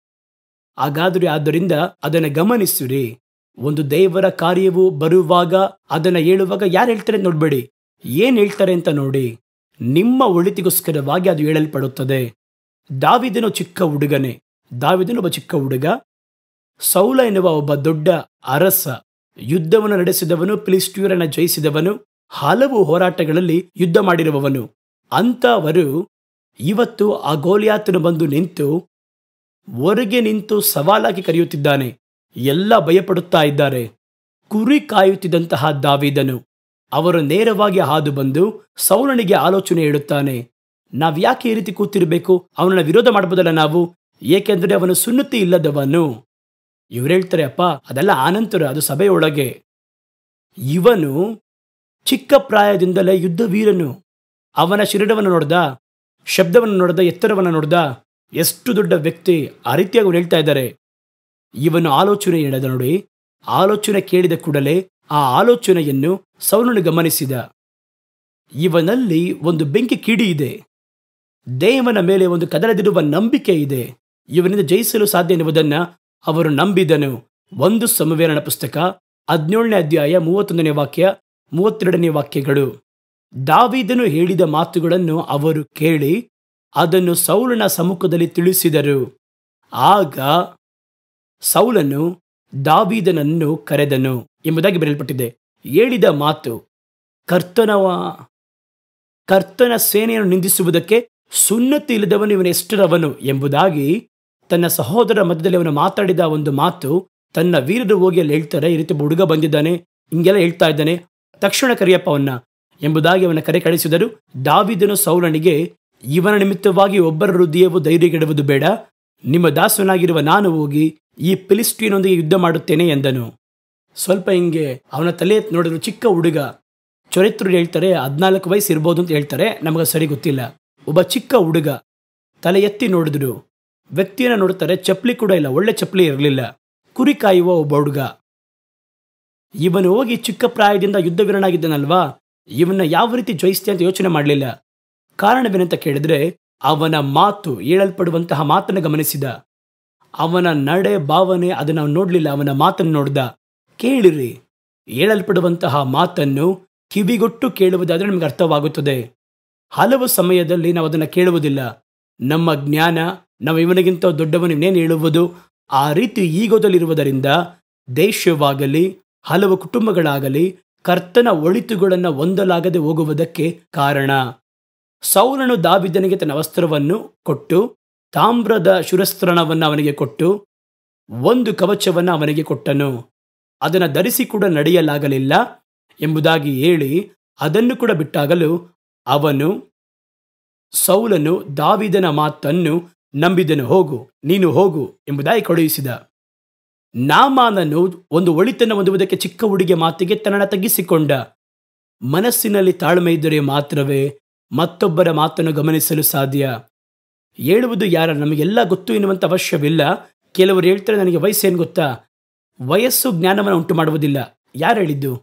ಹಾಗಾದರೆ ಆದ್ದರಿಂದ ಅದನ್ನು ಗಮನಿಸಿರಿ. ಒಂದು ದೇವರ ಕಾರ್ಯವು ಬರುವಾಗ ಅದನ್ನು ಹೇಳುವಾಗ ಯಾರು ಹೇಳ್ತಾರೆ ನೋಡಬೇಡಿ, ಏನು ಹೇಳ್ತಾರೆ ಅಂತ ನೋಡಿ. ನಿಮ್ಮ ಒಳಿತಿಗೋಸ್ಕರವಾಗಿ ಅದು ಹೇಳಲ್ಪಡುತ್ತದೆ. ದಾವೀದನು ಚಿಕ್ಕ ಹುಡುಗನೇ. ದಾವೀದನು ಒಬ್ಬ ಚಿಕ್ಕ ಹುಡುಗ. ಸೌಲ ಎನ್ನುವ ಒಬ್ಬ ದೊಡ್ಡ ಅರಸ, ಯುದ್ಧವನ್ನು ನಡೆಸಿದವನು, ಫಿಲಿಸ್ಟಿಯರನ್ನು ಜಯಿಸಿದವನು, ಹಲವು ಹೋರಾಟಗಳಲ್ಲಿ ಯುದ್ಧ ಮಾಡಿರುವವನು. ಅಂಥವರು ಇವತ್ತು ಆ ಗೋಲಿಯಾತನು ಬಂದು ನಿಂತು ಹೊರಗೆ ನಿಂತು ಸವಾಲಾಗಿ ಕರೆಯುತ್ತಿದ್ದಾನೆ. ಎಲ್ಲ ಭಯಪಡುತ್ತಾ ಇದ್ದಾರೆ. ಕುರಿ ಕಾಯುತ್ತಿದ್ದಂತಹ ದಾವೀದನು ಅವರು ನೇರವಾಗಿ ಹಾದು ಬಂದು ಸೌಲನಿಗೆ ಆಲೋಚನೆ ಹೇಳುತ್ತಾನೆ. ನಾವು ಯಾಕೆ ಈ ರೀತಿ ಕೂತಿರಬೇಕು? ಅವನನ್ನ ವಿರೋಧ ಮಾಡಬಹುದಲ್ಲ ನಾವು, ಏಕೆಂದರೆ ಅವನು ಸುನ್ನತಿ ಇಲ್ಲದವನು. ಇವ್ರು ಹೇಳ್ತಾರೆ, ಅಪ್ಪ ಅದೆಲ್ಲ ಆನಂತರ, ಅದು ಸಭೆಯೊಳಗೆ. ಇವನು ಚಿಕ್ಕ ಪ್ರಾಯದಿಂದಲೇ ಯುದ್ಧ ವೀರನು. ಅವನ ಶರೀರವನ್ನು ನೋಡ್ದ, ಶಬ್ದವನ್ನು ನೋಡ್ದ, ಎತ್ತರವನ್ನು ನೋಡ್ದ, ಎಷ್ಟು ದೊಡ್ಡ ವ್ಯಕ್ತಿ. ಆ ರೀತಿಯಾಗಿ ಅವ್ರು ಹೇಳ್ತಾ ಇದ್ದಾರೆ. ಇವನು ಆಲೋಚನೆ ಹೇಳಿದ ನೋಡಿ. ಆಲೋಚನೆ ಕೇಳಿದ ಕೂಡಲೇ ಆ ಆಲೋಚನೆಯನ್ನು ಸೌಲನು ಗಮನಿಸಿದ. ಇವನಲ್ಲಿ ಒಂದು ಬೆಂಕಿ ಕಿಡಿ ಇದೆ. ದೇವನ ಮೇಲೆ ಒಂದು ಕದಲದಿರುವ ನಂಬಿಕೆ ಇದೆ. ಇವನಿಂದ ಜಯಿಸಲು ಸಾಧ್ಯ ಎನ್ನುವುದನ್ನು ಅವರು ನಂಬಿದನು. 1 ಸಮುವೇಲನ ಪುಸ್ತಕ 17ನೇ ಅಧ್ಯಾಯ 31ನೇ ವಾಕ್ಯ 32ನೇ ವಾಕ್ಯಗಳು. ದಾವೀದನು ಹೇಳಿದ ಮಾತುಗಳನ್ನು ಅವರು ಕೇಳಿ ಅದನ್ನು ಸೌಲನ ಸಮ್ಮುಖದಲ್ಲಿ ತಿಳಿಸಿದರು. ಆಗ ಸೌಲನು ದಾವೀದನನ್ನು ಕರೆದನು ಎಂಬುದಾಗಿ ಬರೆಯಲ್ಪಟ್ಟಿದೆ. ಹೇಳಿದ ಮಾತು ಕರ್ತನ ಸೇನೆಯನ್ನು ನಿಂದಿಸುವುದಕ್ಕೆ ಸುನ್ನತಿ ಇಲ್ಲದವನು ಇವನು ಎಷ್ಟರವನು ಎಂಬುದಾಗಿ ತನ್ನ ಸಹೋದರ ಮಧ್ಯದಲ್ಲಿ ಅವನು ಮಾತಾಡಿದ ಒಂದು ಮಾತು. ತನ್ನ ವೀರರು ಹೋಗಿ ಅಲ್ಲಿ ಹೇಳ್ತಾರೆ, ಈ ರೀತಿ ಹುಡುಗ ಬಂದಿದ್ದಾನೆ, ಹಿಂಗೆಲ್ಲ ಹೇಳ್ತಾ ಇದ್ದಾನೆ, ತಕ್ಷಣ ಕರೆಯಪ್ಪ ಅವನ್ನ ಎಂಬುದಾಗಿ ಅವನ ಕರೆ ಕಳಿಸಿದರು. ದಾವೀದನು ಸೌಲನಿಗೆ, ಇವನ ನಿಮಿತ್ತವಾಗಿ ಒಬ್ಬರ ಹೃದಯವು ಧೈರ್ಯಗೆಡುವುದು ಬೇಡ, ನಿಮ್ಮ ದಾಸನಾಗಿರುವ ನಾನು ಹೋಗಿ ಈ ಫಿಲಿಸ್ಟಿಯನೊಂದಿಗೆ ಯುದ್ಧ ಮಾಡುತ್ತೇನೆ ಎಂದನು. ಸ್ವಲ್ಪ ಹಿಂಗೆ ಅವನ ತಲೆ ಎತ್ತಿ ನೋಡಿದ್ರು. ಚಿಕ್ಕ ಹುಡುಗ. ಚರಿತ್ರರು ಹೇಳ್ತಾರೆ 14 ವಯಸ್ಸು ಇರ್ಬೋದು ಅಂತ ಹೇಳ್ತಾರೆ, ನಮಗೆ ಸರಿ ಗೊತ್ತಿಲ್ಲ. ಒಬ್ಬ ಚಿಕ್ಕ ಹುಡುಗ ತಲೆ ಎತ್ತಿ ನೋಡಿದ್ರು. ವ್ಯಕ್ತಿಯನ್ನು ನೋಡ್ತಾರೆ, ಚಪ್ಪಲಿ ಕೂಡ ಇಲ್ಲ, ಒಳ್ಳೆ ಚಪ್ಪಲಿ ಇರಲಿಲ್ಲ. ಕುರಿ ಕಾಯುವ ಒಬ್ಬ ಹುಡುಗ. ಇವನು ಹೋಗಿ ಚಿಕ್ಕ ಪ್ರಾಯದಿಂದ ಯುದ್ಧ ವೀರನಾಗಿದ್ದಾನಲ್ವಾ, ಇವನ್ನ ಯಾವ ರೀತಿ ಜಯಿಸ್ತೆ ಅಂತ ಯೋಚನೆ ಮಾಡಲಿಲ್ಲ. ಕಾರಣವೇನಂತ ಕೇಳಿದ್ರೆ ಅವನ ಮಾತು, ಹೇಳಲ್ಪಡುವಂತಹ ಮಾತನ್ನು ಗಮನಿಸಿದ. ಅವನ ನಡೆ ಭಾವನೆ ಅದನ್ನು ನಾವು ನೋಡಲಿಲ್ಲ, ಅವನ ಮಾತನ್ನು ನೋಡ್ದ. ಕೇಳಿರಿ, ಹೇಳಲ್ಪಡುವಂತಹ ಮಾತನ್ನು ಕಿವಿಗೊಟ್ಟು ಕೇಳುವುದಾದರೆ ನಮಗೆ ಅರ್ಥವಾಗುತ್ತದೆ. ಹಲವು ಸಮಯದಲ್ಲಿ ನಾವು ಅದನ್ನು ಕೇಳುವುದಿಲ್ಲ. ನಮ್ಮ ಜ್ಞಾನ, ನಾವು ಇವನಿಗಿಂತ ದೊಡ್ಡವನು ಇನ್ನೇನು ಹೇಳುವುದು, ಆ ರೀತಿ ಈಗೋದಲ್ಲಿರುವುದರಿಂದ ದೇಶವಾಗಲಿ ಹಲವು ಕುಟುಂಬಗಳಾಗಲಿ ಕರ್ತನ ಒಳಿತುಗಳನ್ನು ಹೊಂದಲಾಗದೆ ಹೋಗುವುದಕ್ಕೆ ಕಾರಣ. ಸೌಲನು ದಾವೀದನಿಗೆ ತನ್ನ ವಸ್ತ್ರವನ್ನು ಕೊಟ್ಟು, ತಾಮ್ರದ ಶಿರಸ್ತ್ರಾಣವನ್ನು ಅವನಿಗೆ ಕೊಟ್ಟು, ಒಂದು ಕವಚವನ್ನು ಅವನಿಗೆ ಕೊಟ್ಟನು. ಅದನ್ನು ಧರಿಸಿ ಕೂಡ ನಡೆಯಲಾಗಲಿಲ್ಲ ಎಂಬುದಾಗಿ ಹೇಳಿ ಅದನ್ನು ಕೂಡ ಬಿಟ್ಟಾಗಲು ಅವನು ಸೌಲನು ದಾವೀದನ ಮಾತನ್ನು ನಂಬಿದನು. ಹೋಗು, ನೀನು ಹೋಗು ಎಂಬುದಾಗಿ ಕಳುಹಿಸಿದ. ನಾಮಾನನು ಒಂದು ಒಳಿತನ್ನು ಹೊಂದುವುದಕ್ಕೆ ಚಿಕ್ಕ ಹುಡುಗಿಯ ಮಾತಿಗೆ ತನ್ನನ್ನು ತಗ್ಗಿಸಿಕೊಂಡ. ಮನಸ್ಸಿನಲ್ಲಿ ತಾಳ್ಮೆ ಇದ್ದರೆ ಮಾತ್ರವೇ ಮತ್ತೊಬ್ಬರ ಮಾತನ್ನು ಗಮನಿಸಲು ಸಾಧ್ಯ. ಹೇಳುವುದು ಯಾರ ನಮಗೆಲ್ಲ ಗೊತ್ತು ಎನ್ನುವಂಥ ಅವಶ್ಯವಿಲ್ಲ. ಕೆಲವರು ಹೇಳ್ತಾರೆ, ನನಗೆ ವಯಸ್ಸೇನು ಗೊತ್ತಾ? ವಯಸ್ಸು ಜ್ಞಾನವನ್ನು ಉಂಟು ಮಾಡುವುದಿಲ್ಲ. ಯಾರು ಹೇಳಿದ್ದು?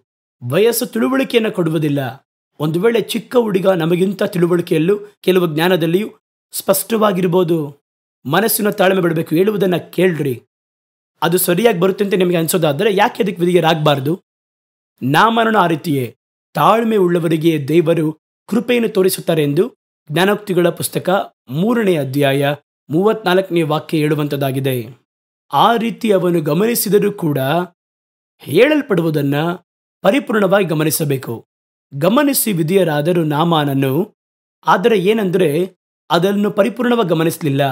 ವಯಸ್ಸು ತಿಳುವಳಿಕೆಯನ್ನು ಕೊಡುವುದಿಲ್ಲ. ಒಂದು ವೇಳೆ ಚಿಕ್ಕ ಹುಡುಗ ನಮಗಿಂತ ತಿಳುವಳಿಕೆಯಲ್ಲೂ ಕೆಲವು ಜ್ಞಾನದಲ್ಲಿಯೂ ಸ್ಪಷ್ಟವಾಗಿರ್ಬೋದು. ಮನಸ್ಸಿನ ತಾಳ್ಮೆ ಬಿಡಬೇಕು. ಹೇಳುವುದನ್ನು ಕೇಳ್ರಿ. ಅದು ಸರಿಯಾಗಿ ಬರುತ್ತೆ ಅಂತ ನಿಮಗೆ ಅನಿಸೋದಾದರೆ ಯಾಕೆ ಅದಕ್ಕೆ ವಿಧಿಯರಾಗಬಾರ್ದು? ನಾಮನೂ ಆ ರೀತಿಯೇ ತಾಳ್ಮೆ ಉಳ್ಳವರಿಗೆ ದೇವರು ಕೃಪೆಯನ್ನು ತೋರಿಸುತ್ತಾರೆ ಎಂದು ಜ್ಞಾನೋಕ್ತಿಗಳ ಪುಸ್ತಕ 3ನೇ ಅಧ್ಯಾಯ 34ನೇ ವಾಕ್ಯ ಹೇಳುವಂಥದ್ದಾಗಿದೆ. ಆ ರೀತಿ ಅವನು ಗಮನಿಸಿದರೂ ಕೂಡ ಹೇಳಲ್ಪಡುವುದನ್ನು ಪರಿಪೂರ್ಣವಾಗಿ ಗಮನಿಸಬೇಕು. ಗಮನಿಸಿ ವಿಧಿಯರಾದರೂ ನಾಮಾನನು, ಆದರೆ ಏನಂದರೆ ಅದನ್ನು ಪರಿಪೂರ್ಣವಾಗಿ ಗಮನಿಸಲಿಲ್ಲ.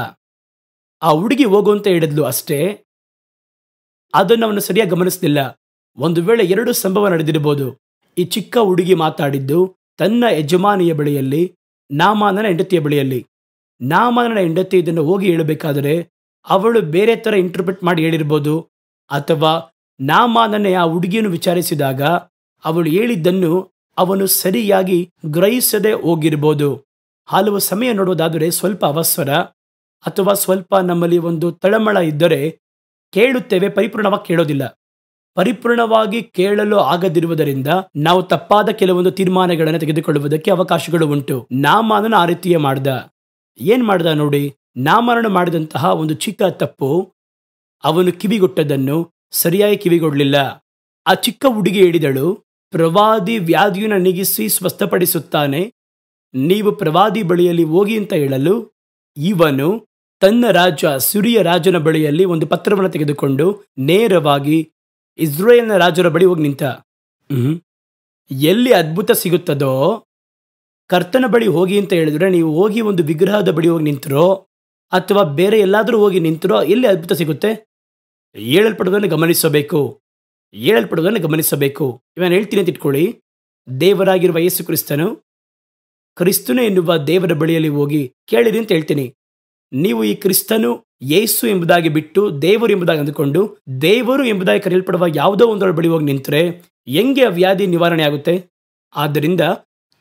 ಆ ಹುಡುಗಿ ಹೋಗುವಂತ ಹೇಳಿದ್ಲು ಅಷ್ಟೇ. ಅದನ್ನು ಅವನು ಸರಿಯಾಗಿ ಗಮನಿಸಲಿಲ್ಲ. ಒಂದು ವೇಳೆ ಎರಡು ಸಂಭವ ನಡೆದಿರಬಹುದು. ಈ ಚಿಕ್ಕ ಹುಡುಗಿ ಮಾತಾಡಿದ್ದು ತನ್ನ ಯಜಮಾನಿಯ ಬಳಿಯಲ್ಲಿ, ನಾಮಾನನ ಹೆಂಡತಿಯ ಬಳಿಯಲ್ಲಿ. ನಾಮಾನನ ಹೆಂಡತಿ ಇದನ್ನು ಹೋಗಿ ಹೇಳಬೇಕಾದರೆ ಅವಳು ಬೇರೆ ಥರ ಇಂಟರ್ಪ್ರಿಟ್ ಮಾಡಿ ಹೇಳಿರ್ಬೋದು, ಅಥವಾ ನಾಮಾನನೇ ಆ ಹುಡುಗಿಯನ್ನು ವಿಚಾರಿಸಿದಾಗ ಅವಳು ಹೇಳಿದ್ದನ್ನು ಅವನು ಸರಿಯಾಗಿ ಗ್ರಹಿಸದೆ ಹೋಗಿರ್ಬೋದು. ಹಲವು ಸಮಯ ನೋಡೋದಾದರೆ ಸ್ವಲ್ಪ ಅವಸರ ಅಥವಾ ಸ್ವಲ್ಪ ನಮ್ಮಲ್ಲಿ ಒಂದು ತಳಮಳ ಇದ್ದರೆ ಕೇಳುತ್ತೇವೆ, ಪರಿಪೂರ್ಣವಾಗಿ ಕೇಳೋದಿಲ್ಲ. ಪರಿಪೂರ್ಣವಾಗಿ ಕೇಳಲು ಆಗದಿರುವುದರಿಂದ ನಾವು ತಪ್ಪಾದ ಕೆಲವೊಂದು ತೀರ್ಮಾನಗಳನ್ನು ತೆಗೆದುಕೊಳ್ಳುವುದಕ್ಕೆ ಅವಕಾಶಗಳು ಉಂಟು. ನಾಮಾನನು ಆ ರೀತಿಯೇ ಮಾಡ್ದ. ಏನ್ ಮಾಡ್ದ ನೋಡಿ, ನಾಮಾನನು ಮಾಡಿದಂತಹ ಒಂದು ಚಿಕ್ಕ ತಪ್ಪು, ಅವನು ಕಿವಿಗೊಟ್ಟದನ್ನು ಸರಿಯಾಗಿ ಕಿವಿಗೊಡಲಿಲ್ಲ. ಆ ಚಿಕ್ಕ ಹುಡುಗಿ ಹೇಳಿದಳು, ಪ್ರವಾದಿ ವ್ಯಾಧಿಯನ್ನು ನೀಗಿಸಿ ಸ್ವಸ್ಥಪಡಿಸುತ್ತಾನೆ, ನೀವು ಪ್ರವಾದಿ ಬಳಿಯಲ್ಲಿ ಹೋಗಿ ಅಂತ ಹೇಳಲು ಇವನು ತನ್ನ ರಾಜ ಸಿರಿಯ ರಾಜನ ಬಳಿಯಲ್ಲಿ ಒಂದು ಪತ್ರವನ್ನು ತೆಗೆದುಕೊಂಡು ನೇರವಾಗಿ ಇಸ್ರೇಲ್ನ ರಾಜರ ಬಳಿ ಹೋಗಿ ನಿಂತ. ಎಲ್ಲಿ ಅದ್ಭುತ ಸಿಗುತ್ತದೋ, ಕರ್ತನ ಬಳಿ ಹೋಗಿ ಅಂತ ಹೇಳಿದ್ರೆ ನೀವು ಹೋಗಿ ಒಂದು ವಿಗ್ರಹದ ಬಳಿ ಹೋಗಿ ನಿಂತರೋ ಅಥವಾ ಬೇರೆ ಎಲ್ಲಾದರೂ ಹೋಗಿ ನಿಂತರೋ ಎಲ್ಲಿ ಅದ್ಭುತ ಸಿಗುತ್ತೆ? ಹೇಳಲ್ಪಡುವುದನ್ನು ಗಮನಿಸಬೇಕು, ಹೇಳಲ್ಪಡುವುದನ್ನು ಗಮನಿಸಬೇಕು. ಇವನು ಹೇಳ್ತೀನಿ ಅಂತ ಇಟ್ಕೊಳ್ಳಿ, ದೇವರಾಗಿರುವ ಯೇಸು ಕ್ರಿಸ್ತನು ಎನ್ನುವ ದೇವರ ಬಳಿಯಲ್ಲಿ ಹೋಗಿ ಕೇಳಿರಿ ಅಂತ ಹೇಳ್ತೀನಿ. ನೀವು ಈ ಕ್ರಿಸ್ತನು ಯೇಸು ಎಂಬುದಾಗಿ ಬಿಟ್ಟು ದೇವರು ಎಂಬುದಾಗಿ ಅಂದುಕೊಂಡು ದೇವರು ಎಂಬುದಾಗಿ ಕರೆಯಲ್ಪಡುವ ಯಾವುದೋ ಒಂದರ ಬಳಿ ಹೋಗಿ ನಿಂತರೆ ಹೆಂಗೆ ಆ ವ್ಯಾಧಿ ನಿವಾರಣೆ ಆಗುತ್ತೆ? ಆದ್ದರಿಂದ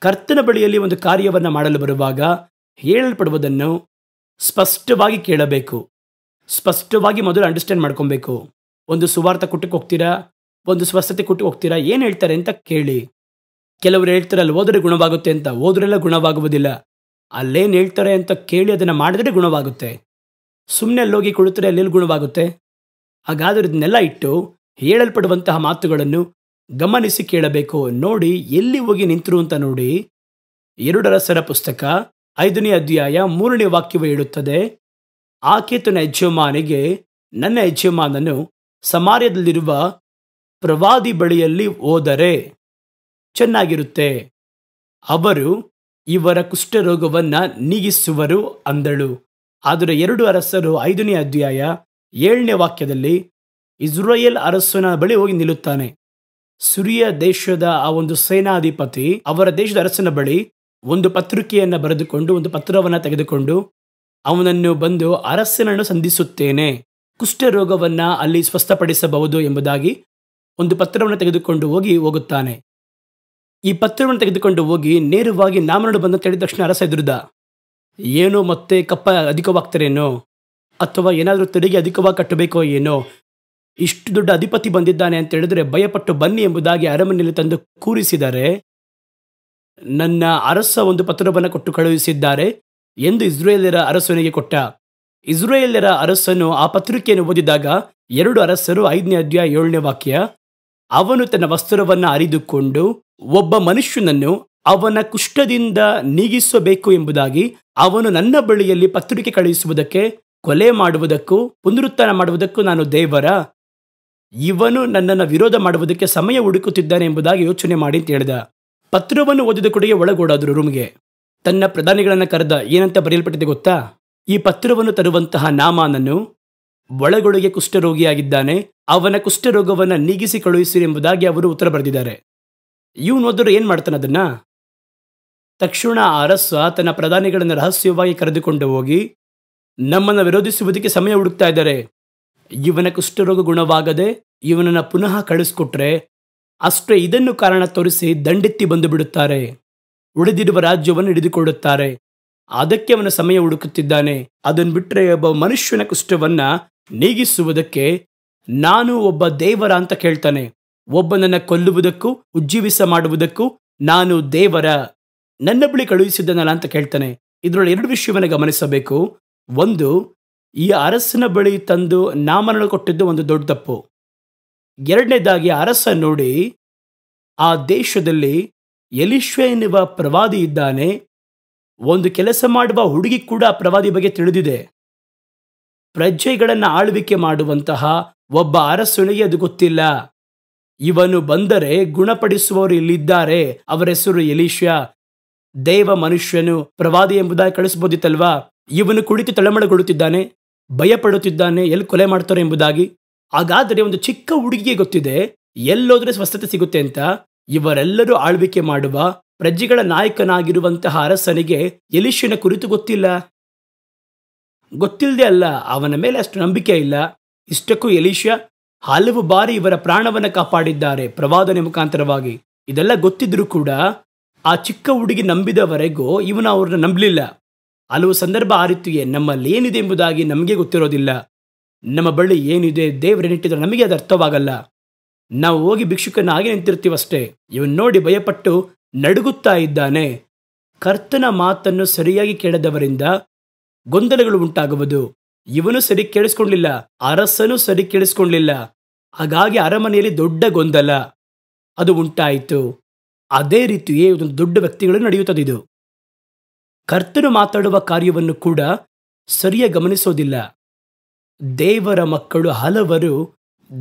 ಕರ್ತನ ಬಳಿಯಲ್ಲಿ ಒಂದು ಕಾರ್ಯವನ್ನು ಮಾಡಲು ಬರುವಾಗ ಹೇಳಲ್ಪಡುವುದನ್ನು ಸ್ಪಷ್ಟವಾಗಿ ಕೇಳಬೇಕು, ಸ್ಪಷ್ಟವಾಗಿ ಮೊದಲು ಅಂಡರ್ಸ್ಟ್ಯಾಂಡ್ ಮಾಡ್ಕೊಬೇಕು. ಒಂದು ಸುವಾರ್ಥ ಕೊಟ್ಟಕ್ಕೆ ಹೋಗ್ತೀರಾ, ಒಂದು ಸ್ವಸ್ಥತೆ ಕೊಟ್ಟು ಹೋಗ್ತೀರಾ, ಏನು ಹೇಳ್ತಾರೆ ಅಂತ ಕೇಳಿ. ಕೆಲವರು ಹೇಳ್ತಾರೆ ಅಲ್ಲಿ ಹೋದರೆ ಗುಣವಾಗುತ್ತೆ ಅಂತ, ಹೋದ್ರೆಲ್ಲ ಗುಣವಾಗುವುದಿಲ್ಲ. ಅಲ್ಲೇನು ಹೇಳ್ತಾರೆ ಅಂತ ಕೇಳಿ ಅದನ್ನು ಮಾಡಿದ್ರೆ ಗುಣವಾಗುತ್ತೆ. ಸುಮ್ಮನೆ ಅಲ್ಲೋಗಿ ಕುಳಿತರೆ ಅಲ್ಲೆಲ್ಲಿ ಗುಣವಾಗುತ್ತೆ? ಹಾಗಾದ್ರೆ ಇದನ್ನೆಲ್ಲ ಇಟ್ಟು ಹೇಳಲ್ಪಡುವಂತಹ ಮಾತುಗಳನ್ನು ಗಮನಿಸಿ ಕೇಳಬೇಕು. ನೋಡಿ ಎಲ್ಲಿ ಹೋಗಿ ನಿಂತರು ಅಂತ ನೋಡಿ. 2 ಅರಸರ ಪುಸ್ತಕ 5ನೇ ಅಧ್ಯಾಯ 3ನೇ ವಾಕ್ಯವು ಹೇಳುತ್ತದೆ, ಆಕೆ ತನ್ನ ಯಜಮಾನಿಗೆ, ನನ್ನ ಯಜಮಾನನು ಸಮಾರ್ಯದಲ್ಲಿರುವ ಪ್ರವಾದಿ ಬಳಿಯಲ್ಲಿ ಹೋದರೆ ಚೆನ್ನಾಗಿರುತ್ತೆ, ಅವರು ಇವರ ಕುಷ್ಠರೋಗವನ್ನ ನೀಗಿಸುವರು ಅಂದಳು. ಆದರೆ 2 ಅರಸರು 5ನೇ ಅಧ್ಯಾಯ 7ನೇ ವಾಕ್ಯದಲ್ಲಿ ಇಸ್ರಾಯೇಲ್ ಅರಸನ ಬಳಿ ಹೋಗಿ ನಿಲ್ಲುತ್ತಾನೆ. ಸಿರಿಯ ದೇಶದ ಆ ಒಂದು ಸೇನಾಧಿಪತಿ ಅವರ ದೇಶದ ಅರಸನ ಬಳಿ ಒಂದು ಪತ್ರಿಕೆಯನ್ನು ಬರೆದುಕೊಂಡು, ಒಂದು ಪತ್ರವನ್ನು ತೆಗೆದುಕೊಂಡು ಅವನನ್ನು ಬಂದು ಅರಸನನ್ನು ಸಂಧಿಸುತ್ತೇನೆ, ಕುಷ್ಠರೋಗವನ್ನ ಅಲ್ಲಿ ಸ್ವಸ್ಥಪಡಿಸಬಹುದು ಎಂಬುದಾಗಿ ಒಂದು ಪತ್ರವನ್ನು ತೆಗೆದುಕೊಂಡು ಹೋಗುತ್ತಾನೆ. ಈ ಪತ್ರವನ್ನು ತೆಗೆದುಕೊಂಡು ಹೋಗಿ ನೇರವಾಗಿ ನಾಮನನ್ನು ಬಂದ ಹೇಳಿದ ತಕ್ಷಣ ಅರಸ ಎದುರುದ, ಏನೋ ಮತ್ತೆ ಕಪ್ಪ ಅಧಿಕವಾಗ್ತಾರೇನೋ ಅಥವಾ ಏನಾದರೂ ತೆರಿಗೆ ಅಧಿಕವಾಗಿ ಕಟ್ಟಬೇಕೋ ಏನೋ, ಇಷ್ಟು ದೊಡ್ಡ ಅಧಿಪತಿ ಬಂದಿದ್ದಾನೆ ಅಂತ ಹೇಳಿದ್ರೆ ಭಯಪಟ್ಟು ಬನ್ನಿ ಎಂಬುದಾಗಿ ಅರಮನೆಯಲ್ಲಿ ತಂದು ಕೂರಿಸಿದರೆ, ನನ್ನ ಅರಸ ಒಂದು ಪತ್ರವನ್ನು ಕೊಟ್ಟು ಕಳುಹಿಸಿದ್ದಾರೆ ಎಂದು ಇಸ್ರಾಯೇಲ್ಯರ ಅರಸನಿಗೆ ಕೊಟ್ಟ. ಇಸ್ರಾಯೇಲ್ಯರ ಅರಸನು ಆ ಪತ್ರಿಕೆಯನ್ನು ಓದಿದಾಗ 2 ಅರಸರು 5ನೇ ಅಧ್ಯಾಯ 7ನೇ ವಾಕ್ಯ, ಅವನು ತನ್ನ ವಸ್ತ್ರವನ್ನು ಹರಿದುಕೊಂಡು ಒಬ್ಬ ಮನುಷ್ಯನನ್ನು ಅವನ ಕುಷ್ಠದಿಂದ ನೀಗಿಸಬೇಕು ಎಂಬುದಾಗಿ ಅವನು ನನ್ನ ಬಳಿಯಲ್ಲಿ ಪತ್ರಿಕೆ ಕಳುಹಿಸುವುದಕ್ಕೆ, ಕೊಲೆ ಮಾಡುವುದಕ್ಕೂ ಪುನರುತ್ಥಾನ ಮಾಡುವುದಕ್ಕೂ ನಾನು ದೇವರ, ಇವನು ನನ್ನನ್ನು ವಿರೋಧ ಮಾಡುವುದಕ್ಕೆ ಸಮಯ ಹುಡುಕುತ್ತಿದ್ದಾನೆ ಎಂಬುದಾಗಿ ಯೋಚನೆ ಮಾಡಿ ಅಂತ ಹೇಳಿದ. ಪತ್ರವನ್ನು ಓದಿದ ಕೂಡಲೇ ಒಳಗೋಡಾದ್ರು ರೂಮ್ಗೆ. ತನ್ನ ಪ್ರಧಾನಿಗಳನ್ನು ಕರೆದ. ಏನಂತ ಬರೆಯಲ್ಪಟ್ಟಿದೆ ಗೊತ್ತಾ? ಈ ಪತ್ರವನ್ನು ತರುವಂತಹ ನಾಮಾನನು ಒಳಗೊಳಗೆ ಕುಷ್ಠರೋಗಿಯಾಗಿದ್ದಾನೆ, ಅವನ ಕುಷ್ಠರೋಗವನ್ನು ನೀಗಿಸಿ ಕಳುಹಿಸಿರಿ ಎಂಬುದಾಗಿ ಅವರು ಉತ್ತರ ಬರೆದಿದ್ದಾರೆ. ಇವನು ಹೋದರೂ ಏನು ಮಾಡ್ತಾನೆ ಅದನ್ನ? ತಕ್ಷಣ ಆ ಅರಸ ತನ್ನ ಪ್ರಧಾನಿಗಳನ್ನು ರಹಸ್ಯವಾಗಿ ಕರೆದುಕೊಂಡು ಹೋಗಿ, ನಮ್ಮನ್ನು ವಿರೋಧಿಸುವುದಕ್ಕೆ ಸಮಯ ಹುಡುಕ್ತಾ ಇದ್ದಾರೆ, ಇವನ ಕುಷ್ಠರೋಗ ಗುಣವಾಗದೆ ಇವನನ್ನು ಪುನಃ ಕಳಿಸ್ಕೊಟ್ರೆ ಅಷ್ಟೇ, ಇದನ್ನು ಕಾರಣ ತೋರಿಸಿ ದಂಡೆತ್ತಿ ಬಂದು ಬಿಡುತ್ತಾರೆ, ಉಳಿದಿರುವ ರಾಜ್ಯವನ್ನು ಹಿಡಿದುಕೊಳ್ಳುತ್ತಾರೆ. ಅದಕ್ಕೆ ಅವನ ಸಮಯ ಹುಡುಕುತ್ತಿದ್ದಾನೆ. ಅದನ್ನು ಬಿಟ್ಟರೆ ಒಬ್ಬ ಮನುಷ್ಯನ ಕುಷ್ಠವನ್ನ ನೀಗಿಸುವುದಕ್ಕೆ ನಾನು ಒಬ್ಬ ದೇವರ ಅಂತ ಕೇಳ್ತಾನೆ. ಒಬ್ಬನನ್ನು ಕೊಲ್ಲುವುದಕ್ಕೂ ಉಜ್ಜೀವಿಸ ಮಾಡುವುದಕ್ಕೂ ನಾನು ದೇವರ, ನನ್ನ ಬಳಿ ಕಳುಹಿಸಿದ್ದನಲ್ಲ ಅಂತ ಕೇಳ್ತಾನೆ. ಇದರೊಳಗೆ 2 ವಿಷಯವನ್ನು ಗಮನಿಸಬೇಕು. ಒಂದು, ಈ ಅರಸನ ಬಳಿ ತಂದು ನಾಮನನ್ನು ಕೊಟ್ಟಿದ್ದು ಒಂದು ದೊಡ್ಡ ತಪ್ಪು. 2ನೇದಾಗಿ ಅರಸ ನೋಡಿ, ಆ ದೇಶದಲ್ಲಿ ಎಲಿಷಾ ಎನ್ನುವ ಪ್ರವಾದಿ ಇದ್ದಾನೆ, ಒಂದು ಕೆಲಸ ಮಾಡುವ ಹುಡುಗಿ ಕೂಡ ಪ್ರವಾದಿ ಬಗ್ಗೆ ತಿಳಿದಿದೆ. ಪ್ರಜೆಗಳನ್ನು ಆಳ್ವಿಕೆ ಮಾಡುವಂತಹ ಒಬ್ಬ ಅರಸನಿಗೆ ಅದು ಗೊತ್ತಿಲ್ಲ. ಇವನು ಬಂದರೆ ಗುಣಪಡಿಸುವವರು ಇಲ್ಲಿದ್ದಾರೆ, ಅವರ ಹೆಸರು ಎಲಿಷಾ, ದೇವ ಮನುಷ್ಯನು, ಪ್ರವಾದಿ ಎಂಬುದಾಗಿ ಕಳಿಸಬಹುದಿತ್ತಲ್ವಾ? ಇವನು ಕುಳಿತು ತಳಮಳಗೊಳ್ಳುತ್ತಿದ್ದಾನೆ, ಭಯಪಡುತ್ತಿದ್ದಾನೆ, ಎಲ್ಲಿ ಕೊಲೆ ಮಾಡ್ತಾರೆ ಎಂಬುದಾಗಿ. ಹಾಗಾದರೆ ಒಂದು ಚಿಕ್ಕ ಹುಡುಗಿಗೆ ಗೊತ್ತಿದೆ ಎಲ್ಲೋದ್ರೆ ಸ್ವಸ್ಥತೆ ಸಿಗುತ್ತೆ ಅಂತ. ಇವರೆಲ್ಲರೂ ಆಳ್ವಿಕೆ ಮಾಡುವ ಪ್ರಜೆಗಳ ನಾಯಕನಾಗಿರುವಂತಹ ಅರಸನಿಗೆ ಎಲೀಷನ ಕುರಿತು ಗೊತ್ತಿಲ್ಲ. ಗೊತ್ತಿಲ್ಲದೆ ಅಲ್ಲ, ಅವನ ಮೇಲೆ ಅಷ್ಟು ನಂಬಿಕೆ ಇಲ್ಲ. ಇಷ್ಟಕ್ಕೂ ಎಲೀಷ ಹಲವು ಬಾರಿ ಇವರ ಪ್ರಾಣವನ್ನು ಕಾಪಾಡಿದ್ದಾರೆ ಪ್ರವಾದನೆ ಮುಖಾಂತರವಾಗಿ. ಇದೆಲ್ಲ ಗೊತ್ತಿದ್ರೂ ಕೂಡ ಆ ಚಿಕ್ಕ ಹುಡುಗಿ ನಂಬಿದವರೆಗೂ ಇವನು ಅವ್ರನ್ನ ನಂಬಲಿಲ್ಲ. ಹಲವು ಸಂದರ್ಭ ಆ ರೀತಿಯೇ ನಮ್ಮಲ್ಲಿ ಏನಿದೆ ಎಂಬುದಾಗಿ ನಮಗೆ ಗೊತ್ತಿರೋದಿಲ್ಲ. ನಮ್ಮ ಬಳಿ ಏನಿದೆ ದೇವರೇನಿಟ್ಟಿದ್ರೆ ನಮಗೆ ಅದು ಅರ್ಥವಾಗಲ್ಲ. ನಾವು ಹೋಗಿ ಭಿಕ್ಷುಕನ ಹಾಗೆ ನಿಂತಿರ್ತೀವಷ್ಟೇ. ಇವನ್ ನೋಡಿ ಭಯಪಟ್ಟು ನಡುಗುತ್ತಾ ಇದ್ದಾನೆ. ಕರ್ತನ ಮಾತನ್ನು ಸರಿಯಾಗಿ ಕೇಳದವರಿಂದ ಗೊಂದಲಗಳು ಉಂಟಾಗುವುದು. ಇವನು ಸರಿ ಕೇಳಿಸ್ಕೊಳ್ಳಲಿಲ್ಲ, ಅರಸನು ಸರಿ ಕೇಳಿಸ್ಕೊಳ್ಳಲಿಲ್ಲ. ಹಾಗಾಗಿ ಅರಮನೆಯಲ್ಲಿ ದೊಡ್ಡ ಗೊಂದಲ ಅದು ಉಂಟಾಯಿತು. ಅದೇ ರೀತಿಯೇ ಒಂದು ದೊಡ್ಡ ವ್ಯಕ್ತಿಗಳು ನಡೆಯುತ್ತದೆ. ಇದು ಕರ್ತನು ಮಾತಾಡುವ ಕಾರ್ಯವನ್ನು ಕೂಡ ಸರಿಯಾಗಿ ಗಮನಿಸೋದಿಲ್ಲ. ದೇವರ ಮಕ್ಕಳು ಹಲವರು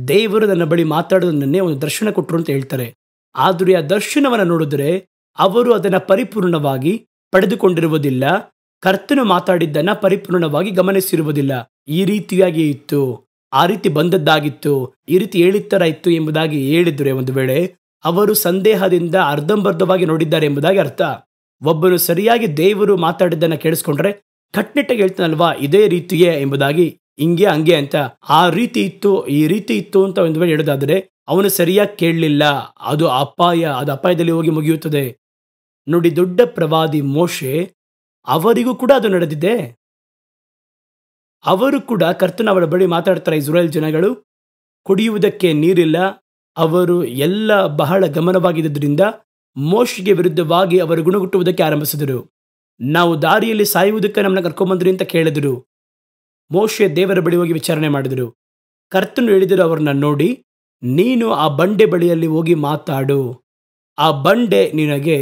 ದೇವರು ನನ್ನ ಬಳಿ ಮಾತಾಡೋದನ್ನೇ ಒಂದು ದರ್ಶನ ಕೊಟ್ಟರು ಅಂತ ಹೇಳ್ತಾರೆ. ಆದರೆ ಆ ದರ್ಶನವನ್ನು ನೋಡಿದ್ರೆ ಅವರು ಅದನ್ನು ಪರಿಪೂರ್ಣವಾಗಿ ಪಡೆದುಕೊಂಡಿರುವುದಿಲ್ಲ. ಕರ್ತನು ಮಾತಾಡಿದ್ದನ್ನು ಪರಿಪೂರ್ಣವಾಗಿ ಗಮನಿಸಿರುವುದಿಲ್ಲ. ಈ ರೀತಿಯಾಗಿ ಇತ್ತು, ಆ ರೀತಿ ಬಂದದ್ದಾಗಿತ್ತು, ಈ ರೀತಿ ಹೇಳಿತ್ತರ ಇತ್ತು ಎಂಬುದಾಗಿ ಹೇಳಿದ್ರೆ ಒಂದು ವೇಳೆ ಅವರು ಸಂದೇಹದಿಂದ ಅರ್ಧಂಬರ್ಧವಾಗಿ ನೋಡಿದ್ದಾರೆ ಎಂಬುದಾಗಿ ಅರ್ಥ. ಒಬ್ಬನು ಸರಿಯಾಗಿ ದೇವರು ಮಾತಾಡಿದ್ದನ್ನು ಕೇಳಿಸ್ಕೊಂಡ್ರೆ ಕಟ್ನಿಟ್ಟಾಗಿ ಹೇಳ್ತಾನಲ್ವಾ, ಇದೇ ರೀತಿಯೇ ಎಂಬುದಾಗಿ, ಹಿಂಗೆ ಹಂಗೆ ಅಂತ. ಆ ರೀತಿ ಇತ್ತು, ಈ ರೀತಿ ಇತ್ತು ಅಂತ ಒಂದು ವೇಳೆ ಹೇಳೋದಾದ್ರೆ ಅವನು ಸರಿಯಾಗಿ ಕೇಳಲಿಲ್ಲ. ಅದು ಅಪಾಯ, ಅದು ಅಪಾಯದಲ್ಲಿ ಹೋಗಿ ಮುಗಿಯುತ್ತದೆ. ನೋಡಿ, ದೊಡ್ಡ ಪ್ರವಾದಿ ಮೋಶೆ, ಅವರಿಗೂ ಕೂಡ ಅದು ನಡೆದಿದೆ. ಅವರು ಕೂಡ ಕರ್ತನ ಅವರ ಬಳಿ ಮಾತಾಡ್ತಾರೆ. ಇಸ್ರಾಯೇಲ್ ಜನಗಳು ಕುಡಿಯುವುದಕ್ಕೆ ನೀರಿಲ್ಲ. ಅವರು ಎಲ್ಲ ಬಹಳ ಗಮನವಾಗಿದ್ದರಿಂದ ಮೋಶೆಗೆ ವಿರುದ್ಧವಾಗಿ ಅವರು ಗುಣಗುಟ್ಟುವುದಕ್ಕೆ ಆರಂಭಿಸಿದರು. ನಾವು ದಾರಿಯಲ್ಲಿ ಸಾಯುವುದಕ್ಕೆ ನಮ್ಮನ್ನ ಕರ್ಕೊಂಬಂದ್ರಿ ಅಂತ ಕೇಳಿದರು. ಮೋಶೆ ದೇವರ ಬಳಿ ಹೋಗಿ ವಿಚಾರಣೆ ಮಾಡಿದರು. ಕರ್ತನು ಹೇಳಿದರು ಅವರನ್ನ ನೋಡಿ, ನೀನು ಆ ಬಂಡೆ ಬಳಿಯಲ್ಲಿ ಹೋಗಿ ಮಾತಾಡು. ಆ ಬಂಡೆ ನಿನಗೆ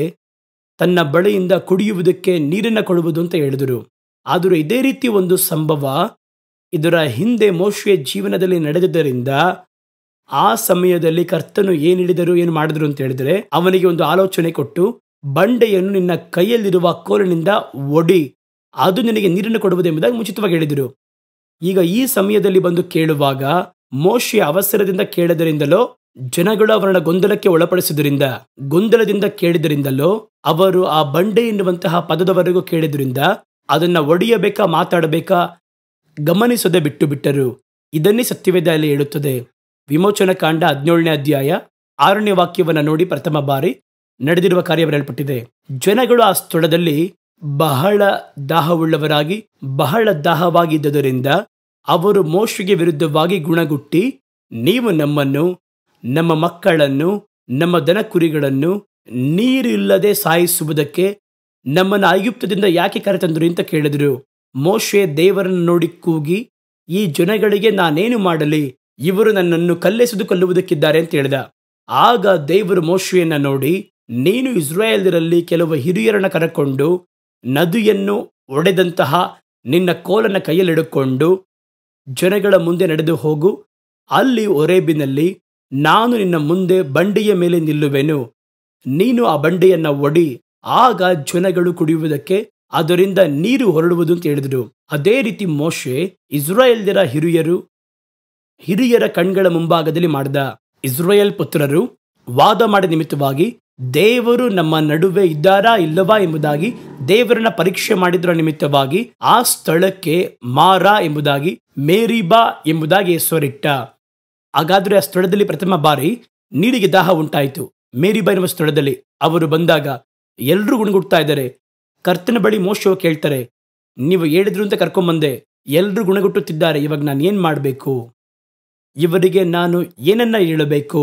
ತನ್ನ ಬಳಿಯಿಂದ ಕುಡಿಯುವುದಕ್ಕೆ ನೀರನ್ನು ಕೊಡುವುದು ಅಂತ ಹೇಳಿದರು. ಆದರೆ ಇದೇ ರೀತಿ ಒಂದು ಸಂಭವ ಇದರ ಹಿಂದೆ ಮೋಶೆಯ ಜೀವನದಲ್ಲಿ ನಡೆದಿದ್ದರಿಂದ ಆ ಸಮಯದಲ್ಲಿ ಕರ್ತನು ಏನು ಹೇಳಿದರು, ಏನು ಮಾಡಿದರು ಅಂತ ಹೇಳಿದರೆ, ಅವನಿಗೆ ಒಂದು ಆಲೋಚನೆ ಕೊಟ್ಟು, ಬಂಡೆಯನ್ನು ನಿನ್ನ ಕೈಯಲ್ಲಿರುವ ಕೋಲಿನಿಂದ ಒಡಿ, ಅದು ನಿನಗೆ ನೀರನ್ನು ಕೊಡುವುದು ಎಂಬುದಾಗಿ ಮುಂಚಿತವಾಗಿ ಹೇಳಿದರು. ಈಗ ಈ ಸಮಯದಲ್ಲಿ ಬಂದು ಕೇಳುವಾಗ ಮೋಶೆ ಅವಸರದಿಂದ ಕೇಳದರಿಂದಲೋ, ಜನಗಳು ಅವರನ್ನ ಗೊಂದಲಕ್ಕೆ ಗೊಂದಲದಿಂದ ಕೇಳಿದರಿಂದಲೋ, ಅವರು ಆ ಬಂಡೆ ಎನ್ನುವಂತಹ ಪದದವರೆಗೂ ಕೇಳಿದ್ರಿಂದ ಅದನ್ನ ಒಡೆಯಬೇಕಾ ಮಾತಾಡಬೇಕಾ ಗಮನಿಸದೆ ಬಿಟ್ಟು ಬಿಟ್ಟರು. ಇದನ್ನೇ ಸತ್ಯವೇದದಲ್ಲಿ ಹೇಳುತ್ತದೆ. ವಿಮೋಚನ ಕಾಂಡ 17ನೇ ಅಧ್ಯಾಯ 6ನೇ ವಾಕ್ಯವನ್ನು ನೋಡಿ ಪ್ರಥಮ ಬಾರಿ ನಡೆದಿರುವ ಕಾರ್ಯವಿರಲ್ಪಟ್ಟಿದೆ. ಜನಗಳು ಆ ಸ್ಥಳದಲ್ಲಿ ಬಹಳ ದಾಹವುಳ್ಳವರಾಗಿ ಬಹಳ ದಾಹವಾಗಿದ್ದರಿಂದ ಅವರು ಮೋಶೆಗೆ ವಿರುದ್ಧವಾಗಿ ಗುಣಗುಟ್ಟಿ, ನೀವು ನಮ್ಮನ್ನು, ನಮ್ಮ ಮಕ್ಕಳನ್ನು, ನಮ್ಮ ದನ ಕುರಿಗಳನ್ನು ನೀರಿಲ್ಲದೆ ಸಾಯಿಸುವುದಕ್ಕೆ ನಮ್ಮನ್ನು ಐಗುಪ್ತದಿಂದ ಯಾಕೆ ಕರೆತಂದರು ಅಂತ ಕೇಳಿದರು. ಮೋಶೆ ದೇವರನ್ನು ನೋಡಿ ಕೂಗಿ, ಈ ಜನಗಳಿಗೆ ನಾನೇನು ಮಾಡಲಿ, ಇವರು ನನ್ನನ್ನು ಕಲ್ಲೆಸೆದು ಕೊಲ್ಲುವುದಕ್ಕಿದ್ದಾರೆ ಅಂತ ಹೇಳಿದ. ಆಗ ದೇವರು ಮೋಶೆಯನ್ನ ನೋಡಿ, ನೀನು ಇಸ್ರಾಯೇಲ್ಯರಲ್ಲಿ ಕೆಲವು ಹಿರಿಯರನ್ನ ಕರೆಕೊಂಡು ನದಿಯನ್ನು ಒಡೆದಂತಹ ನಿನ್ನ ಕೋಲನ್ನ ಕೈಯಲ್ಲಿಡುಕೊಂಡು ಜನಗಳ ಮುಂದೆ ನಡೆದು ಹೋಗು. ಅಲ್ಲಿ ಒರೇಬಿನಲ್ಲಿ ನಾನು ನಿನ್ನ ಮುಂದೆ ಬಂಡೆಯ ಮೇಲೆ ನಿಲ್ಲುವೆನು. ನೀನು ಆ ಬಂಡೆಯನ್ನ ಒಡಿ, ಆಗ ಜನಗಳು ಕುಡಿಯುವುದಕ್ಕೆ ಅದರಿಂದ ನೀರು ಹೊರಡುವುದು ಅಂತ ಹೇಳಿದರು. ಅದೇ ರೀತಿ ಮೋಶೆ ಇಸ್ರಾಯೇಲ್ಯರ ಹಿರಿಯರ ಕಣ್ಗಳ ಮುಂಭಾಗದಲ್ಲಿ ಮಾಡಿದ. ಇಸ್ರಾಯೇಲ್ ಪುತ್ರರು ವಾದ ಮಾಡಿದ ನಿಮಿತ್ತವಾಗಿ ದೇವರು ನಮ್ಮ ನಡುವೆ ಇದ್ದಾರಾ ಇಲ್ಲವಾ ಎಂಬುದಾಗಿ ದೇವರನ್ನ ಪರೀಕ್ಷೆ ಮಾಡಿದ್ರ ನಿಮಿತ್ತವಾಗಿ ಆ ಸ್ಥಳಕ್ಕೆ ಮಾರಾ ಎಂಬುದಾಗಿ, ಮೇರಿಬಾ ಎಂಬುದಾಗಿ ಹೆಸರಿಟ್ಟ. ಹಾಗಾದ್ರೆ ಆ ಸ್ಥಳದಲ್ಲಿ ಪ್ರಥಮ ಬಾರಿ ನೀರಿಗೆ ದಾಹ ಉಂಟಾಯಿತು. ಮೇರಿಬಾ ಎನ್ನುವ ಸ್ಥಳದಲ್ಲಿ ಅವರು ಬಂದಾಗ ಎಲ್ಲರೂ ಗುಣಗುಡ್ತಾ ಇದ್ದಾರೆ. ಕರ್ತನ ಬಳಿ ಮೋಶೆ ಕೇಳ್ತಾರೆ, ನೀವು ಹೇಳಿದ್ರು ಅಂತ ಕರ್ಕೊಂಬಂದೆ, ಎಲ್ಲರೂ ಗುಣಗುಟ್ಟುತ್ತಿದ್ದಾರೆ, ಇವಾಗ ನಾನು ಏನ್ ಮಾಡಬೇಕು, ಇವರಿಗೆ ನಾನು ಏನನ್ನ ಹೇಳಬೇಕು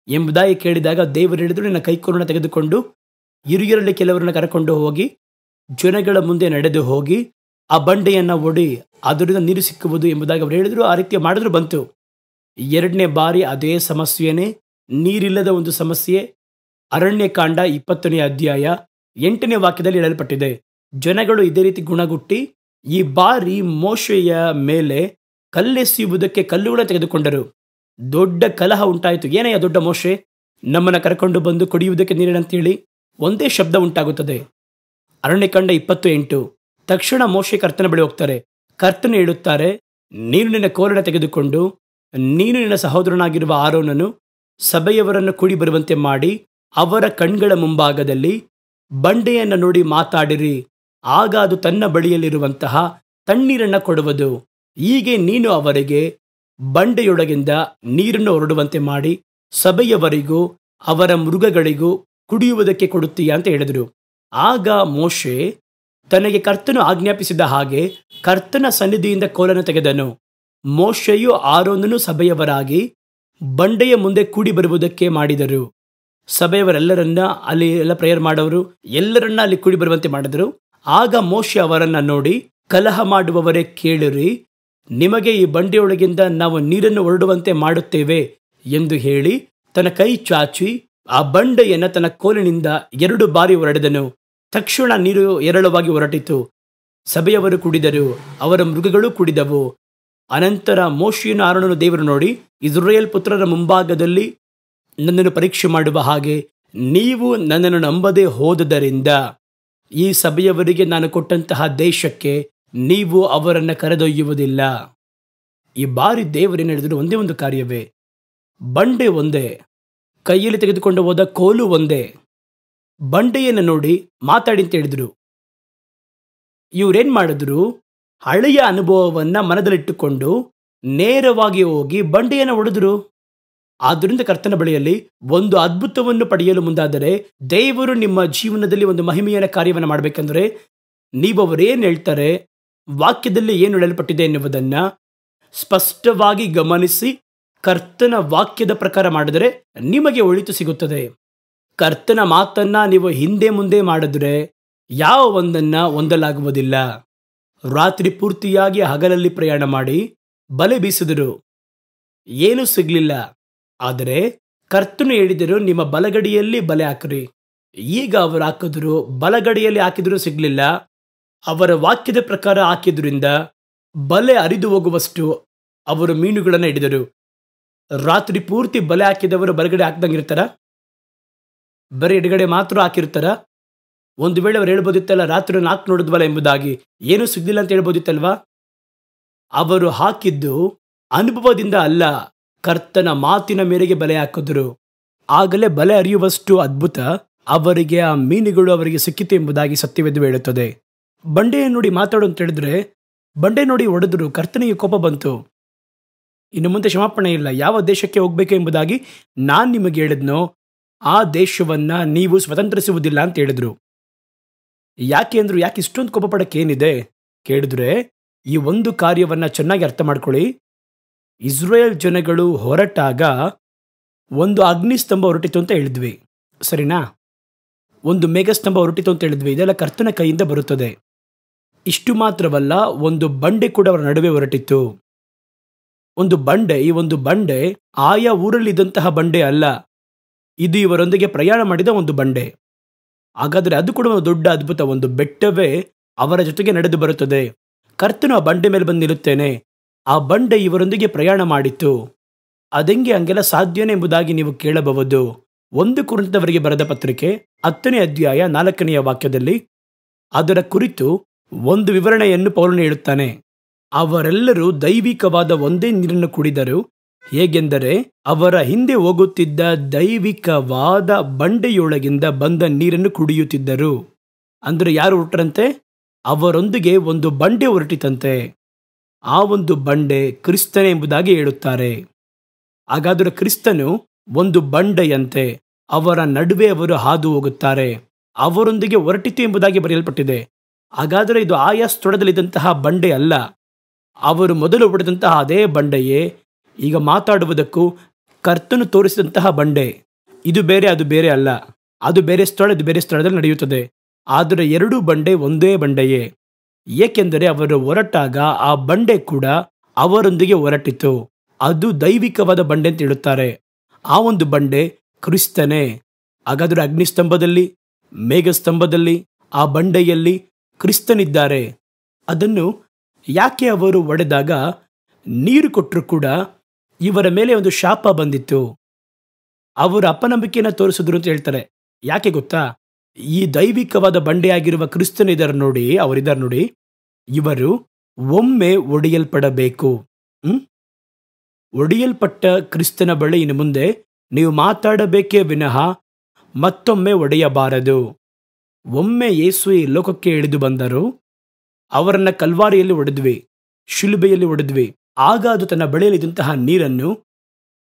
ಎಂಬುದಾಗಿ ಕೇಳಿದಾಗ ದೇವರು ಹೇಳಿದ್ರು, ನಿನ್ನ ಕೈಕೋಲನ್ನು ತೆಗೆದುಕೊಂಡು ಹಿರಿಯರಲ್ಲಿ ಕೆಲವರನ್ನ ಕರ್ಕೊಂಡು ಹೋಗಿ ಜನಗಳ ಮುಂದೆ ನಡೆದು ಹೋಗಿ ಆ ಬಂಡೆಯನ್ನ ಒಡಿ, ಅದರಿಂದ ನೀರು ಸಿಕ್ಕುವುದು ಎಂಬುದಾಗಿ ಅವರು ಹೇಳಿದ್ರು. ಆ ರೀತಿ ಮಾಡಿದ್ರು, ಬಂತು. 2ನೇ ಬಾರಿ ಅದೇ ಸಮಸ್ಯೆನೇ, ನೀರಿಲ್ಲದ ಒಂದು ಸಮಸ್ಯೆ. ಅರಣ್ಯಕಾಂಡ 20ನೇ ಅಧ್ಯಾಯ 8ನೇ ವಾಕ್ಯದಲ್ಲಿ ಹೇಳಲ್ಪಟ್ಟಿದೆ. ಜನಗಳು ಇದೇ ರೀತಿ ಗುಣಗುಟ್ಟಿ ಈ ಬಾರಿ ಮೋಶೆಯ ಮೇಲೆ ಕಲ್ಲೆಸೆಯುವುದಕ್ಕೆ ಕಲ್ಲುಗಳನ್ನು ತೆಗೆದುಕೊಂಡರು. ದೊಡ್ಡ ಕಲಹ ಉಂಟಾಯಿತು. ಏನಯ್ಯ ದೊಡ್ಡ ಮೋಶೆ, ನಮ್ಮನ್ನ ಕರ್ಕೊಂಡು ಬಂದು ಕುಡಿಯುವುದಕ್ಕೆ ನೀರಿನಂತೇಳಿ ಒಂದೇ ಶಬ್ದ ಉಂಟಾಗುತ್ತದೆ. ಅರಣ್ಯಕಾಂಡ 28. ತಕ್ಷಣ ಮೋಶೆ ಕರ್ತನ ಬಳಿ ಹೋಗ್ತಾರೆ. ಕರ್ತನ ಹೇಳುತ್ತಾರೆ, ನೀನು ನಿನ್ನ ಕೋಲನ್ನು ತೆಗೆದುಕೊಂಡು ನೀನು ನಿನ್ನ ಸಹೋದರನಾಗಿರುವ ಆರೋನನು ಸಭೆಯವರನ್ನು ಕೂಡಿ ಬರುವಂತೆ ಮಾಡಿ ಅವರ ಕಣ್ಗಳ ಮುಂಭಾಗದಲ್ಲಿ ಬಂಡೆಯನ್ನು ನೋಡಿ ಮಾತಾಡಿರಿ. ಆಗ ಅದು ತನ್ನ ಬಳಿಯಲ್ಲಿರುವಂತಹ ತಣ್ಣೀರನ್ನು ಕೊಡುವುದು. ಹೀಗೆ ನೀನು ಅವರಿಗೆ ಬಂಡೆಯೊಳಗಿಂದ ನೀರನ್ನು ಹೊರಡುವಂತೆ ಮಾಡಿ ಸಭೆಯವರಿಗೂ ಅವರ ಮೃಗಗಳಿಗೂ ಕುಡಿಯುವುದಕ್ಕೆ ಕೊಡುತ್ತೀಯ ಅಂತ ಹೇಳಿದರು. ಆಗ ಮೋಶೆ ತನಗೆ ಕರ್ತನು ಆಜ್ಞಾಪಿಸಿದ ಹಾಗೆ ಕರ್ತನ ಸನ್ನಿಧಿಯಿಂದ ಕೋಲನ್ನು ತೆಗೆದನು. ಮೋಶೆಯು ಆರೋನನು ಸಭೆಯವರಾಗಿ ಬಂಡೆಯ ಮುಂದೆ ಕೂಡಿ ಬರುವುದಕ್ಕೆ ಮಾಡಿದರು. ಸಭೆಯವರೆಲ್ಲರನ್ನ ಅಲ್ಲಿ ಎಲ್ಲ ಪ್ರೇಯರ್ ಮಾಡೋರು ಎಲ್ಲರನ್ನ ಅಲ್ಲಿ ಕೂಡಿ ಬರುವಂತೆ ಮಾಡಿದರು. ಆಗ ಮೋಶೆ ಅವರನ್ನ ನೋಡಿ, ಕಲಹ ಮಾಡುವವರೇ ಕೇಳಿರಿ, ನಿಮಗೆ ಈ ಬಂಡೆಯೊಳಗಿಂದ ನಾವು ನೀರನ್ನು ಹೊರಡುವಂತೆ ಮಾಡುತ್ತೇವೆ ಎಂದು ಹೇಳಿ ತನ್ನ ಕೈ ಚಾಚಿ ಆ ಬಂಡೆಯನ್ನು ತನ್ನ ಕೋಲಿನಿಂದ 2 ಬಾರಿ ಹೊರಡಿದನು. ತಕ್ಷಣ ನೀರು ಏರಳವಾಗಿ ಹೊರಟಿತು. ಸಭೆಯವರು ಕುಡಿದರು, ಅವರ ಮೃಗಗಳು ಕುಡಿದವು. ಅನಂತರ ಮೋಶೆಯನ್ನು ಆರೋನನು ದೇವರು ನೋಡಿ, ಇಸ್ರಾಯೇಲ್ ಪುತ್ರರ ಮುಂಭಾಗದಲ್ಲಿ ನನ್ನನ್ನು ಪರೀಕ್ಷೆ ಮಾಡುವ ಹಾಗೆ ನೀವು ನನ್ನನ್ನು ನಂಬದೇ ಹೋದುದರಿಂದ ಈ ಸಭೆಯವರಿಗೆ ನಾನು ಕೊಟ್ಟಂತಹ ದೇಶಕ್ಕೆ ನೀವು ಅವರನ್ನು ಕರೆದೊಯ್ಯುವುದಿಲ್ಲ. ಈ ಬಾರಿ ದೇವರೇನು ಹೇಳಿದ್ರು? ಒಂದೇ ಒಂದು ಕಾರ್ಯವೇ, ಬಂಡೆ ಒಂದೇ, ಕೈಯಲ್ಲಿ ತೆಗೆದುಕೊಂಡು ಹೋದ ಕೋಲು ಒಂದೇ. ಬಂಡೆಯನ್ನು ನೋಡಿ ಮಾತಾಡಿ ಅಂತ ಹೇಳಿದ್ರು. ಇವರೇನ್ ಮಾಡಿದ್ರು? ಹಳೆಯ ಅನುಭವವನ್ನ ಮನದಲ್ಲಿಟ್ಟುಕೊಂಡು ನೇರವಾಗಿ ಹೋಗಿ ಬಂಡೆಯನ್ನು ಹೊಡೆದ್ರು. ಆದ್ದರಿಂದ ಕರ್ತನ ಬಳಿಯಲ್ಲಿ ಒಂದು ಅದ್ಭುತವನ್ನು ಪಡೆಯಲು ಮುಂದಾದರೆ, ದೇವರು ನಿಮ್ಮ ಜೀವನದಲ್ಲಿ ಒಂದು ಮಹಿಮೆಯ ಕಾರ್ಯವನ್ನು ಮಾಡಬೇಕಂದ್ರೆ, ನೀವು ಅವರೇನು ಹೇಳ್ತಾರೆ, ವಾಕ್ಯದಲ್ಲಿ ಏನು ಹೇಳಲ್ಪಟ್ಟಿದೆ ಎನ್ನುವುದನ್ನ ಸ್ಪಷ್ಟವಾಗಿ ಗಮನಿಸಿ ಕರ್ತನ ವಾಕ್ಯದ ಪ್ರಕಾರ ಮಾಡಿದರೆ ನಿಮಗೆ ಒಳಿತು ಸಿಗುತ್ತದೆ. ಕರ್ತನ ಮಾತನ್ನ ನೀವು ಹಿಂದೆ ಮುಂದೆ ಮಾಡಿದ್ರೆ ಯಾವ ಒಂದನ್ನ ಹೊಂದಲಾಗುವುದಿಲ್ಲ. ರಾತ್ರಿ ಪೂರ್ತಿಯಾಗಿ ಹಗಲಲ್ಲಿ ಪ್ರಯಾಣ ಮಾಡಿ ಬಲೆ ಬೀಸಿದರು, ಏನೂ ಸಿಗಲಿಲ್ಲ. ಆದರೆ ಕರ್ತನು ಹೇಳಿದರು, ನಿಮ್ಮ ಬಲಗಡಿಯಲ್ಲಿ ಬಲೆ ಹಾಕ್ರಿ. ಈಗ ಅವರು ಹಾಕಿದ್ರು, ಬಲಗಡಿಯಲ್ಲಿ ಹಾಕಿದ್ರು ಸಿಗಲಿಲ್ಲ. ಅವರ ವಾಕ್ಯದ ಪ್ರಕಾರ ಹಾಕಿದ್ರಿಂದ ಬಲೆ ಹರಿದು ಹೋಗುವಷ್ಟು ಅವರು ಮೀನುಗಳನ್ನು ಹಿಡಿದರು. ರಾತ್ರಿ ಪೂರ್ತಿ ಬಲೆ ಹಾಕಿದವರು ಬಲಗಡೆ ಹಾಕ್ದಂಗಿರ್ತಾರ? ಬರೀ ಎಡಗಡೆ ಮಾತ್ರ ಹಾಕಿರ್ತಾರ? ಒಂದು ವೇಳೆ ಅವ್ರು ಹೇಳ್ಬೋದಿತ್ತಲ್ಲ, ರಾತ್ರಿ 4 ನೋಡಿದ್ವಲ್ಲ ಎಂಬುದಾಗಿ, ಏನೂ ಸಿಗ್ಲಿಲ್ಲ ಅಂತ ಹೇಳ್ಬೋದಿತ್ತಲ್ವಾ? ಅವರು ಹಾಕಿದ್ದು ಅನುಭವದಿಂದ ಅಲ್ಲ, ಕರ್ತನ ಮಾತಿನ ಮೇರೆಗೆ ಬಲೆ ಹಾಕಿದ್ರು. ಆಗಲೇ ಬಲೆ ಹರಿಯುವಷ್ಟು ಅದ್ಭುತ ಅವರಿಗೆ ಆ ಮೀನುಗಳು ಅವರಿಗೆ ಸಿಕ್ಕಿತು ಎಂಬುದಾಗಿ ಸತ್ಯವೇದ ಹೇಳುತ್ತದೆ. ಬಂಡೆಯನ್ನು ನೋಡಿ ಮಾತಾಡು ಅಂತ ಹೇಳಿದ್ರೆ ಬಂಡೆ ನೋಡಿ ಹೊಡೆದ್ರು, ಕರ್ತನಿಗೆ ಕೋಪ ಬಂತು. ಇನ್ನು ಮುಂದೆ ಕ್ಷಮಾಪಣೆ ಇಲ್ಲ. ಯಾವ ದೇಶಕ್ಕೆ ಹೋಗ್ಬೇಕು ಎಂಬುದಾಗಿ ನಾನು ನಿಮಗೆ ಹೇಳಿದ್ನೋ ಆ ದೇಶವನ್ನ ನೀವು ಸ್ವತಂತ್ರಿಸುವುದಿಲ್ಲ ಅಂತ ಹೇಳಿದ್ರು. ಯಾಕೆ ಅಂದ್ರು? ಯಾಕೆ ಇಷ್ಟೊಂದು ಕೋಪ ಪಡಕ್ಕೆ ಏನಿದೆ ಕೇಳಿದ್ರೆ, ಈ ಒಂದು ಕಾರ್ಯವನ್ನ ಚೆನ್ನಾಗಿ ಅರ್ಥ ಮಾಡ್ಕೊಳ್ಳಿ. ಇಸ್ರೇಲ್ ಜನಗಳು ಹೊರಟಾಗ ಒಂದು ಅಗ್ನಿಸ್ತಂಭ ಹೊರಟಿತು ಅಂತ ಹೇಳಿದ್ವಿ, ಸರಿನಾ? ಒಂದು ಮೇಘಸ್ತಂಭ ಹೊರಟಿತು ಅಂತ ಹೇಳಿದ್ವಿ. ಇದೆಲ್ಲ ಕರ್ತನ ಕೈಯಿಂದ ಬರುತ್ತದೆ. ಇಷ್ಟು ಮಾತ್ರವಲ್ಲ, ಒಂದು ಬಂಡೆ ಕೂಡ ಅವರ ನಡುವೆ ಹೊರಟಿತ್ತು. ಒಂದು ಬಂಡೆ, ಈ ಒಂದು ಬಂಡೆ ಆಯಾ ಊರಲ್ಲಿ ಇದ್ದಂತಹ ಬಂಡೆ ಅಲ್ಲ, ಇದು ಇವರೊಂದಿಗೆ ಪ್ರಯಾಣ ಮಾಡಿದ ಒಂದು ಬಂಡೆ. ಹಾಗಾದರೆ ಅದು ಕೂಡ ಒಂದು ದೊಡ್ಡ ಅದ್ಭುತ. ಒಂದು ಬೆಟ್ಟವೇ ಅವರ ಜೊತೆಗೆ ನಡೆದು ಬರುತ್ತದೆ. ಕರ್ತನು ಆ ಬಂಡೆ ಮೇಲೆ ಬಂದು ನಿಲ್ಲುತ್ತೇನೆ. ಆ ಬಂಡೆ ಇವರೊಂದಿಗೆ ಪ್ರಯಾಣ ಮಾಡಿತ್ತು. ಅದೆಂಗೆ ಹಂಗೆಲ್ಲ ಸಾಧ್ಯನೇ ಎಂಬುದಾಗಿ ನೀವು ಕೇಳಬಹುದು. 1 ಕೊರಿಂಥದವರಿಗೆ ಬರೆದ ಪತ್ರಿಕೆ 10ನೇ ಅಧ್ಯಾಯ 4ನೇ ವಾಕ್ಯದಲ್ಲಿ ಅದರ ಕುರಿತು ಒಂದು ವಿವರಣೆಯನ್ನು ಪೌಲನು ಹೇಳುತ್ತಾನೆ. ಅವರೆಲ್ಲರೂ ದೈವಿಕವಾದ ಒಂದೇ ನೀರನ್ನು ಕುಡಿದರು. ಹೇಗೆಂದರೆ ಅವರ ಹಿಂದೆ ಹೋಗುತ್ತಿದ್ದ ದೈವಿಕವಾದ ಬಂಡೆಯೊಳಗಿಂದ ಬಂದ ನೀರನ್ನು ಕುಡಿಯುತ್ತಿದ್ದರು. ಅಂದ್ರೆ ಯಾರು ಹೊರಟರಂತೆ? ಅವರೊಂದಿಗೆ ಒಂದು ಬಂಡೆ ಹೊರಟಿತಂತೆ. ಆ ಒಂದು ಬಂಡೆ ಕ್ರಿಸ್ತನೇ ಎಂಬುದಾಗಿ ಹೇಳುತ್ತಾರೆ. ಹಾಗಾದರೆ ಕ್ರಿಸ್ತನು ಒಂದು ಬಂಡೆಯಂತೆ, ಅವರ ನಡುವೆ ಅವರು ಹಾದು ಹೋಗುತ್ತಾರೆ. ಅವರೊಂದಿಗೆ ಹೊರಟಿತು ಎಂಬುದಾಗಿ ಬರೆಯಲ್ಪಟ್ಟಿದೆ. ಹಾಗಾದರೆ ಇದು ಆಯಾ ಸ್ಥಳದಲ್ಲಿದ್ದಂತಹ ಬಂಡೆ ಅಲ್ಲ, ಅವರು ಮೊದಲು ಹೊಡೆದಂತಹ ಅದೇ ಬಂಡೆಯೇ ಈಗ ಮಾತಾಡುವುದಕ್ಕೂ ಕರ್ತನು ತೋರಿಸಿದಂತಹ ಬಂಡೆ. ಇದು ಬೇರೆ, ಅದು ಬೇರೆ ಅಲ್ಲ. ಅದು ಬೇರೆ ಸ್ಥಳ, ಇದು ಬೇರೆ ಸ್ಥಳದಲ್ಲಿ ನಡೆಯುತ್ತದೆ. ಆದರೆ 2 ಬಂಡೆ ಒಂದೇ ಬಂಡೆಯೇ. ಏಕೆಂದರೆ ಅವರು ಹೊರಟಾಗ ಆ ಬಂಡೆ ಕೂಡ ಅವರೊಂದಿಗೆ ಹೊರಟಿತು. ಅದು ದೈವಿಕವಾದ ಬಂಡೆ ಅಂತ ಹೇಳುತ್ತಾರೆ. ಆ ಒಂದು ಬಂಡೆ ಕ್ರಿಸ್ತನೇ. ಹಾಗಾದರೆ ಅಗ್ನಿಸ್ತಂಭದಲ್ಲಿ, ಮೇಘಸ್ತಂಭದಲ್ಲಿ, ಆ ಬಂಡೆಯಲ್ಲಿ ಕ್ರಿಸ್ತನಿದ್ದಾರೆ. ಅದನ್ನು ಯಾಕೆ ಅವರು ಒಡೆದಾಗ ನೀರು ಕೊಟ್ಟರು ಕೂಡ ಇವರ ಮೇಲೆ ಒಂದು ಶಾಪ ಬಂದಿತ್ತು. ಅವರು ಅಪನಂಬಿಕೆಯನ್ನು ತೋರಿಸಿದ್ರು ಅಂತ ಹೇಳ್ತಾರೆ. ಯಾಕೆ ಗೊತ್ತಾ? ಈ ದೈವಿಕವಾದ ಬಂಡೆಯಾಗಿರುವ ಕ್ರಿಸ್ತನಿದ್ದಾರೆ ನೋಡಿ, ಅವರಿದ್ದಾರೆ ನೋಡಿ, ಇವರು ಒಮ್ಮೆ ಒಡೆಯಲ್ಪಡಬೇಕು. ಒಡೆಯಲ್ಪಟ್ಟ ಕ್ರಿಸ್ತನ ಬಳಿ ಇನ್ನು ಮುಂದೆ ನೀವು ಮಾತಾಡಬೇಕೇ ವಿನಃ ಮತ್ತೊಮ್ಮೆ ಒಡೆಯಬಾರದು. ಒಮ್ಮೆ ಯೇಸು ಈ ಲೋಕಕ್ಕೆ ಇಳಿದು ಬಂದರು. ಅವರನ್ನ ಕಲ್ವಾರಿಯಲ್ಲಿ ಒಡೆದ್ವಿ, ಶಿಲುಬೆಯಲ್ಲಿ ಒಡೆದ್ವಿ. ಆಗ ಅದು ತನ್ನ ಬಳಿಯಲ್ಲಿದ್ದಂತಹ ನೀರನ್ನು,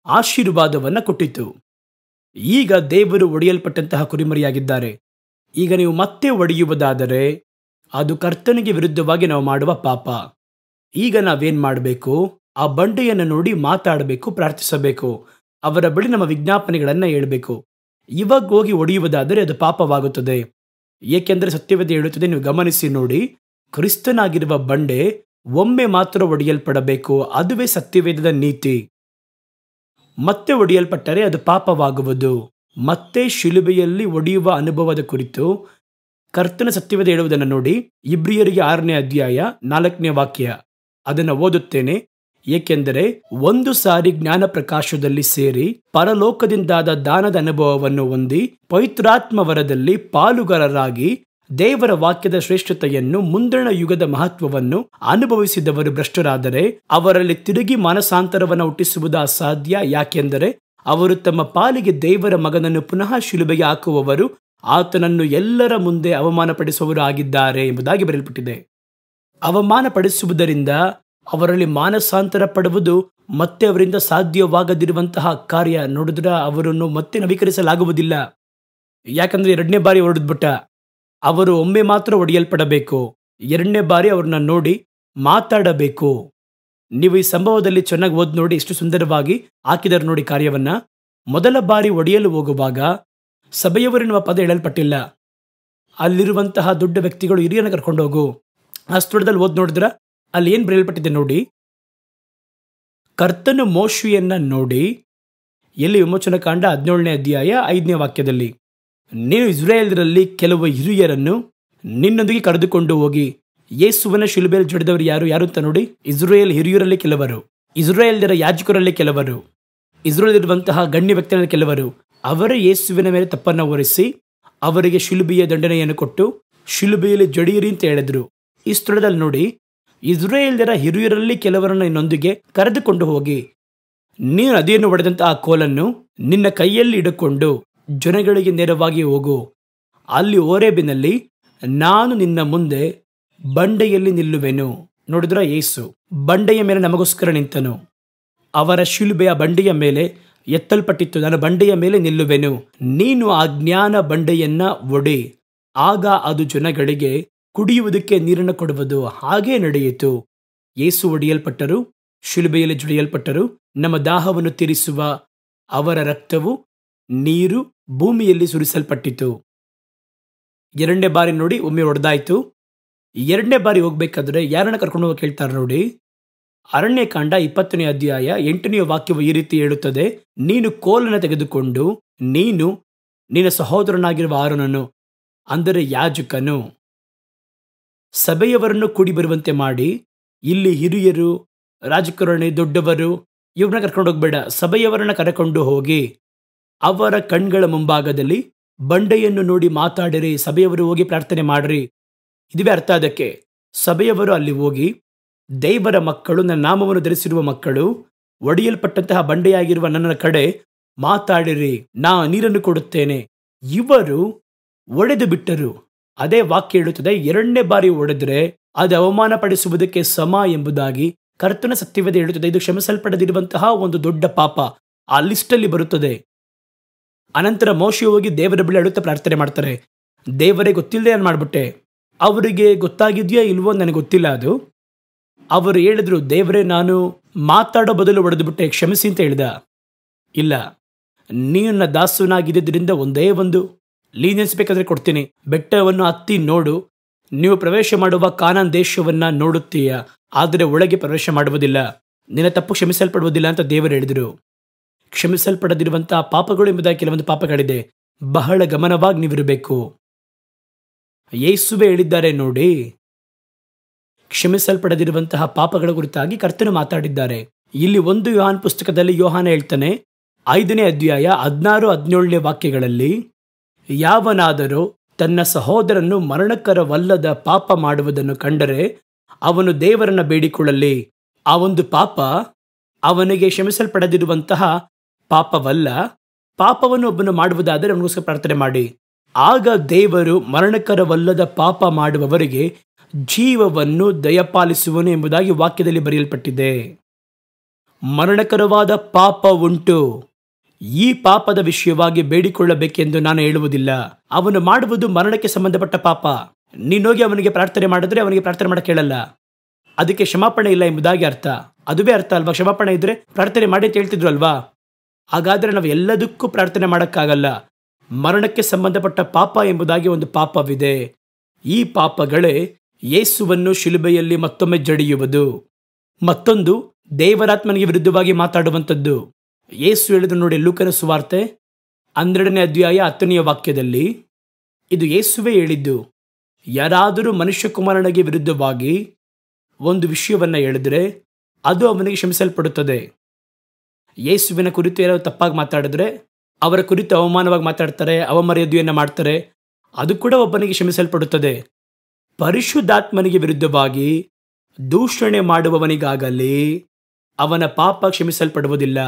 ಆಶೀರ್ವಾದವನ್ನ ಕೊಟ್ಟಿತು. ಈಗ ದೇವರು ಒಡೆಯಲ್ಪಟ್ಟಂತಹ ಕುರಿಮರಿಯಾಗಿದ್ದಾರೆ. ಈಗ ನೀವು ಮತ್ತೆ ಒಡೆಯುವುದಾದರೆ ಅದು ಕರ್ತನಿಗೆ ವಿರುದ್ಧವಾಗಿ ನಾವು ಮಾಡುವ ಪಾಪ. ಈಗ ನಾವೇನ್ ಮಾಡಬೇಕು? ಆ ಬಂಡೆಯನ್ನು ನೋಡಿ ಮಾತಾಡಬೇಕು, ಪ್ರಾರ್ಥಿಸಬೇಕು. ಅವರ ಬಳಿ ನಮ್ಮ ವಿಜ್ಞಾಪನೆಗಳನ್ನ ಹೇಳಬೇಕು. ಇವಾಗ ಹೋಗಿ ಒಡೆಯುವುದಾದರೆ ಅದು ಪಾಪವಾಗುತ್ತದೆ. ಏಕೆಂದರೆ ಸತ್ಯವೇದ ಹೇಳುತ್ತದೆ, ನೀವು ಗಮನಿಸಿ ನೋಡಿ, ಕ್ರಿಸ್ತನಾಗಿರುವ ಬಂಡೆ ಒಮ್ಮೆ ಮಾತ್ರ ಒಡೆಯಲ್ಪಡಬೇಕು. ಅದುವೇ ಸತ್ಯವೇದದ ನೀತಿ. ಮತ್ತೆ ಒಡೆಯಲ್ಪಟ್ಟರೆ ಅದು ಪಾಪವಾಗುವುದು. ಮತ್ತೆ ಶಿಲುಬೆಯಲ್ಲಿ ಒಡೆಯುವ ಅನುಭವದ ಕುರಿತು ಕರ್ತನ ಸತ್ಯವೇದ ಹೇಳುವುದನ್ನು ನೋಡಿ. ಇಬ್ರಿಯರಿಗೆ 6ನೇ ಅಧ್ಯಾಯ 4ನೇ ವಾಕ್ಯ ಅದನ್ನು ಓದುತ್ತೇನೆ. ಏಕೆಂದರೆ ಒಂದು ಸಾರಿ ಜ್ಞಾನ ಪ್ರಕಾಶದಲ್ಲಿ ಸೇರಿ ಪರಲೋಕದಿಂದಾದ ದಾನದ ಅನುಭವವನ್ನು ಹೊಂದಿ ಪವಿತ್ರಾತ್ಮ ವರದಲ್ಲಿ ಪಾಲುಗಾರರಾಗಿ ದೇವರ ವಾಕ್ಯದ ಶ್ರೇಷ್ಠತೆಯನ್ನು, ಮುಂದಣ ಯುಗದ ಮಹತ್ವವನ್ನು ಅನುಭವಿಸಿದವರು ಭ್ರಷ್ಟರಾದರೆ ಅವರಲ್ಲಿ ತಿರುಗಿ ಮಾನಸಾಂತರವನ್ನು ಹುಟ್ಟಿಸುವುದು ಅಸಾಧ್ಯ. ಯಾಕೆಂದರೆ ಅವರು ತಮ್ಮ ಪಾಲಿಗೆ ದೇವರ ಮಗನನ್ನು ಪುನಃ ಶಿಲುಬೆಗೆ ಹಾಕುವವರು, ಆತನನ್ನು ಎಲ್ಲರ ಮುಂದೆ ಅವಮಾನಪಡಿಸುವವರು ಆಗಿದ್ದಾರೆ ಎಂಬುದಾಗಿ ಬರೆಯಲ್ಪಟ್ಟಿದೆ. ಅವಮಾನಪಡಿಸುವುದರಿಂದ ಅವರಲ್ಲಿ ಮಾನಸಾಂತರ ಪಡುವುದು ಮತ್ತೆ ಅವರಿಂದ ಸಾಧ್ಯವಾಗದಿರುವಂತಹ ಕಾರ್ಯ. ನೋಡಿದ್ರೆ ಅವರನ್ನು ಮತ್ತೆ ನವೀಕರಿಸಲಾಗುವುದಿಲ್ಲ. ಯಾಕಂದ್ರೆ 2ನೇ ಬಾರಿ ಹೊಡೆದ್ಬಿಟ್ಟ. ಅವರು ಒಮ್ಮೆ ಮಾತ್ರ ಒಡೆಯಲ್ಪಡಬೇಕು. 2ನೇ ಬಾರಿ ಅವ್ರನ್ನ ನೋಡಿ ಮಾತಾಡಬೇಕು. ನೀವು ಈ ಸಂಭವದಲ್ಲಿ ಚೆನ್ನಾಗಿ ಓದ್ ನೋಡಿ, ಎಷ್ಟು ಸುಂದರವಾಗಿ ಹಾಕಿದರು ನೋಡಿ ಕಾರ್ಯವನ್ನ. ಮೊದಲ ಬಾರಿ ಒಡೆಯಲು ಹೋಗುವಾಗ ಸಭೆಯವರೆನ್ನುವ ಪದ ಹೇಳಲ್ಪಟ್ಟಿಲ್ಲ. ಅಲ್ಲಿರುವಂತಹ ದೊಡ್ಡ ವ್ಯಕ್ತಿಗಳು, ಹಿರಿಯನ ಕರ್ಕೊಂಡು ಹೋಗು. ಆ ಸ್ಥಳದಲ್ಲಿ ಓದ್ ನೋಡಿದ್ರ ಅಲ್ಲಿ ಏನ್ ಬರೆಯಲ್ಪಟ್ಟಿದೆ ನೋಡಿ. ಕರ್ತನು ಮೋಶೆಯನ್ನ ನೋಡಿ, ಎಲ್ಲಿ ವಿಮೋಚನ ಕಾಂಡ 17ನೇ ಅಧ್ಯಾಯ 5ನೇ ವಾಕ್ಯದಲ್ಲಿ, ನೀನು ಇಸ್ರಾಯೇಲ್ಯರಲ್ಲಿ ಕೆಲವು ಹಿರಿಯರನ್ನು ನಿನ್ನೊಂದಿಗೆ ಕರೆದುಕೊಂಡು ಹೋಗಿ. ಯೇಸುವನ ಶಿಲುಬೆಯಲ್ಲಿ ಜಡಿದವರು ಯಾರು ಅಂತ ನೋಡಿ. ಇಸ್ರಾಯೇಲ್ ಹಿರಿಯರಲ್ಲಿ ಕೆಲವರು, ಇಸ್ರಾಯೇಲ್ಯರ ಯಾಜಕರಲ್ಲಿ ಕೆಲವರು, ಇಸ್ರಾಯೇಲಿರುವಂತಹ ಗಣ್ಯ ವ್ಯಕ್ತಿಗಳಲ್ಲಿ ಕೆಲವರು, ಅವರೇ ಯೇಸುವಿನ ಮೇಲೆ ತಪ್ಪನ್ನು ಹೊರಿಸಿ ಅವರಿಗೆ ಶಿಲುಬೆಯ ದಂಡನೆಯನ್ನು ಕೊಟ್ಟು ಶಿಲುಬೆಯಲ್ಲಿ ಜಡಿಯಿರಿ ಅಂತ ಹೇಳಿದ್ರು. ಈ ಸ್ಥಳದಲ್ಲಿ ನೋಡಿ, ಇಸ್ರಾಯೇಲ್ಯರ ಹಿರಿಯರಲ್ಲಿ ಕೆಲವರನ್ನು ನಿನ್ನೊಂದಿಗೆ ಕರೆದುಕೊಂಡು ಹೋಗಿ, ನೀನು ನದಿಯನ್ನು ಒಡೆದಂತಹ ಆ ಕೋಲನ್ನು ನಿನ್ನ ಕೈಯಲ್ಲಿ ಹಿಡಿಕೊಂಡು ಜನಗಳಿಗೆ ನೇರವಾಗಿ ಹೋಗು. ಅಲ್ಲಿ ಓರೇಬಿನಲ್ಲಿ ನಾನು ನಿನ್ನ ಮುಂದೆ ಬಂಡೆಯಲ್ಲಿ ನಿಲ್ಲುವೆನು. ನೋಡಿದ್ರ, ಯೇಸು ಬಂಡೆಯ ಮೇಲೆ ನಮಗೋಸ್ಕರ ನಿಂತನು. ಅವರ ಶಿಲುಬೆಯ ಬಂಡೆಯ ಮೇಲೆ ಎತ್ತಲ್ಪಟ್ಟಿತ್ತು. ನಾನು ಬಂಡೆಯ ಮೇಲೆ ನಿಲ್ಲುವೆನು, ನೀನು ಆ ಜ್ಞಾನ ಬಂಡೆಯನ್ನ ಒಡೆ, ಆಗ ಅದು ಜನಗಳಿಗೆ ಕುಡಿಯುವುದಕ್ಕೆ ನೀರನ್ನು ಕೊಡುವುದು. ಹಾಗೇ ನಡೆಯಿತು. ಯೇಸು ಒಡೆಯಲ್ಪಟ್ಟರು, ಶಿಲುಬೆಯಲ್ಲಿ ಜಡಿಯಲ್ಪಟ್ಟರು. ನಮ್ಮ ದಾಹವನ್ನು ತೀರಿಸುವ ಅವರ ರಕ್ತವು, ನೀರು ಭೂಮಿಯಲ್ಲಿ ಸುರಿಸಲ್ಪಟ್ಟಿತು. 2ನೇ ಬಾರಿ ನೋಡಿ, ಒಮ್ಮೆ ಹೊಡೆದಾಯ್ತು. 2ನೇ ಬಾರಿ ಹೋಗ್ಬೇಕಾದ್ರೆ ಯಾರನ್ನ ಕರ್ಕೊಂಡು ಹೋಗಿ ಕೇಳ್ತಾರೆ ನೋಡಿ. ಅರಣ್ಯಕಾಂಡ 20ನೇ ಅಧ್ಯಾಯ 8ನೇ ವಾಕ್ಯವು ಈ ರೀತಿ ಹೇಳುತ್ತದೆ, ನೀನು ಕೋಲನ್ನು ತೆಗೆದುಕೊಂಡು ನೀನು ನಿನ್ನ ಸಹೋದರನಾಗಿರುವ ಆರೋನನು, ಅಂದರೆ ಯಾಜಕನು, ಸಭೆಯವರನ್ನು ಕೂಡಿ ಬರುವಂತೆ ಮಾಡಿ. ಇಲ್ಲಿ ಹಿರಿಯರು, ರಾಜಕಾರಣಿ, ದೊಡ್ಡವರು ಇವ್ರನ್ನ ಕರ್ಕೊಂಡು ಹೋಗ್ಬೇಡ, ಸಭೆಯವರನ್ನ ಕರೆಕೊಂಡು ಹೋಗಿ ಅವರ ಕಣ್ಗಳ ಮುಂಭಾಗದಲ್ಲಿ ಬಂಡೆಯನ್ನು ನೋಡಿ ಮಾತಾಡಿರಿ. ಸಭೆಯವರು ಹೋಗಿ ಪ್ರಾರ್ಥನೆ ಮಾಡ್ರಿ. ಇದುವೇ ಅರ್ಥ. ಅದಕ್ಕೆ ಸಭೆಯವರು ಅಲ್ಲಿ ಹೋಗಿ, ದೇವರ ಮಕ್ಕಳು, ನನ್ನ ನಾಮವನ್ನು ಧರಿಸಿರುವ ಮಕ್ಕಳು, ಒಡೆಯಲ್ಪಟ್ಟಂತಹ ಬಂಡೆಯಾಗಿರುವ ನನ್ನ ಕಡೆ ಮಾತಾಡಿರಿ, ನಾ ನೀರನ್ನು ಕೊಡುತ್ತೇನೆ. ಇವರು ಒಡೆದು ಬಿಟ್ಟರು. ಅದೇ ವಾಕ್ಯ ಹೇಳುತ್ತದೆ, 2ನೇ ಬಾರಿ ಒಡೆದ್ರೆ ಅದು ಅವಮಾನ ಪಡಿಸುವುದಕ್ಕೆ ಸಮ ಎಂಬುದಾಗಿ ಕರ್ತನ ಸತ್ಯವೇದ ಹೇಳುತ್ತದೆ. ಇದು ಕ್ಷಮಿಸಲ್ಪಡದಿರುವಂತಹ ಒಂದು ದೊಡ್ಡ ಪಾಪ ಆ ಲಿಸ್ಟಲ್ಲಿ ಬರುತ್ತದೆ. ಅನಂತರ ಮೋಶೆ ಹೋಗಿ ದೇವರ ಬಳಿ ಅಳುತ್ತಾ ಪ್ರಾರ್ಥನೆ ಮಾಡ್ತಾರೆ. ದೇವರೇ, ಗೊತ್ತಿಲ್ಲದೆ ನಾನು ಮಾಡ್ಬಿಟ್ಟೆ. ಅವರಿಗೆ ಗೊತ್ತಾಗಿದೆಯಾ ಇಲ್ವೋ ನನಗೆ ಗೊತ್ತಿಲ್ಲ. ಅದು ಅವರು ಹೇಳಿದ್ರು, ದೇವರೇ, ನಾನು ಮಾತಾಡೋ ಬದಲು ಹೊಡೆದುಬಿಟ್ಟೆ, ಕ್ಷಮಿಸಿ ಅಂತ ಹೇಳ್ದ. ಇಲ್ಲ, ನೀನ ದಾಸನಾಗಿದ್ದರಿಂದ ಒಂದೇ ಒಂದು ಲೀನಿಯನ್ಸ್ ಬೇಕಾದ್ರೆ ಕೊಡ್ತೀನಿ. ಬೆಟ್ಟವನ್ನು ಹತ್ತಿ ನೋಡು, ನೀವು ಪ್ರವೇಶ ಮಾಡುವ ಕಾನಾನ್ ದೇಶವನ್ನ ನೋಡುತ್ತೀಯ, ಆದರೆ ಒಳಗೆ ಪ್ರವೇಶ ಮಾಡುವುದಿಲ್ಲ, ನಿನ್ನ ತಪ್ಪು ಕ್ಷಮಿಸಲ್ಪಡುವುದಿಲ್ಲ ಅಂತ ದೇವರು ಹೇಳಿದರು. ಕ್ಷಮಿಸಲ್ಪಡದಿರುವಂತಹ ಪಾಪಗಳು ಎಂಬುದಾಗಿ ಕೆಲವೊಂದು ಪಾಪಗಳಿದೆ. ಬಹಳ ಗಮನವಾಗಿ ನೀವಿರಬೇಕು. ಯೇಸುವೆ ಹೇಳಿದ್ದಾರೆ ನೋಡಿ, ಕ್ಷಮಿಸಲ್ಪಡದಿರುವಂತಹ ಪಾಪಗಳ ಕುರಿತಾಗಿ ಕರ್ತನು ಮಾತಾಡಿದ್ದಾರೆ. ಇಲ್ಲಿ 1 ಯೋಹಾನ ಪುಸ್ತಕದಲ್ಲಿ ಯೋಹಾನ ಹೇಳ್ತಾನೆ, 5ನೇ ಅಧ್ಯಾಯ 16-17ನೇ ವಾಕ್ಯಗಳಲ್ಲಿ, ಯಾವನಾದರೂ ತನ್ನ ಸಹೋದರನು ಮರಣಕರವಲ್ಲದ ಪಾಪ ಮಾಡುವುದನ್ನು ಕಂಡರೆ ಅವನು ದೇವರನ್ನ ಬೇಡಿಕೊಳ್ಳಲಿ. ಆ ಒಂದು ಪಾಪ ಅವನಿಗೆ ಕ್ಷಮಿಸಲ್ಪಡದಿರುವಂತಹ ಪಾಪವಲ್ಲ. ಪಾಪವನ್ನು ಒಬ್ಬನು ಮಾಡುವುದಾದರೆ ಅವನಿಗೋಸ್ಕರ ಪ್ರಾರ್ಥನೆ ಮಾಡಿ. ಆಗ ದೇವರು ಮರಣಕರವಲ್ಲದ ಪಾಪ ಮಾಡುವವರಿಗೆ ಜೀವವನ್ನು ದಯಪಾಲಿಸುವನು ಎಂಬುದಾಗಿ ವಾಕ್ಯದಲ್ಲಿ ಬರೆಯಲ್ಪಟ್ಟಿದೆ. ಮರಣಕರವಾದ ಪಾಪ ಉಂಟು. ಈ ಪಾಪದ ವಿಷಯವಾಗಿ ಬೇಡಿಕೊಳ್ಳಬೇಕೆಂದು ನಾನು ಹೇಳುವುದಿಲ್ಲ. ಅವನು ಮಾಡುವುದು ಮರಣಕ್ಕೆ ಸಂಬಂಧಪಟ್ಟ ಪಾಪ. ನೀನೋಗಿ ಅವನಿಗೆ ಪ್ರಾರ್ಥನೆ ಮಾಡಿದ್ರೆ ಅವನಿಗೆ ಪ್ರಾರ್ಥನೆ ಮಾಡಕ್ಕೆ ಹೇಳಲ್ಲ, ಅದಕ್ಕೆ ಕ್ಷಮಾಪಣೆ ಇಲ್ಲ ಎಂಬುದಾಗಿ ಅರ್ಥ. ಅದುವೇ ಅರ್ಥ ಅಲ್ವಾ? ಕ್ಷಮಾಪಣೆ ಇದ್ರೆ ಪ್ರಾರ್ಥನೆ ಮಾಡಿ ಅಂತ ಹೇಳ್ತಿದ್ರು ಅಲ್ವಾ? ಹಾಗಾದ್ರೆ ನಾವು ಎಲ್ಲದಕ್ಕೂ ಪ್ರಾರ್ಥನೆ ಮಾಡೋಕ್ಕಾಗಲ್ಲ. ಮರಣಕ್ಕೆ ಸಂಬಂಧಪಟ್ಟ ಪಾಪ ಎಂಬುದಾಗಿ ಒಂದು ಪಾಪವಿದೆ. ಈ ಪಾಪಗಳೇ ಯೇಸುವನ್ನು ಶಿಲುಬೆಯಲ್ಲಿ ಮತ್ತೊಮ್ಮೆ ಜಡಿಯುವುದು. ಮತ್ತೊಂದು ದೇವರಾತ್ಮನಿಗೆ ವಿರುದ್ಧವಾಗಿ ಮಾತಾಡುವಂಥದ್ದು. ಯೇಸು ಹೇಳಿದ್ರು ನೋಡಿ, ಲೂಕನ ಸುವಾರ್ತೆ 12ನೇ ಅಧ್ಯಾಯ 10ನೇ ವಾಕ್ಯದಲ್ಲಿ ಇದು ಯೇಸುವೇ ಹೇಳಿದ್ದು. ಯಾರಾದರೂ ಮನುಷ್ಯಕುಮಾರನಿಗೆ ವಿರುದ್ಧವಾಗಿ ಒಂದು ವಿಷಯವನ್ನು ಹೇಳಿದ್ರೆ ಅದು ಅವನಿಗೆ ಕ್ಷಮಿಸಲ್ಪಡುತ್ತದೆ. ಯೇಸುವಿನ ಕುರಿತು ಯಾರೋ ತಪ್ಪಾಗಿ ಮಾತಾಡಿದ್ರೆ, ಅವರ ಕುರಿತು ಅವಮಾನವಾಗಿ ಮಾತಾಡ್ತಾರೆ, ಅವಮರ್ಯಾದೆಯನ್ನು ಮಾಡ್ತಾರೆ, ಅದು ಕೂಡ ಒಬ್ಬನಿಗೆ ಕ್ಷಮಿಸಲ್ಪಡುತ್ತದೆ. ಪರಿಶುದ್ಧಾತ್ಮನಿಗೆ ವಿರುದ್ಧವಾಗಿ ದೂಷಣೆ ಮಾಡುವವನಿಗಾಗಲಿ ಅವನ ಪಾಪ ಕ್ಷಮಿಸಲ್ಪಡುವುದಿಲ್ಲ.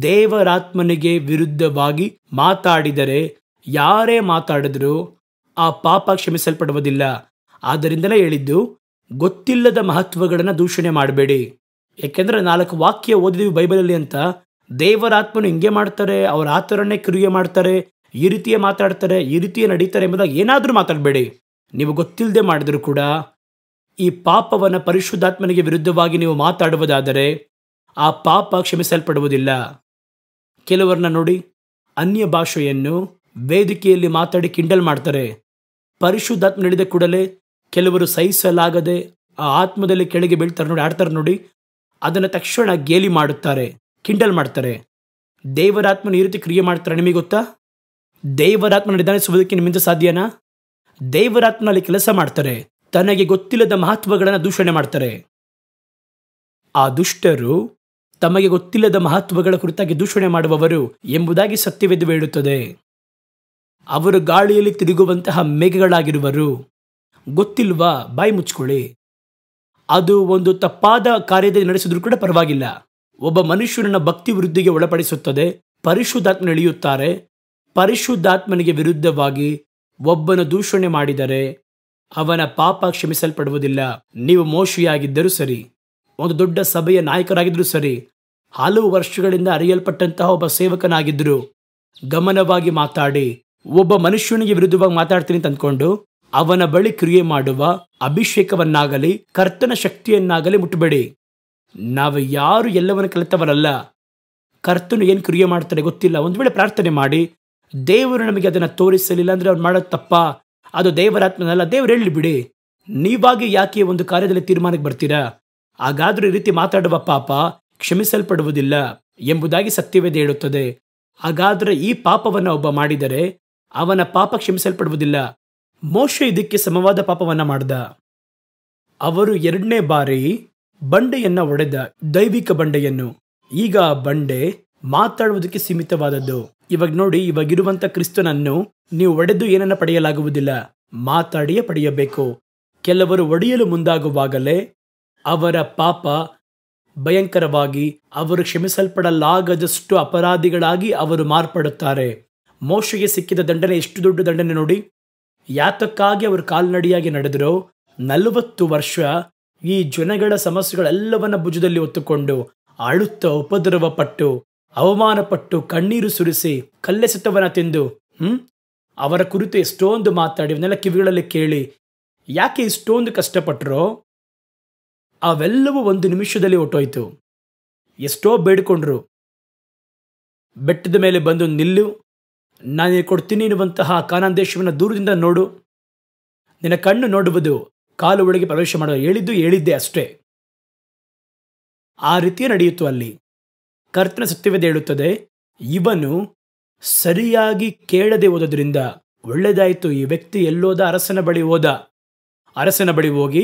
ದೇವರಾತ್ಮನಿಗೆ ವಿರುದ್ಧವಾಗಿ ಮಾತಾಡಿದರೆ ಯಾರೇ ಮಾತಾಡಿದ್ರೂ ಆ ಪಾಪ ಕ್ಷಮಿಸಲ್ಪಡುವುದಿಲ್ಲ. ಆದ್ದರಿಂದಲೇ ಹೇಳಿದ್ದು, ಗೊತ್ತಿಲ್ಲದ ಮಹತ್ವಗಳನ್ನು ದೂಷಣೆ ಮಾಡಬೇಡಿ. ಯಾಕೆಂದರೆ 4 ವಾಕ್ಯ ಓದಿದೀವಿ ಬೈಬಲಲ್ಲಿ ಅಂತ. ದೇವರಾತ್ಮನು ಹಿಂಗೆ ಮಾಡ್ತಾರೆ, ಅವ್ರ ಆ ಥರನೇ ಕ್ರಿಯೆ ಮಾಡ್ತಾರೆ, ಈ ರೀತಿಯೇ ಮಾತಾಡ್ತಾರೆ, ಈ ರೀತಿಯೇ ನಡೀತಾರೆ ಎಂಬುದಾಗಿ ಏನಾದರೂ ಮಾತಾಡಬೇಡಿ. ನೀವು ಗೊತ್ತಿಲ್ಲದೆ ಮಾಡಿದರೂ ಕೂಡ ಈ ಪಾಪವನ್ನು ಪರಿಶುದ್ಧಾತ್ಮನಿಗೆ ವಿರುದ್ಧವಾಗಿ ನೀವು ಮಾತಾಡುವುದಾದರೆ ಆ ಪಾಪ ಕ್ಷಮಿಸಲ್ಪಡುವುದಿಲ್ಲ. ಕೆಲವರನ್ನ ನೋಡಿ, ಅನ್ಯ ಭಾಷೆಯನ್ನು ವೇದಿಕೆಯಲ್ಲಿ ಮಾತಾಡಿ ಕಿಂಡಲ್ ಮಾಡ್ತಾರೆ. ಪರಿಶುದ್ಧಾತ್ಮ ನಡೆದ ಕೂಡಲೇ ಕೆಲವರು ಸಹಿಸಲಾಗದೆ ಆ ಆತ್ಮದಲ್ಲಿ ಕೆಳಗೆ ಬೀಳ್ತಾರೆ ನೋಡಿ, ಆಡ್ತಾರೆ ನೋಡಿ, ಅದನ್ನು ತಕ್ಷಣ ಗೇಲಿ ಮಾಡುತ್ತಾರೆ, ಕಿಂಡಲ್ ಮಾಡ್ತಾರೆ. ದೇವರಾತ್ಮನ ಈ ರೀತಿ ಕ್ರಿಯೆ ಮಾಡ್ತಾರೆ. ನಿಮಗೆ ಗೊತ್ತಾ? ದೇವರಾತ್ಮ ನಿಧಾನಿಸುವುದಕ್ಕೆ ನಿಮ್ಮಿಂದ ಸಾಧ್ಯನಾ? ದೇವರಾತ್ಮನಲ್ಲಿ ಕೆಲಸ ಮಾಡ್ತಾರೆ, ತನಗೆ ಗೊತ್ತಿಲ್ಲದ ಮಹತ್ವಗಳನ್ನು ದೂಷಣೆ ಮಾಡ್ತಾರೆ. ಆ ದುಷ್ಟರು ತಮಗೆ ಗೊತ್ತಿಲ್ಲದ ಮಹತ್ವಗಳ ಕುರಿತಾಗಿ ದೂಷಣೆ ಮಾಡುವವರು ಎಂಬುದಾಗಿ ಸತ್ಯವೇದ ಹೇಳುತ್ತದೆ. ಅವರು ಗಾಳಿಯಲ್ಲಿ ತಿರುಗುವಂತಹ ಮೇಘಗಳಾಗಿರುವರು. ಗೊತ್ತಿಲ್ವಾ? ಬಾಯಿ ಮುಚ್ಕೊಳ್ಳಿ. ಅದು ಒಂದು ತಪ್ಪಾದ ಕಾರ್ಯದಲ್ಲಿ ನಡೆಸಿದ್ರೂ ಕೂಡ ಪರವಾಗಿಲ್ಲ. ಒಬ್ಬ ಮನುಷ್ಯನನ್ನ ಭಕ್ತಿ ವೃದ್ಧಿಗೆ ಒಳಪಡಿಸುತ್ತದೆ. ಪರಿಶುದ್ಧಾತ್ಮ ಇಳಿಯುತ್ತಾರೆ. ಪರಿಶುದ್ಧಾತ್ಮನಿಗೆ ವಿರುದ್ಧವಾಗಿ ಒಬ್ಬನ ದೂಷಣೆ ಮಾಡಿದರೆ ಅವನ ಪಾಪ ಕ್ಷಮಿಸಲ್ಪಡುವುದಿಲ್ಲ. ನೀವು ಮೋಶೆಯಾಗಿದ್ದರೂ ಸರಿ, ಒಂದು ದೊಡ್ಡ ಸಭೆಯ ನಾಯಕರಾಗಿದ್ದರೂ ಸರಿ, ಹಲವು ವರ್ಷಗಳಿಂದ ಅರಿಯಲ್ಪಟ್ಟಂತಹ ಒಬ್ಬ ಸೇವಕನಾಗಿದ್ದರು, ಗಮನವಾಗಿ ಮಾತಾಡಿ ಒಬ್ಬ ಮನುಷ್ಯನಿಗೆ ವಿರುದ್ಧವಾಗಿ ಮಾತಾಡ್ತೀನಿ ಅಂತ ಅಂದ್ಕೊಂಡು ಅವನ ಬಳಿ ಕ್ರಿಯೆ ಮಾಡುವ ಅಭಿಷೇಕವನ್ನಾಗಲಿ ಕರ್ತನ ಶಕ್ತಿಯನ್ನಾಗಲಿ ಮುಟ್ಟಬೇಡಿ. ನಾವು ಯಾರು ಎಲ್ಲವನ್ನು ಕಲಿತವರಲ್ಲ. ಕರ್ತನು ಏನು ಕ್ರಿಯೆ ಮಾಡ್ತಾರೆ ಗೊತ್ತಿಲ್ಲ. ಒಂದು ವೇಳೆ ಪ್ರಾರ್ಥನೆ ಮಾಡಿ, ದೇವರು ನಮಗೆ ಅದನ್ನು ತೋರಿಸಲಿಲ್ಲ ಅಂದರೆ ಅವ್ರು ಮಾಡೋದು ತಪ್ಪ, ಅದು ದೇವರಾತ್ಮನಲ್ಲ, ದೇವರು ಹೇಳಿ ಬಿಡಿ. ನೀವಾಗಿ ಯಾಕೆ ಒಂದು ಕಾರ್ಯದಲ್ಲಿ ತೀರ್ಮಾನಕ್ಕೆ ಬರ್ತೀರಾ? ಹಾಗಾದ್ರೂ ಈ ರೀತಿ ಮಾತಾಡುವ ಪಾಪ ಕ್ಷಮಿಸಲ್ಪಡುವುದಿಲ್ಲ ಎಂಬುದಾಗಿ ಸತ್ಯವೇದ ಹೇಳುತ್ತದೆ. ಹಾಗಾದರೆ ಈ ಪಾಪವನ್ನು ಒಬ್ಬ ಮಾಡಿದರೆ ಅವನ ಪಾಪ ಕ್ಷಮಿಸಲ್ಪಡುವುದಿಲ್ಲ. ಮೋಶೆ ಇದಕ್ಕೆ ಸಮವಾದ ಪಾಪವನ್ನ ಮಾಡ್ದ. ಅವರು 2ನೇ ಬಾರಿ ಬಂಡೆಯನ್ನ ಒಡೆದ, ದೈವಿಕ ಬಂಡೆಯನ್ನು. ಈಗ ಆ ಬಂಡೆ ಮಾತಾಡುವುದಕ್ಕೆ ಸೀಮಿತವಾದದ್ದು. ಇವಾಗ ನೋಡಿ, ಇವಾಗಿರುವಂತ ಕ್ರಿಸ್ತನನ್ನು ನೀವು ಒಡೆದು ಏನನ್ನ ಪಡೆಯಲಾಗುವುದಿಲ್ಲ, ಮಾತಾಡಿಯೇ ಪಡೆಯಬೇಕು. ಕೆಲವರು ಒಡೆಯಲು ಮುಂದಾಗುವಾಗಲೇ ಅವರ ಪಾಪ ಭಯಂಕರವಾಗಿ, ಅವರು ಕ್ಷಮಿಸಲ್ಪಡಲಾಗದಷ್ಟು ಅಪರಾಧಿಗಳಾಗಿ ಅವರು ಮಾರ್ಪಡುತ್ತಾರೆ. ಮೋಶೆಗೆ ಸಿಕ್ಕಿದ ದಂಡನೆ ಎಷ್ಟು ದೊಡ್ಡ ದಂಡನೆ ನೋಡಿ. ಯಾತಕ್ಕಾಗಿ ಅವರು ಕಾಲ್ನಡಿಯಾಗಿ ನಡೆದರೋ 40 ವರ್ಷ ಈ ಜನಗಳ ಸಮಸ್ಯೆಗಳೆಲ್ಲವನ್ನ ಭುಜದಲ್ಲಿ ಹೊತ್ತುಕೊಂಡು ಅಳುತ್ತಾ ಉಪದ್ರವ ಪಟ್ಟು, ಅವಮಾನ ಪಟ್ಟು, ಕಣ್ಣೀರು ಸುರಿಸಿ, ಕಲ್ಲೆಸೆತವನ ತಿಂದು ಅವರ ಕುರಿತು ಎಷ್ಟೊಂದು ಮಾತಾಡಿ ಅವನ್ನೆಲ್ಲ ಕಿವಿಗಳಲ್ಲಿ ಕೇಳಿ ಯಾಕೆ ಇಷ್ಟೊಂದು ಕಷ್ಟಪಟ್ಟರೋ ಅವೆಲ್ಲವೂ 1 ನಿಮಿಷದಲ್ಲಿ ಹೊಟ್ಟೋಯ್ತು. ಎಷ್ಟೋ ಬೇಡಿಕೊಂಡ್ರು, ಬೆಟ್ಟದ ಮೇಲೆ ಬಂದು ನಿಲ್ಲು, ನಾನು ಕೊಡ್ತೀನಿ ಎನ್ನುವಂತಹ ಕಾನಾನ್ ದೇಶವನ್ನು ದೂರದಿಂದ ನೋಡು, ನಿನ್ನ ಕಣ್ಣು ನೋಡುವುದು, ಕಾಲು ಒಳಗೆ ಪ್ರವೇಶ ಮಾಡುವ. ಹೇಳಿದ್ದೆ ಅಷ್ಟೇ. ಆ ರೀತಿಯೇ ನಡೆಯಿತು ಅಲ್ಲಿ. ಕರ್ತನ ಸತ್ಯವೇದ ಹೇಳುತ್ತದೆ, ಇವನು ಸರಿಯಾಗಿ ಕೇಳದೆ ಹೋದದ್ರಿಂದ ಒಳ್ಳೆದಾಯಿತು. ಈ ವ್ಯಕ್ತಿ ಎಲ್ಲೋದ? ಅರಸನ ಬಳಿ ಹೋದ. ಅರಸನ ಬಳಿ ಹೋಗಿ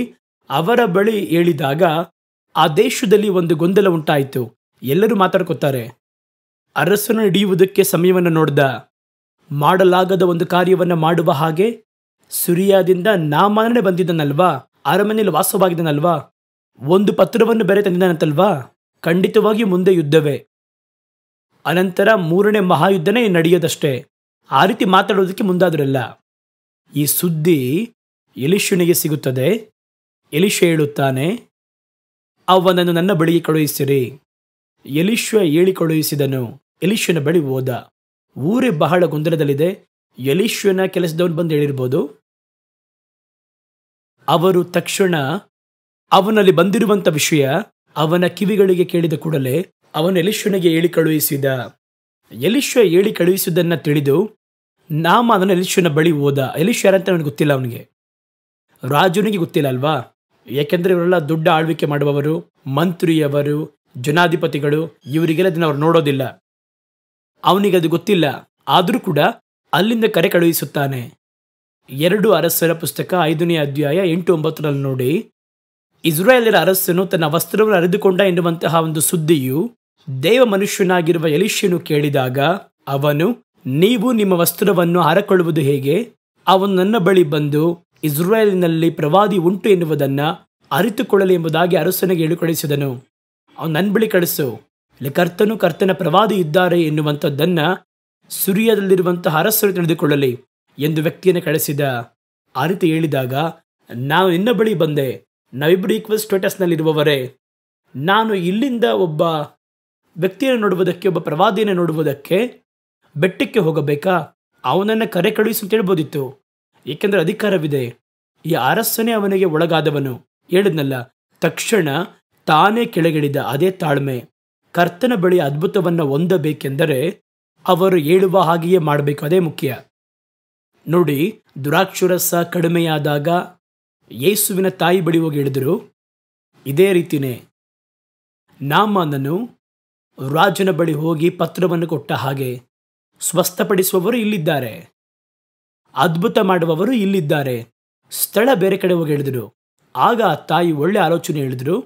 ಅವರ ಬಳಿ ಹೇಳಿದಾಗ ಆ ದೇಶದಲ್ಲಿ ಒಂದು ಗೊಂದಲ ಉಂಟಾಯಿತು. ಎಲ್ಲರೂ ಮಾತಾಡ್ಕೊತಾರೆ. ಅರಸನು ಹಿಡಿಯುವುದಕ್ಕೆ ಸಮಯವನ್ನು ನೋಡ್ದ. ಮಾಡಲಾಗದ ಒಂದು ಕಾರ್ಯವನ್ನು ಮಾಡುವ ಹಾಗೆ ಸಿರಿಯಾದಿಂದ ನಾಮಾನನೇ ಬಂದಿದ್ದನಲ್ವಾ, ಅರಮನೆಯಲ್ಲಿ ವಾಸವಾಗಿದ್ದನಲ್ವಾ, ಒಂದು ಪತ್ರವನ್ನು ಬೇರೆ ತಂದಿದ್ದಾನಂತಲ್ವಾ, ಖಂಡಿತವಾಗಿ ಮುಂದೆ ಯುದ್ಧವೇ, ಅನಂತರ 3ನೇ ಮಹಾಯುದ್ಧನೇ ನಡೆಯೋದಷ್ಟೇ. ಆ ರೀತಿ ಮಾತಾಡೋದಕ್ಕೆ ಮುಂದಾದ್ರಲ್ಲ. ಈ ಸುದ್ದಿ ಎಲೀಷನಿಗೆ ಸಿಗುತ್ತದೆ. ಎಲೀಷ ಹೇಳುತ್ತಾನೆ, ಅವನನ್ನು ನನ್ನ ಬಳಿಗೆ ಕಳುಹಿಸಿರಿ. ಎಲೀಷ ಹೇಳಿ ಕಳುಹಿಸಿದನು. ಎಲೀಷನ ಬಳಿ ಹೋದ. ಊರೇ ಬಹಳ ಗೊಂದಲದಲ್ಲಿದೆ. ಎಲೀಷನ ಕೆಲಸದವನು ಬಂದು ಹೇಳಿರ್ಬೋದು. ಅವರು ತಕ್ಷಣ ಅವನಲ್ಲಿ ಬಂದಿರುವಂಥ ವಿಷಯ ಅವನ ಕಿವಿಗಳಿಗೆ ಕೇಳಿದ ಕೂಡಲೇ ಅವನು ಎಲೀಷನಿಗೆ ಹೇಳಿ ಕಳುಹಿಸಿದ. ಎಲೀಷ ಹೇಳಿ ಕಳುಹಿಸಿದ್ದನ್ನು ತಿಳಿದು ನಾಮಾನನು ಎಲೀಷನ ಬಳಿ ಹೋದ. ಎಲೀಷ ಯಾರಂತ ಅವನಿಗೆ ಗೊತ್ತಿಲ್ಲ. ಅವನಿಗೆ ರಾಜನಿಗೆ ಗೊತ್ತಿಲ್ಲ ಅಲ್ವಾ? ಯಾಕೆಂದರೆ ಇವರೆಲ್ಲ ದೊಡ್ಡ ಆಳ್ವಿಕೆ ಮಾಡುವವರು, ಮಂತ್ರಿಯವರು, ಜನಾಧಿಪತಿಗಳು. ಇವರಿಗೆಲ್ಲ ಅದನ್ನು ಅವ್ರು ನೋಡೋದಿಲ್ಲ. ಅವನಿಗೆ ಅದು ಗೊತ್ತಿಲ್ಲ. ಆದರೂ ಕೂಡ ಅಲ್ಲಿಂದ ಕರೆ ಕಳುಹಿಸುತ್ತಾನೆ. 2 ಅರಸರ ಪುಸ್ತಕ 5ನೇ ಅಧ್ಯಾಯ 8-9 ನೋಡಿ, ಇಸ್ರಾಯೇಲರ ಅರಸನು ತನ್ನ ವಸ್ತ್ರವನ್ನು ಹರಿದುಕೊಂಡ ಎನ್ನುವಂತಹ ಒಂದು ಸುದ್ದಿಯು ದೇವ ಮನುಷ್ಯನಾಗಿರುವ ಎಲೀಷನು ಕೇಳಿದಾಗ ಅವನು, ನೀವು ನಿಮ್ಮ ವಸ್ತ್ರವನ್ನು ಹರಕೊಳ್ಳುವುದು ಹೇಗೆ? ಅವನು ನನ್ನ ಬಳಿ ಬಂದು ಇಸ್ರಾಯೇಲಿನಲ್ಲಿ ಪ್ರವಾದಿ ಉಂಟು ಎನ್ನುವುದನ್ನು ಅರಿತುಕೊಳ್ಳಲಿ ಎಂಬುದಾಗಿ ಅರಸನಿಗೆ ಹೇಳಿಕಳಿಸಿದನು. ಅವನು ನನ್ನ ಬಳಿ ಕಳಿಸು, ಇಲ್ಲಿ ಕರ್ತನ ಪ್ರವಾದಿ ಇದ್ದಾರೆ ಎನ್ನುವಂಥದ್ದನ್ನು ಸುರಿಯದಲ್ಲಿರುವಂತಹ ಅರಸರು ತಿಳಿದುಕೊಳ್ಳಲಿ ಎಂದು ವ್ಯಕ್ತಿಯನ್ನು ಕಳಿಸಿದ. ಆ ರೀತಿ ಹೇಳಿದಾಗ, ನಾನು ನಿನ್ನ ಬಳಿ ಬಂದೆ, ನಾವಿಬ್ಬರು ಈಕ್ವಲ್ ಸ್ಟೇಟಸ್ನಲ್ಲಿರುವವರೇ. ನಾನು ಇಲ್ಲಿಂದ ಒಬ್ಬ ವ್ಯಕ್ತಿಯನ್ನು ನೋಡುವುದಕ್ಕೆ, ಒಬ್ಬ ಪ್ರವಾದಿಯನ್ನು ನೋಡುವುದಕ್ಕೆ ಬೆಟ್ಟಕ್ಕೆ ಹೋಗಬೇಕಾ? ಅವನನ್ನು ಕರೆ ಕಳುಹಿಸಿ ಅಂತ ಹೇಳ್ಬೋದಿತ್ತು. ಏಕೆಂದರೆ ಅಧಿಕಾರವಿದೆ. ಈ ಅರಸನೇ ಅವನಿಗೆ ಒಳಗಾದವನು. ಹೇಳಿದ್ನಲ್ಲ, ತಕ್ಷಣ ತಾನೇ ಕೆಳಗಿಳಿದ. ಅದೇ ತಾಳ್ಮೆ. ಕರ್ತನ ಬಳಿ ಅದ್ಭುತವನ್ನು ಹೊಂದಬೇಕೆಂದರೆ ಅವರು ಹೇಳುವ ಹಾಗೆಯೇ ಮಾಡಬೇಕು. ಅದೇ ಮುಖ್ಯ. ನೋಡಿ, ದ್ರಾಕ್ಷರಸ ಕಡಿಮೆಯಾದಾಗ ಯೇಸುವಿನ ತಾಯಿ ಬಳಿ ಹೋಗಿ ಹೇಳಿದರು. ಇದೇ ರೀತಿಯೇ ನಾಮಾನನು ರಾಜನ ಬಳಿ ಹೋಗಿ ಪತ್ರವನ್ನು ಕೊಟ್ಟ ಹಾಗೆ ಸ್ವಸ್ಥಪಡಿಸುವವರು ಇಲ್ಲಿದ್ದಾರೆ, ಅದ್ಭುತ ಮಾಡುವವರು ಇಲ್ಲಿದ್ದಾರೆ. ಸ್ಥಳ ಬೇರೆ ಕಡೆ ಹೋಗಿ ಹೇಳಿದರು. ಆಗ ಆ ತಾಯಿ ಒಳ್ಳೆ ಆಲೋಚನೆ ಹೇಳಿದರು.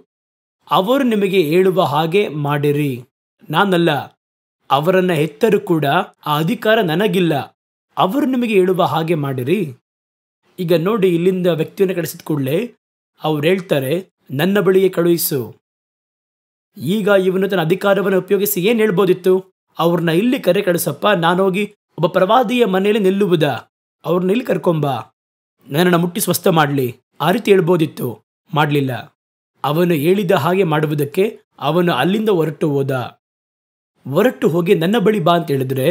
ಅವರು ನಿಮಗೆ ಹೇಳುವ ಹಾಗೆ ಮಾಡಿರಿ. ನಾನಲ್ಲ, ಅವರನ್ನು ಹೆತ್ತರೂ ಕೂಡ ಆ ಅಧಿಕಾರ ನನಗಿಲ್ಲ. ಅವರು ನಿಮಗೆ ಹೇಳುವ ಹಾಗೆ ಮಾಡಿರಿ. ಈಗ ನೋಡಿ, ಇಲ್ಲಿಂದ ವ್ಯಕ್ತಿಯನ್ನು ಕಳಿಸಿದ ಕೂಡಲೇ ಅವ್ರು ಹೇಳ್ತಾರೆ, ನನ್ನ ಬಳಿಗೆ ಕಳುಹಿಸು. ಈಗ ಇವನು ತನ್ನ ಅಧಿಕಾರವನ್ನು ಉಪಯೋಗಿಸಿ ಏನು ಹೇಳ್ಬೋದಿತ್ತು? ಅವ್ರನ್ನ ಇಲ್ಲಿ ಕರೆ ಕಳಿಸಪ್ಪ, ನಾನೋಗಿ ಒಬ್ಬ ಪ್ರವಾದಿಯ ಮನೆಯಲ್ಲಿ ನಿಲ್ಲುವುದಾ? ಅವ್ರನ್ನ ಇಲ್ಲಿ ಕರ್ಕೊಂಬ, ನನ್ನನ್ನು ಮುಟ್ಟಿ ಸ್ವಸ್ಥ ಮಾಡಲಿ, ಆ ರೀತಿ ಹೇಳ್ಬೋದಿತ್ತು. ಮಾಡಲಿಲ್ಲ. ಅವನು ಹೇಳಿದ ಹಾಗೆ ಮಾಡುವುದಕ್ಕೆ ಅವನು ಅಲ್ಲಿಂದ ಹೊರಟು ಹೋದ. ಹೊರಟು ಹೋಗಿ ನನ್ನ ಬಳಿ ಬಾ ಅಂತ ಹೇಳಿದ್ರೆ,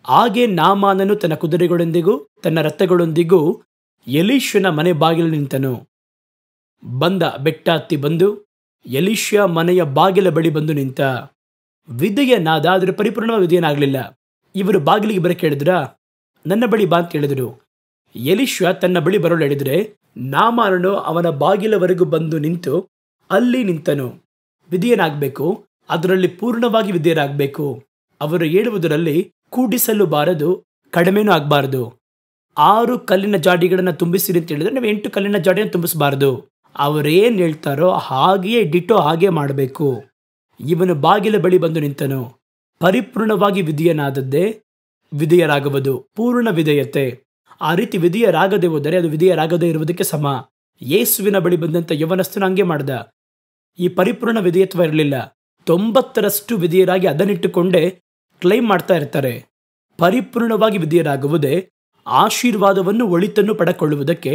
ಹಾಗೆ ನಾಮಾನನು ತನ್ನ ಕುದುರೆಗಳೊಂದಿಗೂ ತನ್ನ ರಥಗಳೊಂದಿಗೂ ಎಲೀಷನ ಮನೆ ಬಾಗಿಲು ನಿಂತನು. ಬಂದ, ಬೆಟ್ಟ ಹತ್ತಿ ಬಂದು ಎಲೀಷ ಮನೆಯ ಬಾಗಿಲ ಬಳಿ ಬಂದು ನಿಂತ. ವಿಧೇಯನಾದ, ಆದರೆ ಪರಿಪೂರ್ಣವಾಗಿ ವಿಧೇಯನಾಗಲಿಲ್ಲ. ಇವರು ಬಾಗಿಲಿಗೆ ಬರ ಕೇಳಿದ್ರ, ನನ್ನ ಬಳಿ ಬಾ ಅಂತ ಹೇಳಿದರು. ಎಲೀಷ ತನ್ನ ಬಳಿ ಬರಲು ಹೇಳಿದರೆ ನಾಮಾನನು ಅವನ ಬಾಗಿಲವರೆಗೂ ಬಂದು ನಿಂತು ಅಲ್ಲಿ ನಿಂತನು. ವಿಧೇಯನಾಗಬೇಕು, ಅದರಲ್ಲಿ ಪೂರ್ಣವಾಗಿ ವಿಧೇಯರಾಗಬೇಕು. ಅವರು ಹೇಳುವುದರಲ್ಲಿ ಕೂಡಿಸಲು ಬಾರದು, ಕಡಿಮೆನೂ ಆಗಬಾರದು. 6 ಕಲ್ಲಿನ ಜಾಡಿಗಳನ್ನು ತುಂಬಿಸಿರಿ ಅಂತ ಹೇಳಿದ್ರೆ ನಾವು 8 ಕಲ್ಲಿನ ಜಾಡಿಯನ್ನು ತುಂಬಿಸಬಾರದು. ಅವರೇನು ಹೇಳ್ತಾರೋ ಹಾಗೆಯೇ ಡಿಟೋ ಹಾಗೆ ಮಾಡಬೇಕು. ಇವನು ಬಾಗಿಲ ಬಳಿ ಬಂದು ನಿಂತನು. ಪರಿಪೂರ್ಣವಾಗಿ ವಿಧೇಯನಾದದ್ದೇ ವಿಧೇಯರಾಗುವುದು, ಪೂರ್ಣ ವಿಧೇಯತೆ. ಆ ರೀತಿ ವಿಧೇಯರಾಗದೆ ಹೋದರೆ ಅದು ವಿಧೇಯರಾಗದೇ ಇರುವುದಕ್ಕೆ ಸಮ. ಯೇಸುವಿನ ಬಳಿ ಬಂದಂಥ ಯವನಸ್ಥನು ಹಂಗೆ ಮಾಡ್ದ. ಈ ಪರಿಪೂರ್ಣ ವಿಧೇಯತ್ವ ಇರಲಿಲ್ಲ. 90% ವಿಧೇಯರಾಗಿ ಅದನ್ನಿಟ್ಟುಕೊಂಡೇ ಕ್ಲೈಮ್ ಮಾಡ್ತಾ ಇರ್ತಾರೆ. ಪರಿಪೂರ್ಣವಾಗಿ ವಿಧೇಯರಾಗುವುದೇ ಆಶೀರ್ವಾದವನ್ನು ಒಳಿತನ್ನು ಪಡೆಕೊಳ್ಳುವುದಕ್ಕೆ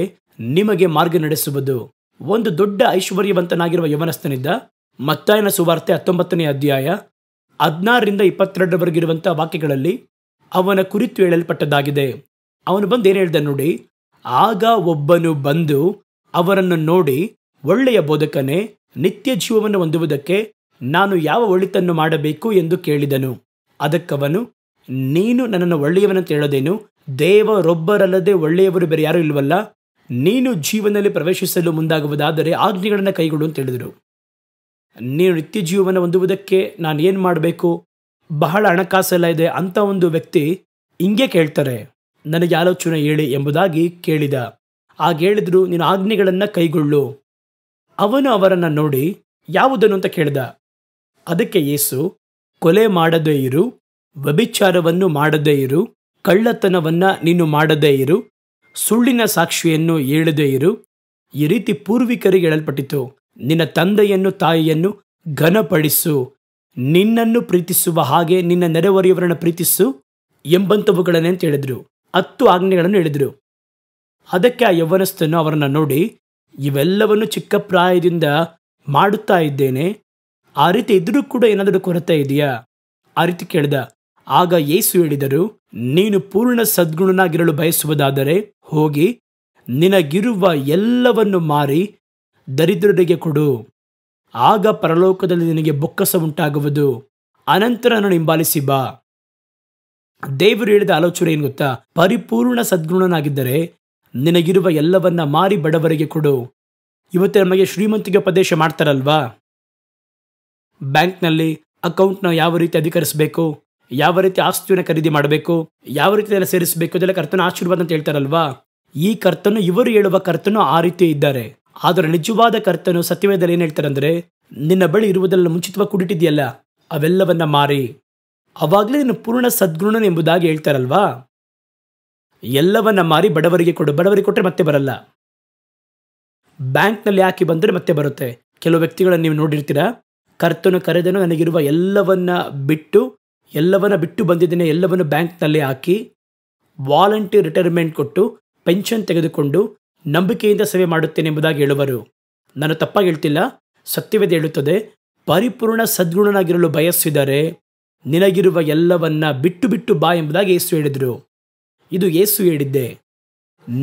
ನಿಮಗೆ ಮಾರ್ಗ ನಡೆಸುವುದು. ಒಂದು ದೊಡ್ಡ ಐಶ್ವರ್ಯವಂತನಾಗಿರುವ ಯವನಸ್ಥನಿದ್ದ. ಮತ್ತಾಯನ ಸುವಾರ್ತೆ 19ನೇ ಅಧ್ಯಾಯ 16-22 ವಾಕ್ಯಗಳಲ್ಲಿ ಅವನ ಕುರಿತು ಹೇಳಲ್ಪಟ್ಟದ್ದಾಗಿದೆ. ಅವನು ಬಂದು ಏನು ಹೇಳ್ದ ನೋಡಿ, ಆಗ ಒಬ್ಬನು ಬಂದು ಅವರನ್ನು ನೋಡಿ, ಒಳ್ಳೆಯ ಬೋಧಕನೇ, ನಿತ್ಯ ಜೀವವನ್ನು ಹೊಂದುವುದಕ್ಕೆ ನಾನು ಯಾವ ಒಳಿತನ್ನು ಮಾಡಬೇಕು ಎಂದು ಕೇಳಿದನು. ಅದಕ್ಕವನು, ನೀನು ನನ್ನನ್ನು ಒಳ್ಳೆಯವನಂತ ಹೇಳೋದೇನು? ದೇವರೊಬ್ಬರಲ್ಲದೆ ಒಳ್ಳೆಯವರು ಬೇರೆ ಯಾರೂ ಇಲ್ವಲ್ಲ. ನೀನು ಜೀವನದಲ್ಲಿ ಪ್ರವೇಶಿಸಲು ಮುಂದಾಗುವುದಾದರೆ ಆಜ್ಞೆಗಳನ್ನು ಕೈಗೊಳ್ಳು ಅಂತ ಹೇಳಿದರು. ನೀನು ನಿತ್ಯ ಜೀವನ ಹೊಂದುವುದಕ್ಕೆ ನಾನು ಏನು ಮಾಡಬೇಕು? ಬಹಳ ಹಣಕಾಸೆಲ್ಲ ಇದೆ ಅಂತ ಒಂದು ವ್ಯಕ್ತಿ ಹಿಂಗೆ ಕೇಳ್ತಾರೆ, ನನಗೆ ಆಲೋಚನೆ ಹೇಳಿ ಎಂಬುದಾಗಿ ಕೇಳಿದ. ಆಗ ಹೇಳಿದ್ರು, ನೀನು ಆಜ್ಞೆಗಳನ್ನು ಕೈಗೊಳ್ಳು. ಅವನು ಅವರನ್ನು ನೋಡಿ ಯಾವುದನ್ನು ಅಂತ ಕೇಳಿದ. ಅದಕ್ಕೆ ಯೇಸು, ಕೊಲೆ ಮಾಡದೇ ಇರು, ವ್ಯಭಿಚಾರವನ್ನು ಮಾಡದೇ ಇರು, ಕಳ್ಳತನವನ್ನು ನೀನು ಮಾಡದೇ ಇರು, ಸುಳ್ಳಿನ ಸಾಕ್ಷಿಯನ್ನು ಹೇಳದೇ ಇರು. ಈ ರೀತಿ ಪೂರ್ವಿಕರಿಗೆ ಹೇಳಲ್ಪಟ್ಟಿತು, ನಿನ್ನ ತಂದೆಯನ್ನು ತಾಯಿಯನ್ನು ಘನಪಡಿಸು, ನಿನ್ನನ್ನು ಪ್ರೀತಿಸುವ ಹಾಗೆ ನಿನ್ನ ನೆರೆಹೊರೆಯವರನ್ನು ಪ್ರೀತಿಸು ಎಂಬಂಥವುಗಳನ್ನೇ ಅಂತ ಹೇಳಿದ್ರು. 10 ಆಜ್ಞೆಗಳನ್ನು ಹೇಳಿದ್ರು. ಅದಕ್ಕೆ ಆ ಯೌವನಸ್ಥನು ಅವರನ್ನು ನೋಡಿ, ಇವೆಲ್ಲವನ್ನು ಚಿಕ್ಕ ಪ್ರಾಯದಿಂದ ಮಾಡುತ್ತಾ ಇದ್ದೇನೆ, ಆ ರೀತಿ ಇದ್ರೂ ಕೂಡ ಏನಾದರೂ ಕೊರತೆ ಇದೆಯಾ? ಆ ರೀತಿ ಕೇಳಿದ. ಆಗ ಯೇಸು ಹೇಳಿದರು, ನೀನು ಪೂರ್ಣ ಸದ್ಗುಣನಾಗಿರಲು ಬಯಸುವುದಾದರೆ ಹೋಗಿ ನಿನಗಿರುವ ಎಲ್ಲವನ್ನು ಮಾರಿ ದರಿದ್ರರಿಗೆ ಕೊಡು, ಆಗ ಪರಲೋಕದಲ್ಲಿ ನಿನಗೆ ಬೊಕ್ಕಸ ಉಂಟಾಗುವುದು, ಅನಂತರ ನಾನು ಹಿಂಬಾಲಿಸಿ ಬಾ. ದೇವರು ಹೇಳಿದ ಆಲೋಚನೆ ಏನು ಗೊತ್ತಾ? ಪರಿಪೂರ್ಣ ಸದ್ಗುಣನಾಗಿದ್ದರೆ ನಿನಗಿರುವ ಎಲ್ಲವನ್ನ ಮಾರಿ ಬಡವರಿಗೆ ಕೊಡು. ಇವತ್ತು ನಮಗೆ ಶ್ರೀಮಂತಿಗೆ ಉಪದೇಶ ಮಾಡ್ತಾರಲ್ವಾ? ಬ್ಯಾಂಕ್ನಲ್ಲಿ ಅಕೌಂಟ್ನ ಯಾವ ರೀತಿ ಅಧಿಕರಿಸಬೇಕು, ಯಾವ ರೀತಿ ಆಸ್ತಿಯನ್ನು ಖರೀದಿ ಮಾಡಬೇಕು, ಯಾವ ರೀತಿ ಎಲ್ಲ ಸೇರಿಸಬೇಕು, ಇದೆಲ್ಲ ಕರ್ತನ ಆಶೀರ್ವಾದ ಅಂತ ಹೇಳ್ತಾರಲ್ವಾ? ಈ ಕರ್ತನು, ಇವರು ಹೇಳುವ ಕರ್ತನು ಆ ರೀತಿ ಇದ್ದಾರೆ. ಆದರೆ ನಿಜವಾದ ಕರ್ತನು ಸತ್ಯವೇದದಲ್ಲಿ ಏನು ಹೇಳ್ತಾರೆ ಅಂದರೆ, ನಿನ್ನ ಬಳಿ ಇರುವುದೆಲ್ಲ ಮುಂಚಿತವಾಗಿ ಕೂಡಿಟ್ಟಿದೆಯಲ್ಲ, ಅವೆಲ್ಲವನ್ನ ಮಾರಿ, ಅವಾಗಲೇ ನೀನು ಪೂರ್ಣ ಸದ್ಗುಣ ಎಂಬುದಾಗಿ ಹೇಳ್ತಾರಲ್ವಾ? ಎಲ್ಲವನ್ನ ಮಾರಿ ಬಡವರಿಗೆ ಕೊಡು. ಬಡವರಿಗೆ ಕೊಟ್ಟರೆ ಮತ್ತೆ ಬರಲ್ಲ. ಬ್ಯಾಂಕ್ನಲ್ಲಿ ಹಾಕಿ ಬಂದರೆ ಮತ್ತೆ ಬರುತ್ತೆ. ಕೆಲವು ವ್ಯಕ್ತಿಗಳನ್ನು ನೀವು ನೋಡಿರ್ತೀರಾ, ಕರ್ತನು ಕರೆದನು, ನನಗಿರುವ ಎಲ್ಲವನ್ನ ಬಿಟ್ಟು ಬಂದಿದ್ದೇನೆ, ಎಲ್ಲವನ್ನು ಬ್ಯಾಂಕ್ನಲ್ಲಿ ಹಾಕಿ ವಾಲಂಟಿಯರ್ ರಿಟೈರ್ಮೆಂಟ್ ಕೊಟ್ಟು ಪೆನ್ಷನ್ ತೆಗೆದುಕೊಂಡು ನಂಬಿಕೆಯಿಂದ ಸೇವೆ ಮಾಡುತ್ತೇನೆ ಎಂಬುದಾಗಿ ಹೇಳುವರು. ನಾನು ತಪ್ಪಾಗಿ ಹೇಳ್ತಿಲ್ಲ, ಸತ್ಯವೇದ ಹೇಳುತ್ತದೆ, ಪರಿಪೂರ್ಣ ಸದ್ಗುಣನಾಗಿರಲು ಬಯಸಿದರೆ ನಿನಗಿರುವ ಎಲ್ಲವನ್ನ ಬಿಟ್ಟು ಬಾ ಎಂಬುದಾಗಿ ಯೇಸು ಹೇಳಿದರು. ಇದು ಯೇಸು ಹೇಳಿದ್ದೆ.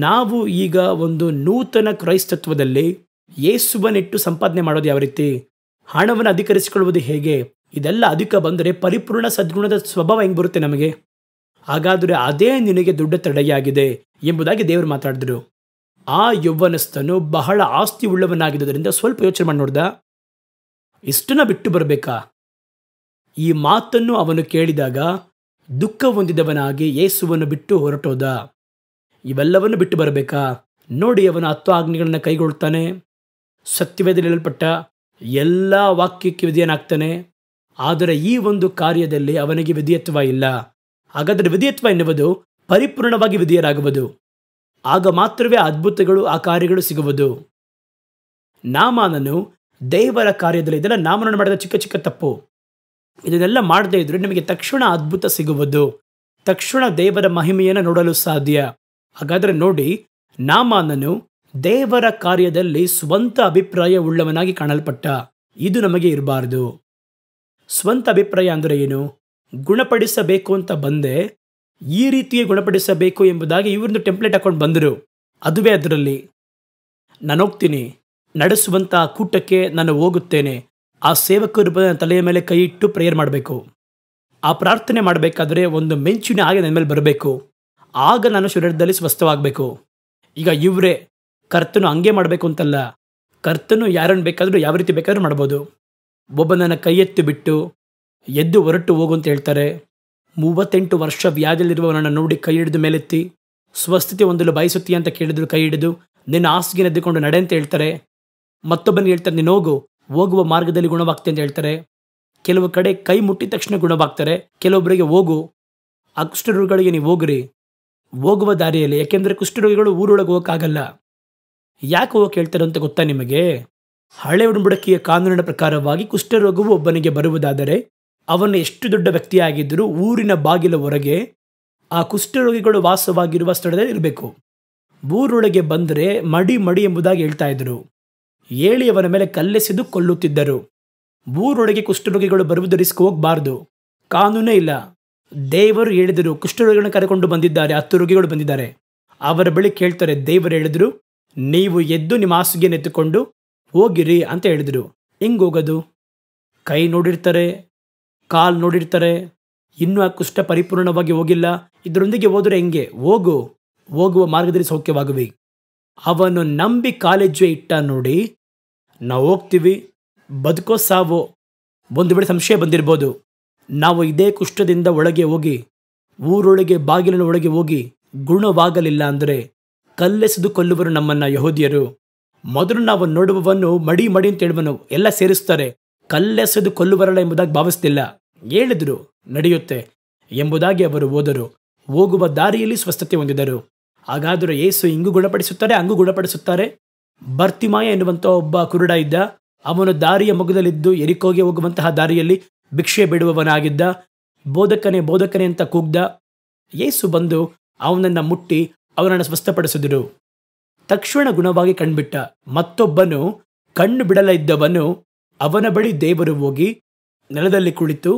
ನಾವು ಈಗ ಒಂದು ನೂತನ ಕ್ರೈಸ್ತತ್ವದಲ್ಲಿ ಯೇಸುವನ್ನಿಟ್ಟು ಸಂಪಾದನೆ ಮಾಡೋದು ಯಾವ ರೀತಿ, ಹಣವನ್ನು ಅಧಿಕರಿಸಿಕೊಳ್ಳುವುದು ಹೇಗೆ, ಇದೆಲ್ಲ ಅಧಿಕ ಬಂದರೆ ಪರಿಪೂರ್ಣ ಸದ್ಗುಣದ ಸ್ವಭಾವ ಹೆಂಗೆ ಬರುತ್ತೆ ನಮಗೆ? ಹಾಗಾದರೆ ಅದೇ ನಿನಗೆ ದೊಡ್ಡ ತಡೆಯಾಗಿದೆ ಎಂಬುದಾಗಿ ದೇವರು ಮಾತಾಡಿದ್ರು. ಆ ಯೌವನಸ್ಥನು ಬಹಳ ಆಸ್ತಿ ಉಳ್ಳವನಾಗಿದ್ದರಿಂದ ಸ್ವಲ್ಪ ಯೋಚನೆ ಮಾಡಿ ನೋಡ್ದ, ಇಷ್ಟನ್ನ ಬಿಟ್ಟು ಬರಬೇಕಾ? ಈ ಮಾತನ್ನು ಅವನು ಕೇಳಿದಾಗ ದುಃಖ ಹೊಂದಿದವನಾಗಿ ಯೇಸುವನ್ನು ಬಿಟ್ಟು ಹೊರಟೋದ. ಇವೆಲ್ಲವನ್ನು ಬಿಟ್ಟು ಬರಬೇಕಾ? ನೋಡಿ, ಅವನು 10 ಆಜ್ಞೆಗಳನ್ನು ಕೈಗೊಳ್ತಾನೆ, ಸತ್ಯವೇದದಲ್ಲಿ ಹೇಳಲ್ಪಟ್ಟ ಎಲ್ಲ ವಾಕ್ಯಕ್ಕೆ ವಿಧೇಯನಾಗ್ತಾನೆ. ಆದರೆ ಈ ಒಂದು ಕಾರ್ಯದಲ್ಲಿ ಅವನಿಗೆ ವಿಧೇಯತ್ವ ಇಲ್ಲ. ಹಾಗಾದರೆ ವಿಧೇಯತ್ವ ಎನ್ನುವುದು ಪರಿಪೂರ್ಣವಾಗಿ ವಿಧೇಯರಾಗುವುದು. ಆಗ ಮಾತ್ರವೇ ಅದ್ಭುತಗಳು, ಆ ಕಾರ್ಯಗಳು ಸಿಗುವುದು. ನಾಮಾನನು ದೇವರ ಕಾರ್ಯದಲ್ಲಿ ಇದೆಲ್ಲ ನಾಮನನ್ನು ಮಾಡಿದ ಚಿಕ್ಕ ಚಿಕ್ಕ ತಪ್ಪು, ಇದನ್ನೆಲ್ಲ ಮಾಡದೇ ಇದ್ರೆ ನಿಮಗೆ ತಕ್ಷಣ ಅದ್ಭುತ ಸಿಗುವುದು, ತಕ್ಷಣ ದೇವರ ಮಹಿಮೆಯನ್ನು ನೋಡಲು ಸಾಧ್ಯ. ಹಾಗಾದರೆ ನೋಡಿ, ನಾಮಾನನು ದೇವರ ಕಾರ್ಯದಲ್ಲಿ ಸ್ವಂತ ಅಭಿಪ್ರಾಯ ಉಳ್ಳವನಾಗಿ ಕಾಣಲ್ಪಟ್ಟ. ಇದು ನಮಗೆ ಇರಬಾರದು. ಸ್ವಂತ ಅಭಿಪ್ರಾಯ ಅಂದರೆ ಏನು? ಗುಣಪಡಿಸಬೇಕು ಅಂತ ಬಂದೆ, ಈ ರೀತಿಯೇ ಗುಣಪಡಿಸಬೇಕು ಎಂಬುದಾಗಿ ಇವ್ರದ್ದು ಟೆಂಪ್ಲೇಟ್ ಹಾಕೊಂಡು ಬಂದರು. ಅದುವೇ ಅದರಲ್ಲಿ ನಾನು ಹೋಗ್ತೀನಿ, ನಡೆಸುವಂಥ ಕೂಟಕ್ಕೆ ನಾನು ಹೋಗುತ್ತೇನೆ, ಆ ಸೇವಕರು ನನ್ನ ತಲೆಯ ಮೇಲೆ ಕೈ ಇಟ್ಟು ಪ್ರೇಯರ್ ಮಾಡಬೇಕು, ಆ ಪ್ರಾರ್ಥನೆ ಮಾಡಬೇಕಾದ್ರೆ ಒಂದು ಮೆಂಚಿನ ಹಾಗೆ ನನ್ನ ಮೇಲೆ ಬರಬೇಕು, ಆಗ ನಾನು ಶರೀರದಲ್ಲಿ ಸ್ವಸ್ಥವಾಗಬೇಕು. ಈಗ ಇವರೇ ಕರ್ತನು ಹಂಗೆ ಮಾಡಬೇಕು ಅಂತಲ್ಲ, ಕರ್ತನು ಯಾರನ್ನು ಬೇಕಾದರೂ ಯಾವ ರೀತಿ ಬೇಕಾದರೂ ಮಾಡ್ಬೋದು. ಒಬ್ಬನನ್ನ ಕೈ ಎತ್ತಿ ಬಿಟ್ಟು ಎದ್ದು ಹೊರಟು ಹೋಗು ಅಂತ ಹೇಳ್ತಾರೆ. 38 ವರ್ಷ ವ್ಯಾಧಿಯಲ್ಲಿರುವವನನ್ನು ನೋಡಿ ಕೈ ಹಿಡಿದು ಮೇಲೆತ್ತಿ ಸ್ವಸ್ಥಿತಿ ಹೊಂದಲು ಬಯಸುತ್ತೀಯ ಅಂತ ಕೇಳಿದ್ರು, ಕೈ ಹಿಡಿದು ನಿನ್ನ ಹಾಸಿಗೆ ಎದ್ದುಕೊಂಡು ನಡೆ ಅಂತ ಹೇಳ್ತಾರೆ. ಮತ್ತೊಬ್ಬನಿಗೆ ಹೇಳ್ತಾರೆ, ನೀನು ಹೋಗುವ ಮಾರ್ಗದಲ್ಲಿ ಗುಣವಾಗ್ತೆ ಅಂತ ಹೇಳ್ತಾರೆ. ಕೆಲವು ಕಡೆ ಕೈ ಮುಟ್ಟಿದ ತಕ್ಷಣ ಗುಣವಾಗ್ತಾರೆ. ಕೆಲವೊಬ್ಬರಿಗೆ ಹೋಗು, ಆ ಕುಷ್ಠರೋಗಿಗಳಿಗೆ ನೀವು ಹೋಗ್ರಿ, ಹೋಗುವ ದಾರಿಯಲ್ಲಿ. ಯಾಕೆಂದರೆ ಕುಷ್ಠರೋಗಿಗಳು ಊರೊಳಗೆ ಹೋಗೋಕ್ಕಾಗಲ್ಲ. ಯಾಕೆ ಹೋಗಕ್ಕೆ ಹೇಳ್ತಾರೆ ಅಂತ ಗೊತ್ತಾ ನಿಮಗೆ? ಹಳೆ ಉಡಂಬಡಿಕೆಯ ಕಾನೂನಿನ ಪ್ರಕಾರವಾಗಿ ಕುಷ್ಠರೋಗವು ಒಬ್ಬನಿಗೆ ಬರುವುದಾದರೆ ಅವನು ಎಷ್ಟು ದೊಡ್ಡ ವ್ಯಕ್ತಿಯಾಗಿದ್ದರೂ ಊರಿನ ಬಾಗಿಲ ಹೊರಗೆ ಆ ಕುಷ್ಠರೋಗಿಗಳು ವಾಸವಾಗಿರುವ ಸ್ಥಳದಲ್ಲಿ ಇರಬೇಕು. ಊರೊಳಗೆ ಬಂದರೆ ಮಡಿ ಎಂಬುದಾಗಿ ಹೇಳ್ತಾ ಇದ್ರು. ಹೇಳಿ ಅವನ ಮೇಲೆ ಕಲ್ಲೆಸೆದು ಕೊಲ್ಲುತ್ತಿದ್ದರು. ಊರೊಳಗೆ ಕುಷ್ಠರೋಗಿಗಳು ಬರುವುದು ರಿಸ್ಕ್, ಹೋಗಬಾರ್ದು, ಕಾನೂನೇ ಇಲ್ಲ. ದೇವರು ಹೇಳಿದರು, ಕುಷ್ಠರೋಗಿಗಳನ್ನು ಕರೆಕೊಂಡು ಬಂದಿದ್ದಾರೆ, 10 ರೋಗಿಗಳು ಬಂದಿದ್ದಾರೆ. ಅವರ ಬಳಿ ಕೇಳ್ತಾರೆ, ದೇವರು ಹೇಳಿದ್ರು ನೀವು ಎದ್ದು ನಿಮ್ಮ ಹಾಸಿಗೆಯನ್ನು ಎತ್ತುಕೊಂಡು ಹೋಗಿರಿ ಅಂತ ಹೇಳಿದರು. ಹೆಂಗೆ ಹೋಗೋದು? ಕೈ ನೋಡಿರ್ತಾರೆ, ಕಾಲು ನೋಡಿರ್ತಾರೆ, ಇನ್ನೂ ಆ ಕುಷ್ಠ ಪರಿಪೂರ್ಣವಾಗಿ ಹೋಗಿಲ್ಲ. ಇದರೊಂದಿಗೆ ಹೋದರೆ ಹೆಂಗೆ? ಹೋಗುವ ಮಾರ್ಗದಲ್ಲಿ ಸೌಖ್ಯವಾಗುವಿ. ಅವನು ನಂಬಿ ಕಾಲೆಜ್ಜೆ ಇಟ್ಟ ನೋಡಿ, ನಾವು ಹೋಗ್ತೀವಿ, ಬದುಕೋ ಸಾವೋ. ಒಂದು ವೇಳೆ ಸಂಶಯ ಬಂದಿರ್ಬೋದು, ನಾವು ಇದೇ ಕುಷ್ಠದಿಂದ ಒಳಗೆ ಹೋಗಿ ಊರೊಳಗೆ ಬಾಗಿಲಿನ ಒಳಗೆ ಹೋಗಿ ಗುಣವಾಗಲಿಲ್ಲ ಅಂದರೆ ಕಲ್ಲೆಸೆದು ಕೊಲ್ಲುವರು ನಮ್ಮನ್ನ ಯಹೂದ್ಯರು. ಮೊದಲು ನಾವು ನೋಡುವವನು ಮಡಿ ಅಂತ ಹೇಳುವನು, ಎಲ್ಲ ಸೇರಿಸ್ತಾರೆ, ಕಲ್ಲೆಸೆದು ಕೊಲ್ಲುವರಲ್ಲ ಎಂಬುದಾಗಿ ಭಾವಿಸ್ತಿಲ್ಲ. ಹೇಳಿದ್ರು ನಡೆಯುತ್ತೆ ಎಂಬುದಾಗಿ ಅವರು ಹೋದರು. ಹೋಗುವ ದಾರಿಯಲ್ಲಿ ಸ್ವಸ್ಥತೆ ಹೊಂದಿದರು. ಹಾಗಾದರೆ ಯೇಸು ಹಿಂಗೂ ಗುಣಪಡಿಸುತ್ತಾರೆ, ಹಂಗೂ ಗುಣಪಡಿಸುತ್ತಾರೆ. ಬರ್ತಿಮಾಯ ಎನ್ನುವಂಥ ಒಬ್ಬ ಕುರುಡ ಇದ್ದ, ಅವನು ದಾರಿಯ ಮಗುದಲ್ಲಿದ್ದು ಎರಿಕೋಗೆ ಹೋಗುವಂತಹ ದಾರಿಯಲ್ಲಿ ಭಿಕ್ಷೆ ಬಿಡುವವನಾಗಿದ್ದ. ಬೋಧಕನೇ ಬೋಧಕನೇ ಅಂತ ಕೂಗ್ದ. ಯೇಸು ಬಂದು ಅವನನ್ನು ಮುಟ್ಟಿ ಅವನನ್ನು ಸ್ವಸ್ಥಪಡಿಸಿದರು. ತಕ್ಷಣ ಗುಣವಾಗಿ ಕಣ್ಬಿಟ್ಟ. ಮತ್ತೊಬ್ಬನು ಕಣ್ಣು ಬಿಡಲ ಇದ್ದವನು ಅವನ ಬಳಿ ದೇವರು ಹೋಗಿ ನೆಲದಲ್ಲಿ ಕುಳಿತು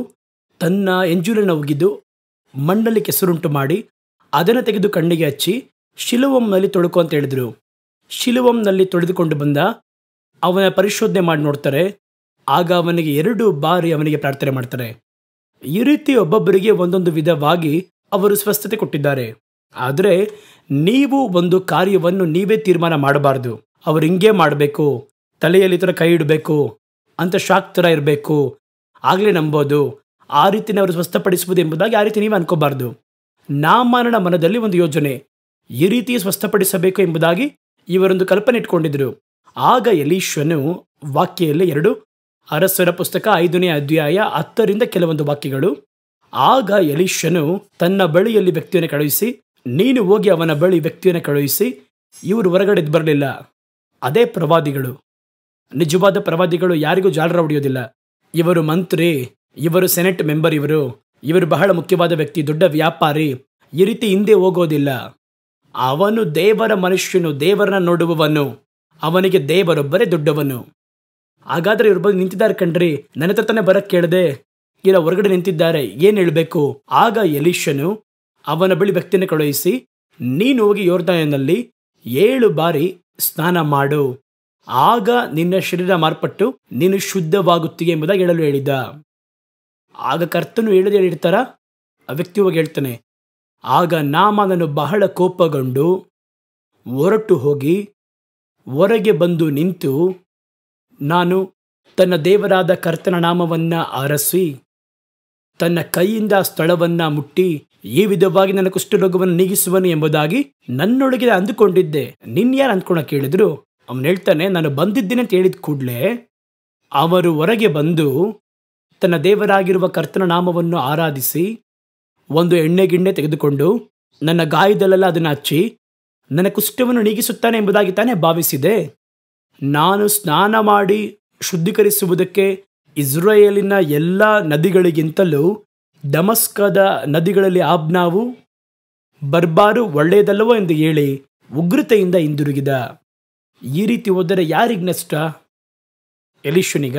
ತನ್ನ ಎಂಜೂರನ್ನು ಒಗೆದು ಮಣ್ಣಲ್ಲಿ ಕೆಸರುಂಟು ಮಾಡಿ ಅದನ್ನು ತೆಗೆದು ಕಣ್ಣಿಗೆ ಹಚ್ಚಿ ಶಿಲುವಂನಲ್ಲಿ ತೊಳಕು ಅಂತ ಹೇಳಿದ್ರು. ಶಿಲುವಂನಲ್ಲಿ ತೊಳೆದುಕೊಂಡು ಬಂದ. ಅವನ ಪರಿಶೋಧನೆ ಮಾಡಿ ನೋಡ್ತಾರೆ. ಆಗ ಅವನಿಗೆ 2 ಬಾರಿ ಅವನಿಗೆ ಪ್ರಾರ್ಥನೆ ಮಾಡ್ತಾರೆ. ಈ ರೀತಿ ಒಬ್ಬೊಬ್ಬರಿಗೆ ಒಂದೊಂದು ವಿಧವಾಗಿ ಅವರು ಸ್ವಸ್ಥತೆ ಕೊಟ್ಟಿದ್ದಾರೆ. ಆದರೆ ನೀವು ಒಂದು ಕಾರ್ಯವನ್ನು ನೀವೇ ತೀರ್ಮಾನ ಮಾಡಬಾರ್ದು. ಅವರು ಹಿಂಗೆ ಮಾಡಬೇಕು, ತಲೆಯಲ್ಲಿ ಈ ಥರ ಕೈ ಇಡಬೇಕು ಅಂತ ಶಾಕ್ ಥರ ಇರಬೇಕು, ಆಗಲೇ ನಂಬೋದು, ಆ ರೀತಿನ ಅವರು ಸ್ವಸ್ಥಪಡಿಸುವುದು ಎಂಬುದಾಗಿ ಆ ರೀತಿ ನೀವು ಅನ್ಕೋಬಾರ್ದು. ನಾಮಾನನ ಮನದಲ್ಲಿ ಒಂದು ಯೋಜನೆ, ಈ ರೀತಿ ಸ್ವಸ್ಥಪಡಿಸಬೇಕು ಎಂಬುದಾಗಿ ಇವರೊಂದು ಕಲ್ಪನೆ ಇಟ್ಕೊಂಡಿದ್ರು. ಆಗ ಎಲೀಷನು ವಾಕ್ಯದಲ್ಲಿ 2 ಅರಸರ ಪುಸ್ತಕ 5ನೇ ಅಧ್ಯಾಯ 10ರಿಂದ ಕೆಲವೊಂದು ವಾಕ್ಯಗಳು. ಆಗ ಎಲೀಷನು ತನ್ನ ಬಳಿಯಲ್ಲಿ ವ್ಯಕ್ತಿಯನ್ನು ಕಳುಹಿಸಿ, ನೀನು ಹೋಗಿ ಅವನ ಬಳಿ ವ್ಯಕ್ತಿಯನ್ನು ಕಳುಹಿಸಿ. ಇವರು ಹೊರಗಡೆ ಬರಲಿಲ್ಲ. ಅದೇ ಪ್ರವಾದಿಗಳು. ನಿಜವಾದ ಪ್ರವಾದಿಗಳು ಯಾರಿಗೂ ಜಾಲರ ಹೊಡೆಯೋದಿಲ್ಲ. ಇವರು ಮಂತ್ರಿ, ಇವರು ಸೆನೆಟ್ ಮೆಂಬರ್, ಇವರು ಬಹಳ ಮುಖ್ಯವಾದ ವ್ಯಕ್ತಿ, ದೊಡ್ಡ ವ್ಯಾಪಾರಿ, ಈ ರೀತಿ ಹಿಂದೆ ಹೋಗೋದಿಲ್ಲ. ಅವನು ದೇವರ ಮನುಷ್ಯನು, ದೇವರನ್ನ ನೋಡುವವನು, ಅವನಿಗೆ ದೇವರೊಬ್ಬರೇ ದೊಡ್ಡವನು. ಹಾಗಾದ್ರೆ ಇವ್ರು ಬಂದು ನಿಂತಿದ್ದಾರೆ ಕಣ್ರಿ, ನನ್ನ ಹತ್ರ ತಾನೇ ಬರಕ್ಕೆ ಕೇಳದೆ, ಇಲ್ಲ ಹೊರಗಡೆ ನಿಂತಿದ್ದಾರೆ, ಏನು ಹೇಳಬೇಕು? ಆಗ ಎಲೀಷನು ಅವನ ಬಳಿ ವ್ಯಕ್ತಿಯನ್ನು ಕಳುಹಿಸಿ, ನೀನು ಹೋಗಿ ಯೋರ್ದಾನಿನಲ್ಲಿ 7 ಬಾರಿ ಸ್ನಾನ ಮಾಡು, ಆಗ ನಿನ್ನ ಶರೀರ ಮಾರ್ಪಟ್ಟು ನೀನು ಶುದ್ಧವಾಗುತ್ತೀಯ ಎಂಬುದಾಗಿ ಹೇಳಲು ಹೇಳಿದ. ಆಗ ಕರ್ತನು ಹೇಳದೆ ಹೇಳಿರ್ತಾರ, ಆ ವ್ಯಕ್ತಿ ಹೋಗಿ ಹೇಳ್ತಾನೆ. ಆಗ ನಾಮಾನನು ಬಹಳ ಕೋಪಗೊಂಡು ಹೊರಟು ಹೋಗಿ ಹೊರಗೆ ಬಂದು ನಿಂತು, ನಾನು ತನ್ನ ದೇವರಾದ ಕರ್ತನ ನಾಮವನ್ನ ಆರಸಿ ತನ್ನ ಕೈಯಿಂದ ಸ್ಥಳವನ್ನ ಮುಟ್ಟಿ ಈ ವಿಧವಾಗಿ ನನ್ನ ಕುಷ್ಠರೋಗವನ್ನು ನೀಗಿಸುವನು ಎಂಬುದಾಗಿ ನನ್ನೊಳಗೆ ಅಂದುಕೊಂಡಿದ್ದೆ. ಯಾರು ಅಂದ್ಕೊಳಕ್ಕೆ ಹೇಳಿದ್ರು? ಅವನು ಹೇಳ್ತಾನೆ, ನಾನು ಬಂದಿದ್ದೇನೆ ಅಂತ ಹೇಳಿದ ಕೂಡಲೇ ಅವರು ಹೊರಗೆ ಬಂದು ತನ್ನ ದೇವರಾಗಿರುವ ಕರ್ತನ ನಾಮವನ್ನು ಆರಾಧಿಸಿ ಒಂದು ಎಣ್ಣೆ ಗಿಣ್ಣೆ ತೆಗೆದುಕೊಂಡು ನನ್ನ ಗಾಯದಲ್ಲೆಲ್ಲ ಅದನ್ನು ಹಚ್ಚಿ ನನ್ನ ಕುಷ್ಠವನ್ನು ನೀಗಿಸುತ್ತಾನೆ ಎಂಬುದಾಗಿ ತಾನೇ ಭಾವಿಸಿದೆ. ನಾನು ಸ್ನಾನ ಮಾಡಿ ಶುದ್ಧೀಕರಿಸುವುದಕ್ಕೆ ಇಸ್ರಾಯೇಲಿನ ಎಲ್ಲ ನದಿಗಳಿಗಿಂತಲೂ ದಮಸ್ಕದ ನದಿಗಳಲ್ಲಿ ಆಬ್ನಾವು ಬರ್ಬಾರು ಒಳ್ಳೆಯದಲ್ಲವೋ ಎಂದು ಹೇಳಿ ಉಗ್ರತೆಯಿಂದ ಹಿಂದಿರುಗಿದ. ಈ ರೀತಿ ಹೋದರೆ ಯಾರಿಗೆ ನಷ್ಟ? ಎಲೀಷನಿಗ?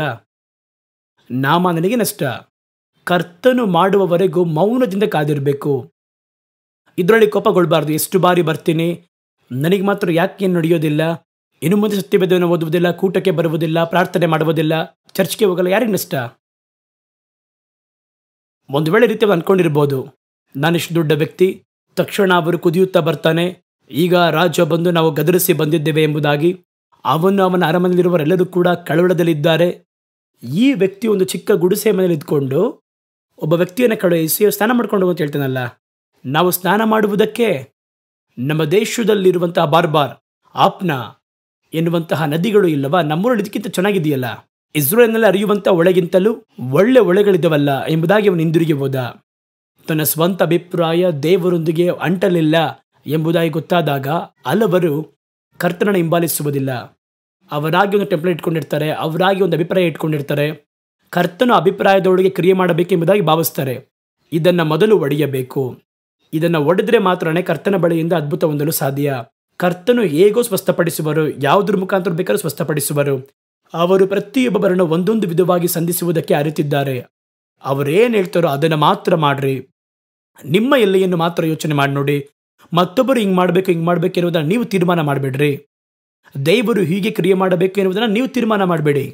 ನಾಮಾನನಿಗೆ ನಷ್ಟ. ಕರ್ತನು ಮಾಡುವವರೆಗೂ ಮೌನದಿಂದ ಕಾದಿರಬೇಕು. ಇದರಲ್ಲಿ ಕೋಪಗೊಳ್ಬಾರ್ದು. ಎಷ್ಟು ಬಾರಿ ಬರ್ತೀನಿ, ನನಗೆ ಮಾತ್ರ ಯಾಕೆ ಏನು ನಡೆಯೋದಿಲ್ಲ, ಇನ್ನು ಮುಂದೆ ಸತ್ಯವೇದವನ್ನು ಓದುವುದಿಲ್ಲ, ಕೂಟಕ್ಕೆ ಬರುವುದಿಲ್ಲ, ಪ್ರಾರ್ಥನೆ ಮಾಡುವುದಿಲ್ಲ, ಚರ್ಚ್ಗೆ ಹೋಗಲ್ಲ, ಯಾರಿಗೆ ನಷ್ಟ? ಒಂದು ವೇಳೆ ರೀತಿ ಅಂದ್ಕೊಂಡಿರ್ಬೋದು, ನಾನಿಷ್ಟು ದೊಡ್ಡ ವ್ಯಕ್ತಿ, ತಕ್ಷಣ ಅವರು ಕುದಿಯುತ್ತಾ ಬರ್ತಾನೆ, ಈಗ ರಾಜ ಬಂದು ನಾವು ಗದರಿಸಿ ಬಂದಿದ್ದೇವೆ ಎಂಬುದಾಗಿ. ಅವನ ಅರಮನೆಯಲ್ಲಿರುವವರೆಲ್ಲರೂ ಕೂಡ ಕಳವಳದಲ್ಲಿದ್ದಾರೆ. ಈ ವ್ಯಕ್ತಿ ಒಂದು ಚಿಕ್ಕ ಗುಡಿಸೆ ಮನೆಯಲ್ಲಿ ಇದ್ಕೊಂಡು ಒಬ್ಬ ವ್ಯಕ್ತಿಯನ್ನು ಕಳುಹಿಸಿ ಸ್ನಾನ ಮಾಡ್ಕೊಂಡು ಅಂತ ಹೇಳ್ತಾನಲ್ಲ. ನಾವು ಸ್ನಾನ ಮಾಡುವುದಕ್ಕೆ ನಮ್ಮ ದೇಶದಲ್ಲಿರುವಂತಹ ಬಾರ್ಬಾರ್, ಆಪ್ನ ಎನ್ನುವಂತಹ ನದಿಗಳು ಇಲ್ಲವಾ? ನಮ್ಮೂರಲ್ಲಿ ಇದಕ್ಕಿಂತ ಚೆನ್ನಾಗಿದೆಯಲ್ಲ. ಇಸ್ರೇಲ್ನಲ್ಲಿ ಹರಿಯುವಂಥ ಒಳಗಿಂತಲೂ ಒಳ್ಳೆ ಒಳೆಗಳಿದ್ದವಲ್ಲ ಎಂಬುದಾಗಿ ಅವನು ಹಿಂದಿರುಗಿ ಹೋದ. ತನ್ನ ಸ್ವಂತ ಅಭಿಪ್ರಾಯ ದೇವರೊಂದಿಗೆ ಅಂಟಲಿಲ್ಲ ಎಂಬುದಾಗಿ ಗೊತ್ತಾದಾಗ ಹಲವರು ಕರ್ತನನ್ನು ಹಿಂಬಾಲಿಸುವುದಿಲ್ಲ. ಅವರಾಗಿ ಒಂದು ಟೆಂಪ್ಲೇಟ್ ಇಟ್ಕೊಂಡಿರ್ತಾರೆ, ಅವರಾಗಿ ಒಂದು ಅಭಿಪ್ರಾಯ ಇಟ್ಕೊಂಡಿರ್ತಾರೆ. ಕರ್ತನ ಅಭಿಪ್ರಾಯದೊಳಗೆ ಕ್ರಿಯೆ ಮಾಡಬೇಕು ಎಂಬುದಾಗಿ ಭಾವಿಸ್ತಾರೆ. ಇದನ್ನು ಮೊದಲು ಒಡೆಯಬೇಕು. ಇದನ್ನು ಒಡೆದ್ರೆ ಮಾತ್ರನೇ ಕರ್ತನ ಬಳಿಯಿಂದ ಅದ್ಭುತ ಹೊಂದಲು ಸಾಧ್ಯ. ಕರ್ತನು ಹೇಗೋ ಸ್ವಸ್ಥಪಡಿಸುವರು, ಯಾವುದ್ರ ಮುಖಾಂತರ ಬೇಕಾದ್ರೂ ಸ್ವಸ್ಥಪಡಿಸುವರು. ಅವರು ಪ್ರತಿಯೊಬ್ಬರನ್ನು ಒಂದೊಂದು ವಿಧವಾಗಿ ಸಂಧಿಸುವುದಕ್ಕೆ ಅರಿತಿದ್ದಾರೆ. ಅವರೇನು ಹೇಳ್ತಾರೋ ಅದನ್ನು ಮಾತ್ರ ಮಾಡ್ರಿ. ನಿಮ್ಮ ಎಲ್ಲೆಯನ್ನು ಮಾತ್ರ ಯೋಚನೆ ಮಾಡಿ ನೋಡಿ. ಮತ್ತೊಬ್ಬರು ಹಿಂಗೆ ಮಾಡಬೇಕು ಎನ್ನುವುದನ್ನು ನೀವು ತೀರ್ಮಾನ ಮಾಡಬೇಡ್ರಿ. ದೇವರು ಹೀಗೆ ಕ್ರಿಯೆ ಮಾಡಬೇಕು ಎನ್ನುವುದನ್ನು ನೀವು ತೀರ್ಮಾನ ಮಾಡಬೇಡಿ.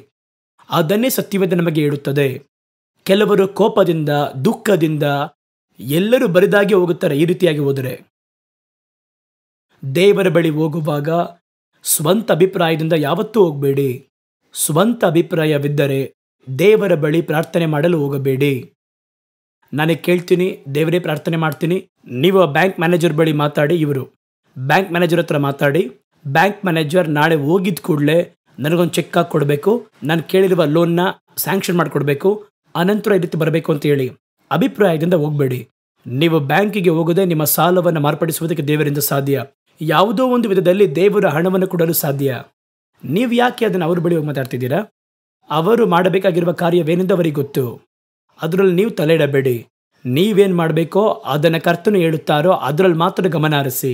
ಅದನ್ನೇ ಸತ್ಯವೇದ ನಮಗೆ ಹೇಳುತ್ತದೆ. ಕೆಲವರು ಕೋಪದಿಂದ, ದುಃಖದಿಂದ ಎಲ್ಲರೂ ಬರಿದಾಗಿ ಹೋಗುತ್ತಾರೆ. ಈ ರೀತಿಯಾಗಿ ಹೋದರೆ ದೇವರ ಬಳಿ ಹೋಗುವಾಗ ಸ್ವಂತ ಅಭಿಪ್ರಾಯದಿಂದ ಯಾವತ್ತೂ ಹೋಗಬೇಡಿ. ಸ್ವಂತ ಅಭಿಪ್ರಾಯವಿದ್ದರೆ ದೇವರ ಬಳಿ ಪ್ರಾರ್ಥನೆ ಮಾಡಲು ಹೋಗಬೇಡಿ. ನನಗೆ ಕೇಳ್ತೀನಿ, ದೇವರೇ ಪ್ರಾರ್ಥನೆ ಮಾಡ್ತೀನಿ, ನೀವು ಬ್ಯಾಂಕ್ ಮ್ಯಾನೇಜರ್ ಬಳಿ ಮಾತಾಡಿ. ಇವರು ಬ್ಯಾಂಕ್ ಮ್ಯಾನೇಜರ್ ಹತ್ರ ಮಾತಾಡಿ, ಬ್ಯಾಂಕ್ ಮ್ಯಾನೇಜರ್ ನಾಳೆ ಹೋಗಿದ ಕೂಡಲೇ ನನಗೊಂದು ಚೆಕ್ ಹಾಕಿ ಕೊಡಬೇಕು, ನಾನು ಕೇಳಿರುವ ಲೋನ್ನ ಸ್ಯಾಂಕ್ಷನ್ ಮಾಡಿಕೊಡ್ಬೇಕು, ಅನಂತರ ಈ ರೀತಿ ಬರಬೇಕು ಅಂತ ಹೇಳಿ ಅಭಿಪ್ರಾಯದಿಂದ ಹೋಗಬೇಡಿ. ನೀವು ಬ್ಯಾಂಕಿಗೆ ಹೋಗದೆ ನಿಮ್ಮ ಸಾಲವನ್ನು ಮಾರ್ಪಡಿಸುವುದಕ್ಕೆ ದೇವರಿಂದ ಸಾಧ್ಯ. ಯಾವುದೋ ಒಂದು ವಿಧದಲ್ಲಿ ದೇವರ ಹಣವನ್ನು ಕೊಡಲು ಸಾಧ್ಯ. ನೀವು ಯಾಕೆ ಅದನ್ನು ಅವ್ರ ಬಳಿ ಹೋಗಿ ಮಾತಾಡ್ತಿದ್ದೀರಾ? ಅವರು ಮಾಡಬೇಕಾಗಿರುವ ಕಾರ್ಯವೇನೆಂದು ಅವರಿಗೆ ಗೊತ್ತು. ಅದರಲ್ಲಿ ನೀವು ತಲೆ ಇಡಬೇಡಿ. ನೀವೇನು ಮಾಡಬೇಕೋ ಅದನ್ನು ಕರ್ತನು ಹೇಳುತ್ತಾರೋ ಅದರಲ್ಲಿ ಮಾತ್ರ ಗಮನ ಹರಿಸಿ.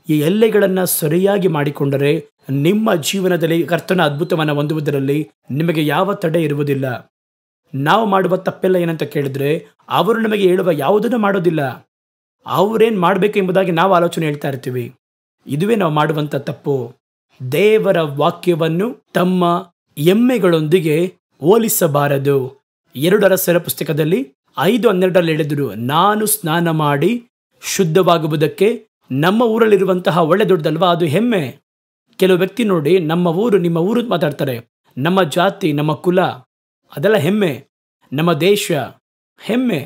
ಈ ಎಲ್ಲೆಗಳನ್ನು ಸರಿಯಾಗಿ ಮಾಡಿಕೊಂಡರೆ ನಿಮ್ಮ ಜೀವನದಲ್ಲಿ ಕರ್ತನ ಅದ್ಭುತವನ್ನು ಹೊಂದುವುದರಲ್ಲಿ ನಿಮಗೆ ಯಾವ ತಡೆ ಇರುವುದಿಲ್ಲ. ನಾವು ಮಾಡುವ ತಪ್ಪೆಲ್ಲ ಏನಂತ ಕೇಳಿದ್ರೆ, ಅವರು ನಮಗೆ ಹೇಳುವ ಯಾವುದನ್ನು ಮಾಡೋದಿಲ್ಲ. ಅವರೇನು ಮಾಡಬೇಕು ಎಂಬುದಾಗಿ ನಾವು ಆಲೋಚನೆ ಹೇಳ್ತಾ ಇರ್ತೀವಿ. ಇದುವೇ ನಾವು ಮಾಡುವಂಥ ತಪ್ಪು. ದೇವರ ವಾಕ್ಯವನ್ನು ತಮ್ಮ ಎಮ್ಮೆಗಳೊಂದಿಗೆ ಹೋಲಿಸಬಾರದು. 2 ಅರಸರ ಪುಸ್ತಕದಲ್ಲಿ 5:12 ಹೇಳಿದರು, ನಾನು ಸ್ನಾನ ಮಾಡಿ ಶುದ್ಧವಾಗುವುದಕ್ಕೆ ನಮ್ಮ ಊರಲ್ಲಿರುವಂತಹ ಒಳ್ಳೆ ದೊಡ್ಡದಲ್ವಾ ಅದು ಹೆಮ್ಮೆ. ಕೆಲವು ವ್ಯಕ್ತಿ ನೋಡಿ, ನಮ್ಮ ಊರು ನಿಮ್ಮ ಊರು ಮಾತಾಡ್ತಾರೆ. ನಮ್ಮ ಜಾತಿ, ನಮ್ಮ ಕುಲ, ಅದೆಲ್ಲ ಹೆಮ್ಮೆ. ನಮ್ಮ ದೇಶ ಹೆಮ್ಮೆ.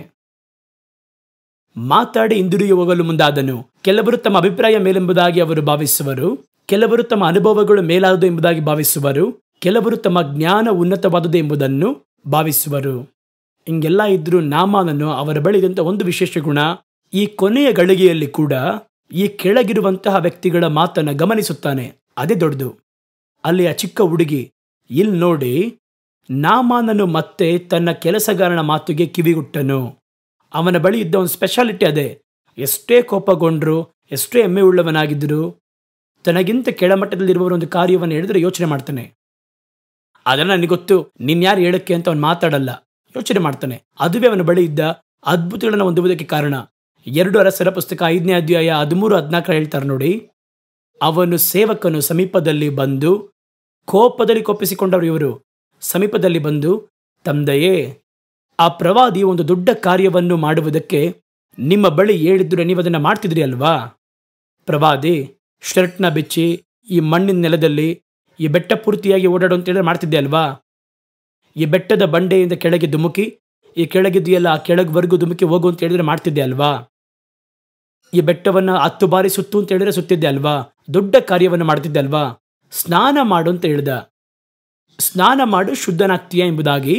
ಮಾತಾಡಿ ಹಿಂದಿರುಗಿ ಹೋಗಲು ಮುಂದಾದನು. ಕೆಲವರು ತಮ್ಮ ಅಭಿಪ್ರಾಯ ಮೇಲೆಂಬುದಾಗಿ ಅವರು ಭಾವಿಸುವರು, ಕೆಲವರು ತಮ್ಮ ಅನುಭವಗಳು ಮೇಲಾದುದು ಎಂಬುದಾಗಿ ಭಾವಿಸುವರು, ಕೆಲವರು ತಮ್ಮ ಜ್ಞಾನ ಉನ್ನತವಾದುದು ಎಂಬುದನ್ನು ಭಾವಿಸುವರು. ಹಿಂಗೆಲ್ಲ ಇದ್ರೂ ನಾಮಾನನು ಅವರ ಬಳಿದಂಥ ಒಂದು ವಿಶೇಷ ಗುಣ, ಈ ಕೊನೆಯ ಗಳಿಗೆಯಲ್ಲಿ ಕೂಡ ಈ ಕೆಳಗಿರುವಂತಹ ವ್ಯಕ್ತಿಗಳ ಮಾತನ್ನು ಗಮನಿಸುತ್ತಾನೆ. ಅದೇ ದೊಡ್ಡದು. ಅಲ್ಲಿ ಆ ಚಿಕ್ಕ ಹುಡುಗಿ, ಇಲ್ಲಿ ನೋಡಿ, ನಾಮಾನನು ಮತ್ತೆ ತನ್ನ ಕೆಲಸಗಾರನ ಮಾತಿಗೆ ಕಿವಿಗುಟ್ಟನು. ಅವನ ಬಳಿ ಇದ್ದ ಒಂದು ಸ್ಪೆಷಾಲಿಟಿ ಅದೇ. ಎಷ್ಟೇ ಕೋಪಗೊಂಡ್ರು, ಎಷ್ಟೇ ಹೆಮ್ಮೆ ಉಳ್ಳವನಾಗಿದ್ದರು, ತನಗಿಂತ ಕೆಳಮಟ್ಟದಲ್ಲಿರುವವರ ಒಂದು ಕಾರ್ಯವನ್ನು ಹೇಳಿದ್ರೆ ಯೋಚನೆ ಮಾಡ್ತಾನೆ. ಅದೆಲ್ಲ ನನಗೆ ಗೊತ್ತು, ನೀನು ಯಾರು ಹೇಳಕ್ಕೆ ಅಂತ ಅವನು ಮಾತಾಡಲ್ಲ, ಯೋಚನೆ ಮಾಡ್ತಾನೆ. ಅದುವೇ ಅವನ ಬಳಿ ಇದ್ದ ಅದ್ಭುತಗಳನ್ನು ಹೊಂದುವುದಕ್ಕೆ ಕಾರಣ. 2 ಅರಸರ ಪುಸ್ತಕ 5ನೇ ಅಧ್ಯಾಯ 13-14 ಹೇಳ್ತಾರೆ ನೋಡಿ. ಅವನು ಸೇವಕನು ಸಮೀಪದಲ್ಲಿ ಬಂದು, ಕೋಪದಲ್ಲಿ ಕೋಪಿಸಿಕೊಂಡವರು ಇವರು ಸಮೀಪದಲ್ಲಿ ಬಂದು, ತಂದೆಯೇ, ಆ ಪ್ರವಾದಿ ಒಂದು ದೊಡ್ಡ ಕಾರ್ಯವನ್ನು ಮಾಡುವುದಕ್ಕೆ ನಿಮ್ಮ ಬಳಿ ಹೇಳಿದ್ರೆ ನೀವು ಅದನ್ನು ಮಾಡ್ತಿದ್ರಿ ಅಲ್ವಾ? ಪ್ರವಾದಿ ಶರ್ಟ್ನ ಬಿಚ್ಚಿ ಈ ಮಣ್ಣಿನ ನೆಲದಲ್ಲಿ ಈ ಬೆಟ್ಟ ಪೂರ್ತಿಯಾಗಿ ಓಡಾಡು ಅಂತ ಹೇಳಿದ್ರೆ ಮಾಡ್ತಿದ್ದೆ ಅಲ್ವಾ? ಈ ಬೆಟ್ಟದ ಬಂಡೆಯಿಂದ ಕೆಳಗೆ ಧುಮುಕಿ, ಈ ಕೆಳಗಿದೆಯಲ್ಲ ಆ ಕೆಳಗ್ವರೆಗೂ ಧುಮುಕಿ ಹೋಗು ಅಂತ ಹೇಳಿದ್ರೆ ಮಾಡ್ತಿದ್ದೆ ಅಲ್ವಾ? ಈ ಬೆಟ್ಟವನ್ನು 10 ಬಾರಿ ಸುತ್ತು ಅಂತ ಹೇಳಿದ್ರೆ ಸುತ್ತಿದ್ದೆ ಅಲ್ವಾ? ದೊಡ್ಡ ಕಾರ್ಯವನ್ನು ಮಾಡ್ತಿದ್ದೆ ಅಲ್ವಾ? ಸ್ನಾನ ಮಾಡು ಅಂತ ಹೇಳ್ದ. ಸ್ನಾನ ಮಾಡು ಶುದ್ಧನಾಗ್ತೀಯ ಎಂಬುದಾಗಿ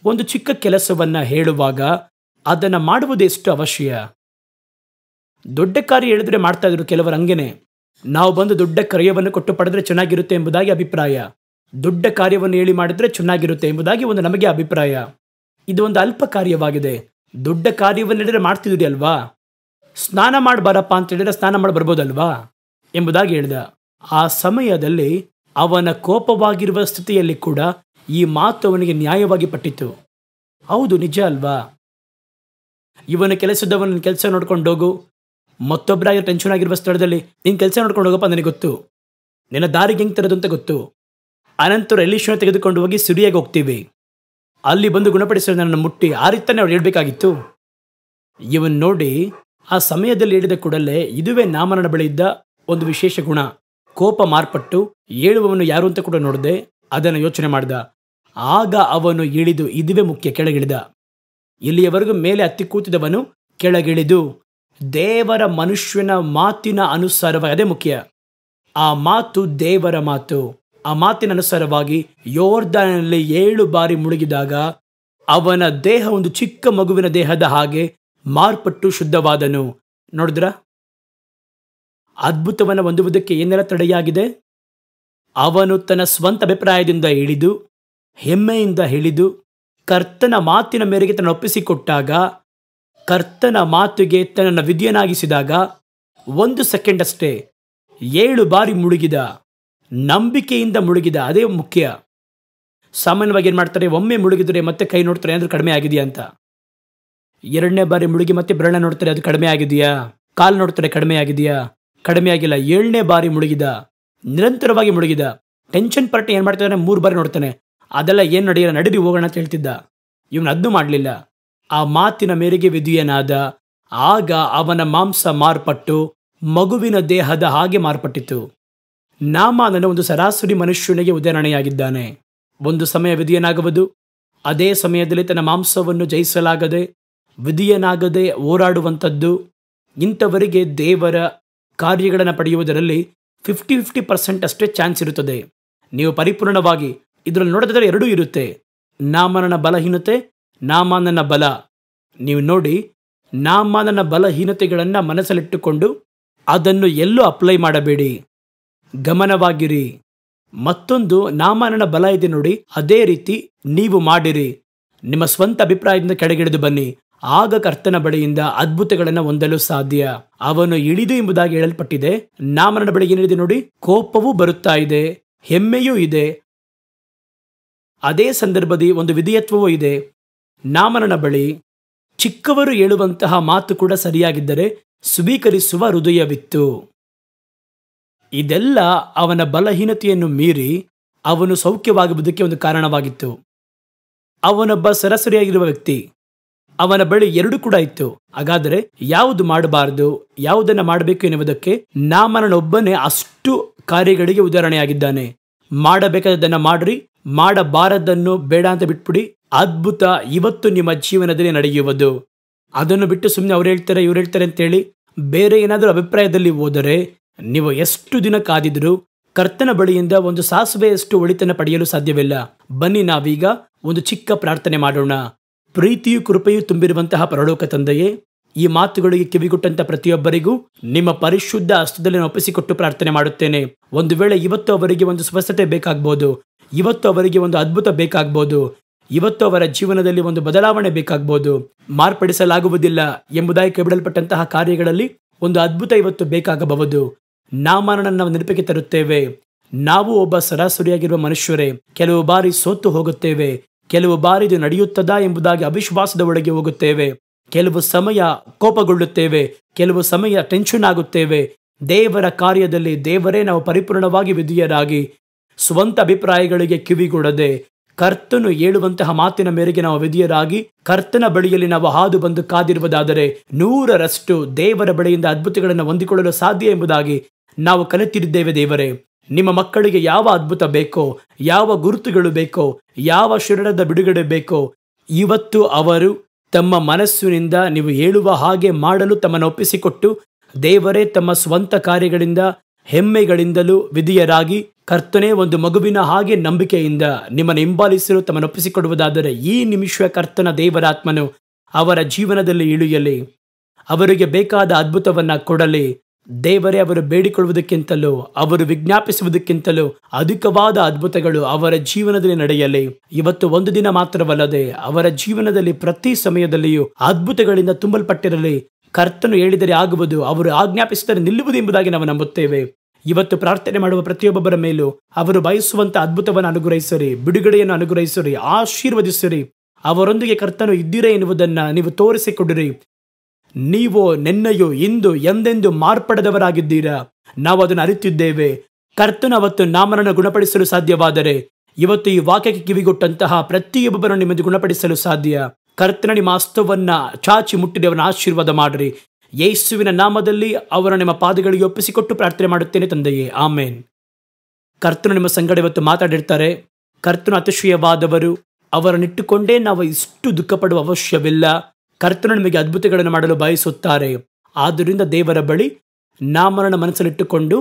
ಒಂದು ಚಿಕ್ಕ ಕೆಲಸವನ್ನ ಹೇಳುವಾಗ ಅದನ್ನು ಮಾಡುವುದು ಎಷ್ಟು ಅವಶ್ಯ. ದೊಡ್ಡ ಕಾರ್ಯ ಹೇಳಿದ್ರೆ ಮಾಡ್ತಾ ಇದ್ರು ಕೆಲವರು. ಹಂಗೇನೆ ನಾವು ಬಂದು ದೊಡ್ಡ ಕಾರ್ಯವನ್ನು ಕೊಟ್ಟು ಪಡೆದ್ರೆ ಚೆನ್ನಾಗಿರುತ್ತೆ ಎಂಬುದಾಗಿ ಅಭಿಪ್ರಾಯ. ದೊಡ್ಡ ಕಾರ್ಯವನ್ನು ಹೇಳಿ ಮಾಡಿದ್ರೆ ಚೆನ್ನಾಗಿರುತ್ತೆ ಎಂಬುದಾಗಿ ಒಂದು ನಮಗೆ ಅಭಿಪ್ರಾಯ. ಇದು ಒಂದು ಅಲ್ಪ ಕಾರ್ಯವಾಗಿದೆ. ದೊಡ್ಡ ಕಾರ್ಯವನ್ನು ಹೇಳಿದ್ರೆ ಮಾಡ್ತಿದ್ರಿ ಅಲ್ವಾ? ಸ್ನಾನ ಮಾಡಿ ಬರಪ್ಪ ಅಂತ ಹೇಳಿದ್ರೆ ಸ್ನಾನ ಮಾಡಿ ಬರ್ಬೋದಲ್ವಾ ಎಂಬುದಾಗಿ ಹೇಳ್ದ. ಆ ಸಮಯದಲ್ಲಿ ಅವನ ಕೋಪವಾಗಿರುವ ಸ್ಥಿತಿಯಲ್ಲಿ ಕೂಡ ಈ ಮಾತು ಅವನಿಗೆ ನ್ಯಾಯವಾಗಿ ಪಟ್ಟಿತು. ಹೌದು, ನಿಜ ಅಲ್ವಾ? ಇವನ ಕೆಲಸದವನ ಕೆಲಸ ನೋಡ್ಕೊಂಡು ಹೋಗು, ಮತ್ತೊಬ್ಬರಾಗಿ ಟೆನ್ಷನ್ ಆಗಿರುವ ಸ್ಥಳದಲ್ಲಿ ನಿನ್ನ ಕೆಲಸ ನೋಡ್ಕೊಂಡು ಹೋಗಪ್ಪ, ನನಗೆ ಗೊತ್ತು ನಿನ್ನ ದಾರಿಗೆ ಹೆಂಗೆ ತರೋದು ಅಂತ ಗೊತ್ತು. ಅನಂತರ ಎಲೀಷನ ತೆಗೆದುಕೊಂಡು ಹೋಗಿ ಸಿರಿಯಾಗಿ ಹೋಗ್ತೀವಿ, ಅಲ್ಲಿ ಬಂದು ಗುಣಪಡಿಸೋ ನನ್ನ ಮುಟ್ಟಿ, ಆ ರೀತಿಯೇ ಅವ್ರು ಹೇಳ್ಬೇಕಾಗಿತ್ತು. ಇವನ್ ನೋಡಿ ಆ ಸಮಯದಲ್ಲಿ ಹೇಳಿದ ಕೂಡಲೇ ಇದುವೇ ನಾಮನ ಬಳಿ ಇದ್ದ ಒಂದು ವಿಶೇಷ ಗುಣ. ಕೋಪ ಮಾರ್ಪಟ್ಟು ಹೇಳುವವನು ಯಾರು ಅಂತ ಕೂಡ ನೋಡದೆ ಅದನ್ನು ಯೋಚನೆ ಮಾಡ್ದ. ಆಗ ಅವನು ಇಳಿದು, ಇದುವೇ ಮುಖ್ಯ, ಕೆಳಗಿಳಿದ. ಇಲ್ಲಿಯವರೆಗೂ ಮೇಲೆ ಹತ್ತಿ ಕೂತಿದವನು ಕೆಳಗಿಳಿದು ದೇವರ ಮನುಷ್ಯನ ಮಾತಿನ ಅನುಸಾರವಾಗಿ, ಅದೇ ಮುಖ್ಯ, ಆ ಮಾತು ದೇವರ ಮಾತು, ಆ ಮಾತಿನ ಅನುಸಾರವಾಗಿ ಯೋರ್ದಾನಿನಲ್ಲಿ 7 ಬಾರಿ ಮುಳುಗಿದಾಗ ಅವನ ದೇಹ ಒಂದು ಚಿಕ್ಕ ಮಗುವಿನ ದೇಹದ ಹಾಗೆ ಮಾರ್ಪಟ್ಟು ಶುದ್ಧವಾದನು. ನೋಡಿದ್ರ? ಅದ್ಭುತವನ್ನು ಹೊಂದುವುದಕ್ಕೆ ಏನೆಲ್ಲ ತಡೆಯಾಗಿದೆ? ಅವನು ತನ್ನ ಸ್ವಂತ ಅಭಿಪ್ರಾಯದಿಂದ ಇಳಿದು, ಹೆಮ್ಮೆಯಿಂದ ಇಳಿದು, ಕರ್ತನ ಮಾತಿನ ಮೇರೆಗೆ ತನ್ನ ಒಪ್ಪಿಸಿಕೊಟ್ಟಾಗ, ಕರ್ತನ ಮಾತಿಗೆ ತನ್ನನ್ನು ವಿಧಿಯನಾಗಿಸಿದಾಗ 1 ಸೆಕೆಂಡ್ ಅಷ್ಟೇ 7 ಬಾರಿ ಮುಳುಗಿದ, ನಂಬಿಕೆಯಿಂದ ಮುಳುಗಿದ. ಅದೇ ಮುಖ್ಯ. ಸಾಮಾನ್ಯವಾಗಿ ಏನು ಮಾಡ್ತಾರೆ, ಒಮ್ಮೆ ಮುಳುಗಿದ್ರೆ ಮತ್ತೆ ಕೈ ನೋಡ್ತಾರೆ ಅಂದ್ರೆ ಕಡಿಮೆ ಆಗಿದೆಯಾ ಅಂತ. 2ನೇ ಬಾರಿ ಮುಳುಗಿ ಮತ್ತೆ ಬೆರಳ ನೋಡ್ತಾರೆ, ಅದು ಕಡಿಮೆ ಆಗಿದೆಯಾ. ಕಾಲು ನೋಡ್ತಾರೆ, ಕಡಿಮೆ ಆಗಿದೆಯಾ, ಕಡಿಮೆ ಆಗಿಲ್ಲ. 7ನೇ ಬಾರಿ ಮುಳುಗಿದ, ನಿರಂತರವಾಗಿ ಮುಳುಗಿದ. ಟೆನ್ಷನ್ ಪಾರ್ಟಿ ಏನು ಮಾಡ್ತಾನೆ, 3 ಬಾರಿ ನೋಡ್ತಾನೆ, ಅದೆಲ್ಲ ಏನು ನಡೆಯಲ್ಲ, ನಡಿರಿ ಹೋಗೋಣ ಅಂತ ಹೇಳ್ತಿದ್ದ. ಇವನು ಅದನ್ನು ಮಾಡಲಿಲ್ಲ. ಆ ಮಾತಿನ ಮೇರೆಗೆ ವಿಧಿಯನಾದ. ಆಗ ಅವನ ಮಾಂಸ ಮಾರ್ಪಟ್ಟು ಮಗುವಿನ ದೇಹದ ಹಾಗೆ ಮಾರ್ಪಟ್ಟಿತು. ನಾಮಾನನು ಒಂದು ಸರಾಸರಿ ಮನುಷ್ಯನಿಗೆ ಉದಾಹರಣೆಯಾಗಿದ್ದಾನೆ. ಒಂದು ಸಮಯ ವಿಧಿಯನಾಗುವುದು, ಅದೇ ಸಮಯದಲ್ಲಿ ತನ್ನ ಮಾಂಸವನ್ನು ಜಯಿಸಲಾಗದೆ ವಿಧಿಯನಾಗದೆ ಹೋರಾಡುವಂಥದ್ದು. ಇಂಥವರಿಗೆ ದೇವರ ಕಾರ್ಯಗಳನ್ನು ಪಡೆಯುವುದರಲ್ಲಿ 50% ಅಷ್ಟೇ ಚಾನ್ಸ್ ಇರುತ್ತದೆ. ನೀವು ಪರಿಪೂರ್ಣವಾಗಿ ಇದರಲ್ಲಿ ನೋಡಿದ್ರೆ 2 ಇರುತ್ತೆ. ನಾಮಾನನ ಬಲಹೀನತೆ, ನಾಮಾನನ ಬಲ. ನೀವು ನೋಡಿ, ನಾಮಾನನ ಬಲಹೀನತೆಗಳನ್ನು ಮನಸ್ಸಲ್ಲಿಟ್ಟುಕೊಂಡು ಅದನ್ನು ಎಲ್ಲೂ ಅಪ್ಲೈ ಮಾಡಬೇಡಿ. ಗಮನವಾಗಿರಿ. ಮತ್ತೊಂದು ನಾಮಾನನ ಬಲ ಇದೆ ನೋಡಿ, ಅದೇ ರೀತಿ ನೀವು ಮಾಡಿರಿ. ನಿಮ್ಮ ಸ್ವಂತ ಅಭಿಪ್ರಾಯದಿಂದ ಕೆಳಗಿಳಿದು ಬನ್ನಿ, ಆಗ ಕರ್ತನ ಬಳಿಯಿಂದ ಅದ್ಭುತಗಳನ್ನು ಹೊಂದಲು ಸಾಧ್ಯ. ಅವನು ಇಳಿದು ಎಂಬುದಾಗಿ ಹೇಳಲ್ಪಟ್ಟಿದೆ. ನಾಮನನ ಬಳಿ ಏನಿದೆ ನೋಡಿ, ಕೋಪವೂ ಬರುತ್ತಾ ಇದೆ, ಹೆಮ್ಮೆಯೂ ಇದೆ. ಅದೇ ಸಂದರ್ಭದಲ್ಲಿ ಒಂದು ವಿಧೇಯತ್ವವೂ ಇದೆ. ನಾಮನನ ಬಳಿ ಚಿಕ್ಕವರು ಹೇಳುವಂತಹ ಮಾತು ಕೂಡ ಸರಿಯಾಗಿದ್ದರೆ ಸ್ವೀಕರಿಸುವ ಹೃದಯವಿತ್ತು. ಇದೆಲ್ಲ ಅವನ ಬಲಹೀನತೆಯನ್ನು ಮೀರಿ ಅವನು ಸೌಖ್ಯವಾಗುವುದಕ್ಕೆ ಒಂದು ಕಾರಣವಾಗಿತ್ತು. ಅವನೊಬ್ಬ ಸರಾಸರಿಯಾಗಿರುವ ವ್ಯಕ್ತಿ, ಅವನ ಬಳಿ ಎರಡು ಕೂಡ ಇತ್ತು. ಹಾಗಾದರೆ ಯಾವುದು ಮಾಡಬಾರದು, ಯಾವುದನ್ನು ಮಾಡಬೇಕು ಎನ್ನುವುದಕ್ಕೆ ನಾಮನನೊಬ್ಬನೇ ಅಷ್ಟು ಕಾರ್ಯಗಳಿಗೆ ಉದಾಹರಣೆಯಾಗಿದ್ದಾನೆ. ಮಾಡಬೇಕಾದದನ್ನು ಮಾಡ್ರಿ, ಮಾಡಬಾರದನ್ನು ಬೇಡ ಅಂತ ಬಿಟ್ಬಿಡಿ. ಅದ್ಭುತ ಇವತ್ತು ನಿಮ್ಮ ಜೀವನದಲ್ಲಿ ನಡೆಯುವುದು. ಅದನ್ನು ಬಿಟ್ಟು ಸುಮ್ಮನೆ ಅವ್ರು ಹೇಳ್ತಾರೆ ಇವ್ರು ಹೇಳ್ತಾರೆ ಅಂತೇಳಿ ಬೇರೆ ಏನಾದರೂ ಅಭಿಪ್ರಾಯದಲ್ಲಿ ಹೋದರೆ ನೀವು ಎಷ್ಟು ದಿನ ಕಾದಿದ್ರು ಕರ್ತನ ಬಳಿಯಿಂದ ಒಂದು ಸಾಸುವೆಯಷ್ಟು ಒಳಿತನ್ನು ಪಡೆಯಲು ಸಾಧ್ಯವಿಲ್ಲ. ಬನ್ನಿ ನಾವೀಗ ಒಂದು ಚಿಕ್ಕ ಪ್ರಾರ್ಥನೆ ಮಾಡೋಣ. ಪ್ರೀತಿಯು ಕೃಪೆಯು ತುಂಬಿರುವಂತಹ ಪರಲೋಕ ತಂದೆಯೇ, ಈ ಮಾತುಗಳಿಗೆ ಕಿವಿಗೊಟ್ಟಂತ ಪ್ರತಿಯೊಬ್ಬರಿಗೂ ನಿಮ್ಮ ಪರಿಶುದ್ಧ ಹಸ್ತದಲ್ಲಿ ನಾನು ಒಪ್ಪಿಸಿಕೊಟ್ಟು ಪ್ರಾರ್ಥನೆ ಮಾಡುತ್ತೇನೆ. ಒಂದು ವೇಳೆ ಇವತ್ತು ಅವರಿಗೆ ಒಂದು ಸ್ವಸ್ಥತೆ ಬೇಕಾಗ್ಬೋದು, ಇವತ್ತು ಅವರಿಗೆ ಒಂದು ಅದ್ಭುತ ಬೇಕಾಗ್ಬೋದು, ಇವತ್ತು ಅವರ ಜೀವನದಲ್ಲಿ ಒಂದು ಬದಲಾವಣೆ ಬೇಕಾಗ್ಬೋದು. ಮಾರ್ಪಡಿಸಲಾಗುವುದಿಲ್ಲ ಎಂಬುದಾಗಿ ಕೈಬಿಡಲ್ಪಟ್ಟಂತಹ ಕಾರ್ಯಗಳಲ್ಲಿ ಒಂದು ಅದ್ಭುತ ಇವತ್ತು ಬೇಕಾಗಬಹುದು. ನಾಮನನ್ನು ನಾವು ನೆನಪಿಗೆ ತರುತ್ತೇವೆ. ನಾವು ಒಬ್ಬ ಸರಾಸರಿಯಾಗಿರುವ ಮನುಷ್ಯರೇ, ಕೆಲವು ಬಾರಿ ಸೋತು ಹೋಗುತ್ತೇವೆ, ಕೆಲವು ಬಾರಿ ಇದು ನಡೆಯುತ್ತದಾ ಎಂಬುದಾಗಿ ಅವಿಶ್ವಾಸದ ಒಳಗೆ ಹೋಗುತ್ತೇವೆ, ಕೆಲವು ಸಮಯ ಕೋಪಗೊಳ್ಳುತ್ತೇವೆ, ಕೆಲವು ಸಮಯ ಟೆನ್ಷನ್ ಆಗುತ್ತೇವೆ. ದೇವರ ಕಾರ್ಯದಲ್ಲಿ ದೇವರೇ ನಾವು ಪರಿಪೂರ್ಣವಾಗಿ ವಿಧೇಯರಾಗಿ ಸ್ವಂತ ಅಭಿಪ್ರಾಯಗಳಿಗೆ ಕಿವಿಗೊಡದೆ ಕರ್ತನು ಹೇಳುವಂತಹ ಮಾತಿನ ಮೇರೆಗೆ ನಾವು ವಿಧೇಯರಾಗಿ ಕರ್ತನ ಬಳಿಯಲ್ಲಿ ನಾವು ಹಾದು ಬಂದು ಕಾದಿರುವುದಾದರೆ 100ರಷ್ಟು ದೇವರ ಬಳಿಯಿಂದ ಅದ್ಭುತಗಳನ್ನು ಹೊಂದಿಕೊಳ್ಳಲು ಸಾಧ್ಯ ಎಂಬುದಾಗಿ ನಾವು ಕಲಿತಿದ್ದೇವೆ. ದೇವರೇ, ನಿಮ್ಮ ಮಕ್ಕಳಿಗೆ ಯಾವ ಅದ್ಭುತ ಬೇಕೋ, ಯಾವ ಗುರುತುಗಳು ಬೇಕೋ, ಯಾವ ಶರೀರದ ಬಿಡುಗಡೆ ಬೇಕೋ, ಇವತ್ತು ಅವರು ತಮ್ಮ ಮನಸ್ಸಿನಿಂದ ನೀವು ಹೇಳುವ ಹಾಗೆ ಮಾಡಲು ತಮ್ಮನ್ನು ಒಪ್ಪಿಸಿಕೊಟ್ಟು ದೇವರೇ ತಮ್ಮ ಸ್ವಂತ ಕಾರ್ಯಗಳಿಂದ ಹೆಮ್ಮೆಗಳಿಂದಲೂ ವಿಧಿಯರಾಗಿ ಕರ್ತನೇ ಒಂದು ಮಗುವಿನ ಹಾಗೆ ನಂಬಿಕೆಯಿಂದ ನಿಮ್ಮನ್ನು ಹಿಂಬಾಲಿಸಲು ತಮ್ಮನ್ನು ಒಪ್ಪಿಸಿಕೊಡುವುದಾದರೆ ಈ ನಿಮಿಷ ಕರ್ತನ ದೇವರಾತ್ಮನು ಅವರ ಜೀವನದಲ್ಲಿ ಇಳಿಯಲಿ, ಅವರಿಗೆ ಬೇಕಾದ ಅದ್ಭುತವನ್ನ ಕೊಡಲಿ. ದೇವರೇ, ಅವರು ಬೇಡಿಕೊಳ್ಳುವುದಕ್ಕಿಂತಲೂ ಅವರು ವಿಜ್ಞಾಪಿಸುವುದಕ್ಕಿಂತಲೂ ಅಧಿಕವಾದ ಅದ್ಭುತಗಳು ಅವರ ಜೀವನದಲ್ಲಿ ನಡೆಯಲಿ. ಇವತ್ತು ಒಂದು ದಿನ ಮಾತ್ರವಲ್ಲದೆ ಅವರ ಜೀವನದಲ್ಲಿ ಪ್ರತಿ ಸಮಯದಲ್ಲಿಯೂ ಅದ್ಭುತಗಳಿಂದ ತುಂಬಲ್ಪಟ್ಟಿರಲಿ. ಕರ್ತನು ಹೇಳಿದರೆ ಆಗುವುದು, ಅವರು ಆಜ್ಞಾಪಿಸಿದರೆ ನಿಲ್ಲುವುದು ಎಂಬುದಾಗಿ ನಾವು ನಂಬುತ್ತೇವೆ. ಇವತ್ತು ಪ್ರಾರ್ಥನೆ ಮಾಡುವ ಪ್ರತಿಯೊಬ್ಬೊಬ್ಬರ ಮೇಲೂ ಅವರು ಬಯಸುವಂತ ಅದ್ಭುತವನ್ನು ಅನುಗ್ರಹಿಸಿರಿ, ಬಿಡುಗಡೆಯನ್ನು ಅನುಗ್ರಹಿಸಿರಿ, ಆಶೀರ್ವದಿಸಿರಿ. ಅವರೊಂದಿಗೆ ಕರ್ತನು ಇದ್ದೀರಾ ಎನ್ನುವುದನ್ನ ನೀವು ತೋರಿಸಿಕೊಡಿರಿ. ನೀವು ನೆನ್ನೆಯೂ ಇಂದು ಎಂದೆಂದು ಮಾರ್ಪಡದವರಾಗಿದ್ದೀರಾ, ನಾವು ಅದನ್ನು ಅರಿತಿದ್ದೇವೆ. ಕರ್ತನು ಅವತ್ತು ನಾಮನನ್ನು ಗುಣಪಡಿಸಲು ಸಾಧ್ಯವಾದರೆ ಇವತ್ತು ಈ ವಾಕ್ಯಕ್ಕೆ ಕಿವಿಗೊಟ್ಟಂತಹ ಪ್ರತಿಯೊಬ್ಬರನ್ನು ನಿಮ್ಮನ್ನು ಗುಣಪಡಿಸಲು ಸಾಧ್ಯ. ಕರ್ತನ ನಿಮ್ಮ ಹಸ್ತವನ್ನ ಚಾಚಿ ಮುಟ್ಟಿದೆ ಅವನ ಆಶೀರ್ವಾದ ಮಾಡ್ರಿ. ಯೇಸುವಿನ ನಾಮದಲ್ಲಿ ಅವರ ನಿಮ್ಮ ಪಾದಗಳಿಗೆ ಒಪ್ಪಿಸಿಕೊಟ್ಟು ಪ್ರಾರ್ಥನೆ ಮಾಡುತ್ತೇನೆ ತಂದೆಯೇ, ಆಮೇನ್. ಕರ್ತನು ನಿಮ್ಮ ಸಂಗಡ ಇವತ್ತು ಮಾತಾಡಿರ್ತಾರೆ. ಕರ್ತನು ಅತಿಶಯವಾದವರು, ಅವರನ್ನಿಟ್ಟುಕೊಂಡೇ ನಾವು ಇಷ್ಟು ದುಃಖ ಪಡುವ ಅವಶ್ಯವಿಲ್ಲ. ಕರ್ತನು ನಿಮಗೆ ಅದ್ಭುತಗಳನ್ನು ಮಾಡಲು ಬಯಸುತ್ತಾರೆ. ಆದ್ದರಿಂದ ದೇವರ ಬಳಿ ನಾಮನ ಮನಸ್ಸಲ್ಲಿಟ್ಟುಕೊಂಡು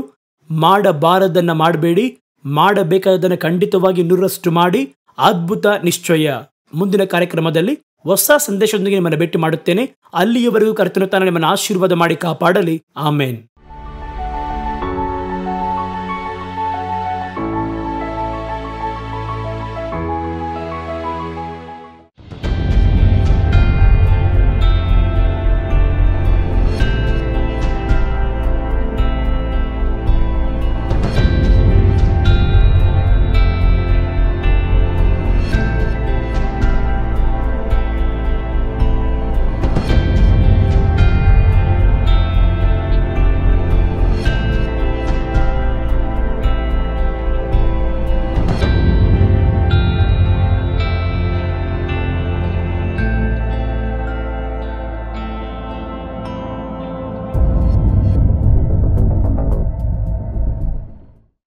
ಮಾಡಬಾರದನ್ನು ಮಾಡಬೇಡಿ, ಮಾಡಬೇಕಾದದನ್ನು ಖಂಡಿತವಾಗಿ 100ರಷ್ಟು ಮಾಡಿ. ಅದ್ಭುತ ನಿಶ್ಚಯ. ಮುಂದಿನ ಕಾರ್ಯಕ್ರಮದಲ್ಲಿ ಹೊಸ ಸಂದೇಶದೊಂದಿಗೆ ನಿಮ್ಮನ್ನು ಭೇಟಿ ಮಾಡುತ್ತೇನೆ. ಅಲ್ಲಿಯವರೆಗೂ ಕರ್ತನು ತಾನು ನಿಮ್ಮನ್ನು ಆಶೀರ್ವಾದ ಮಾಡಿ ಕಾಪಾಡಲಿ. ಆಮೇನ್.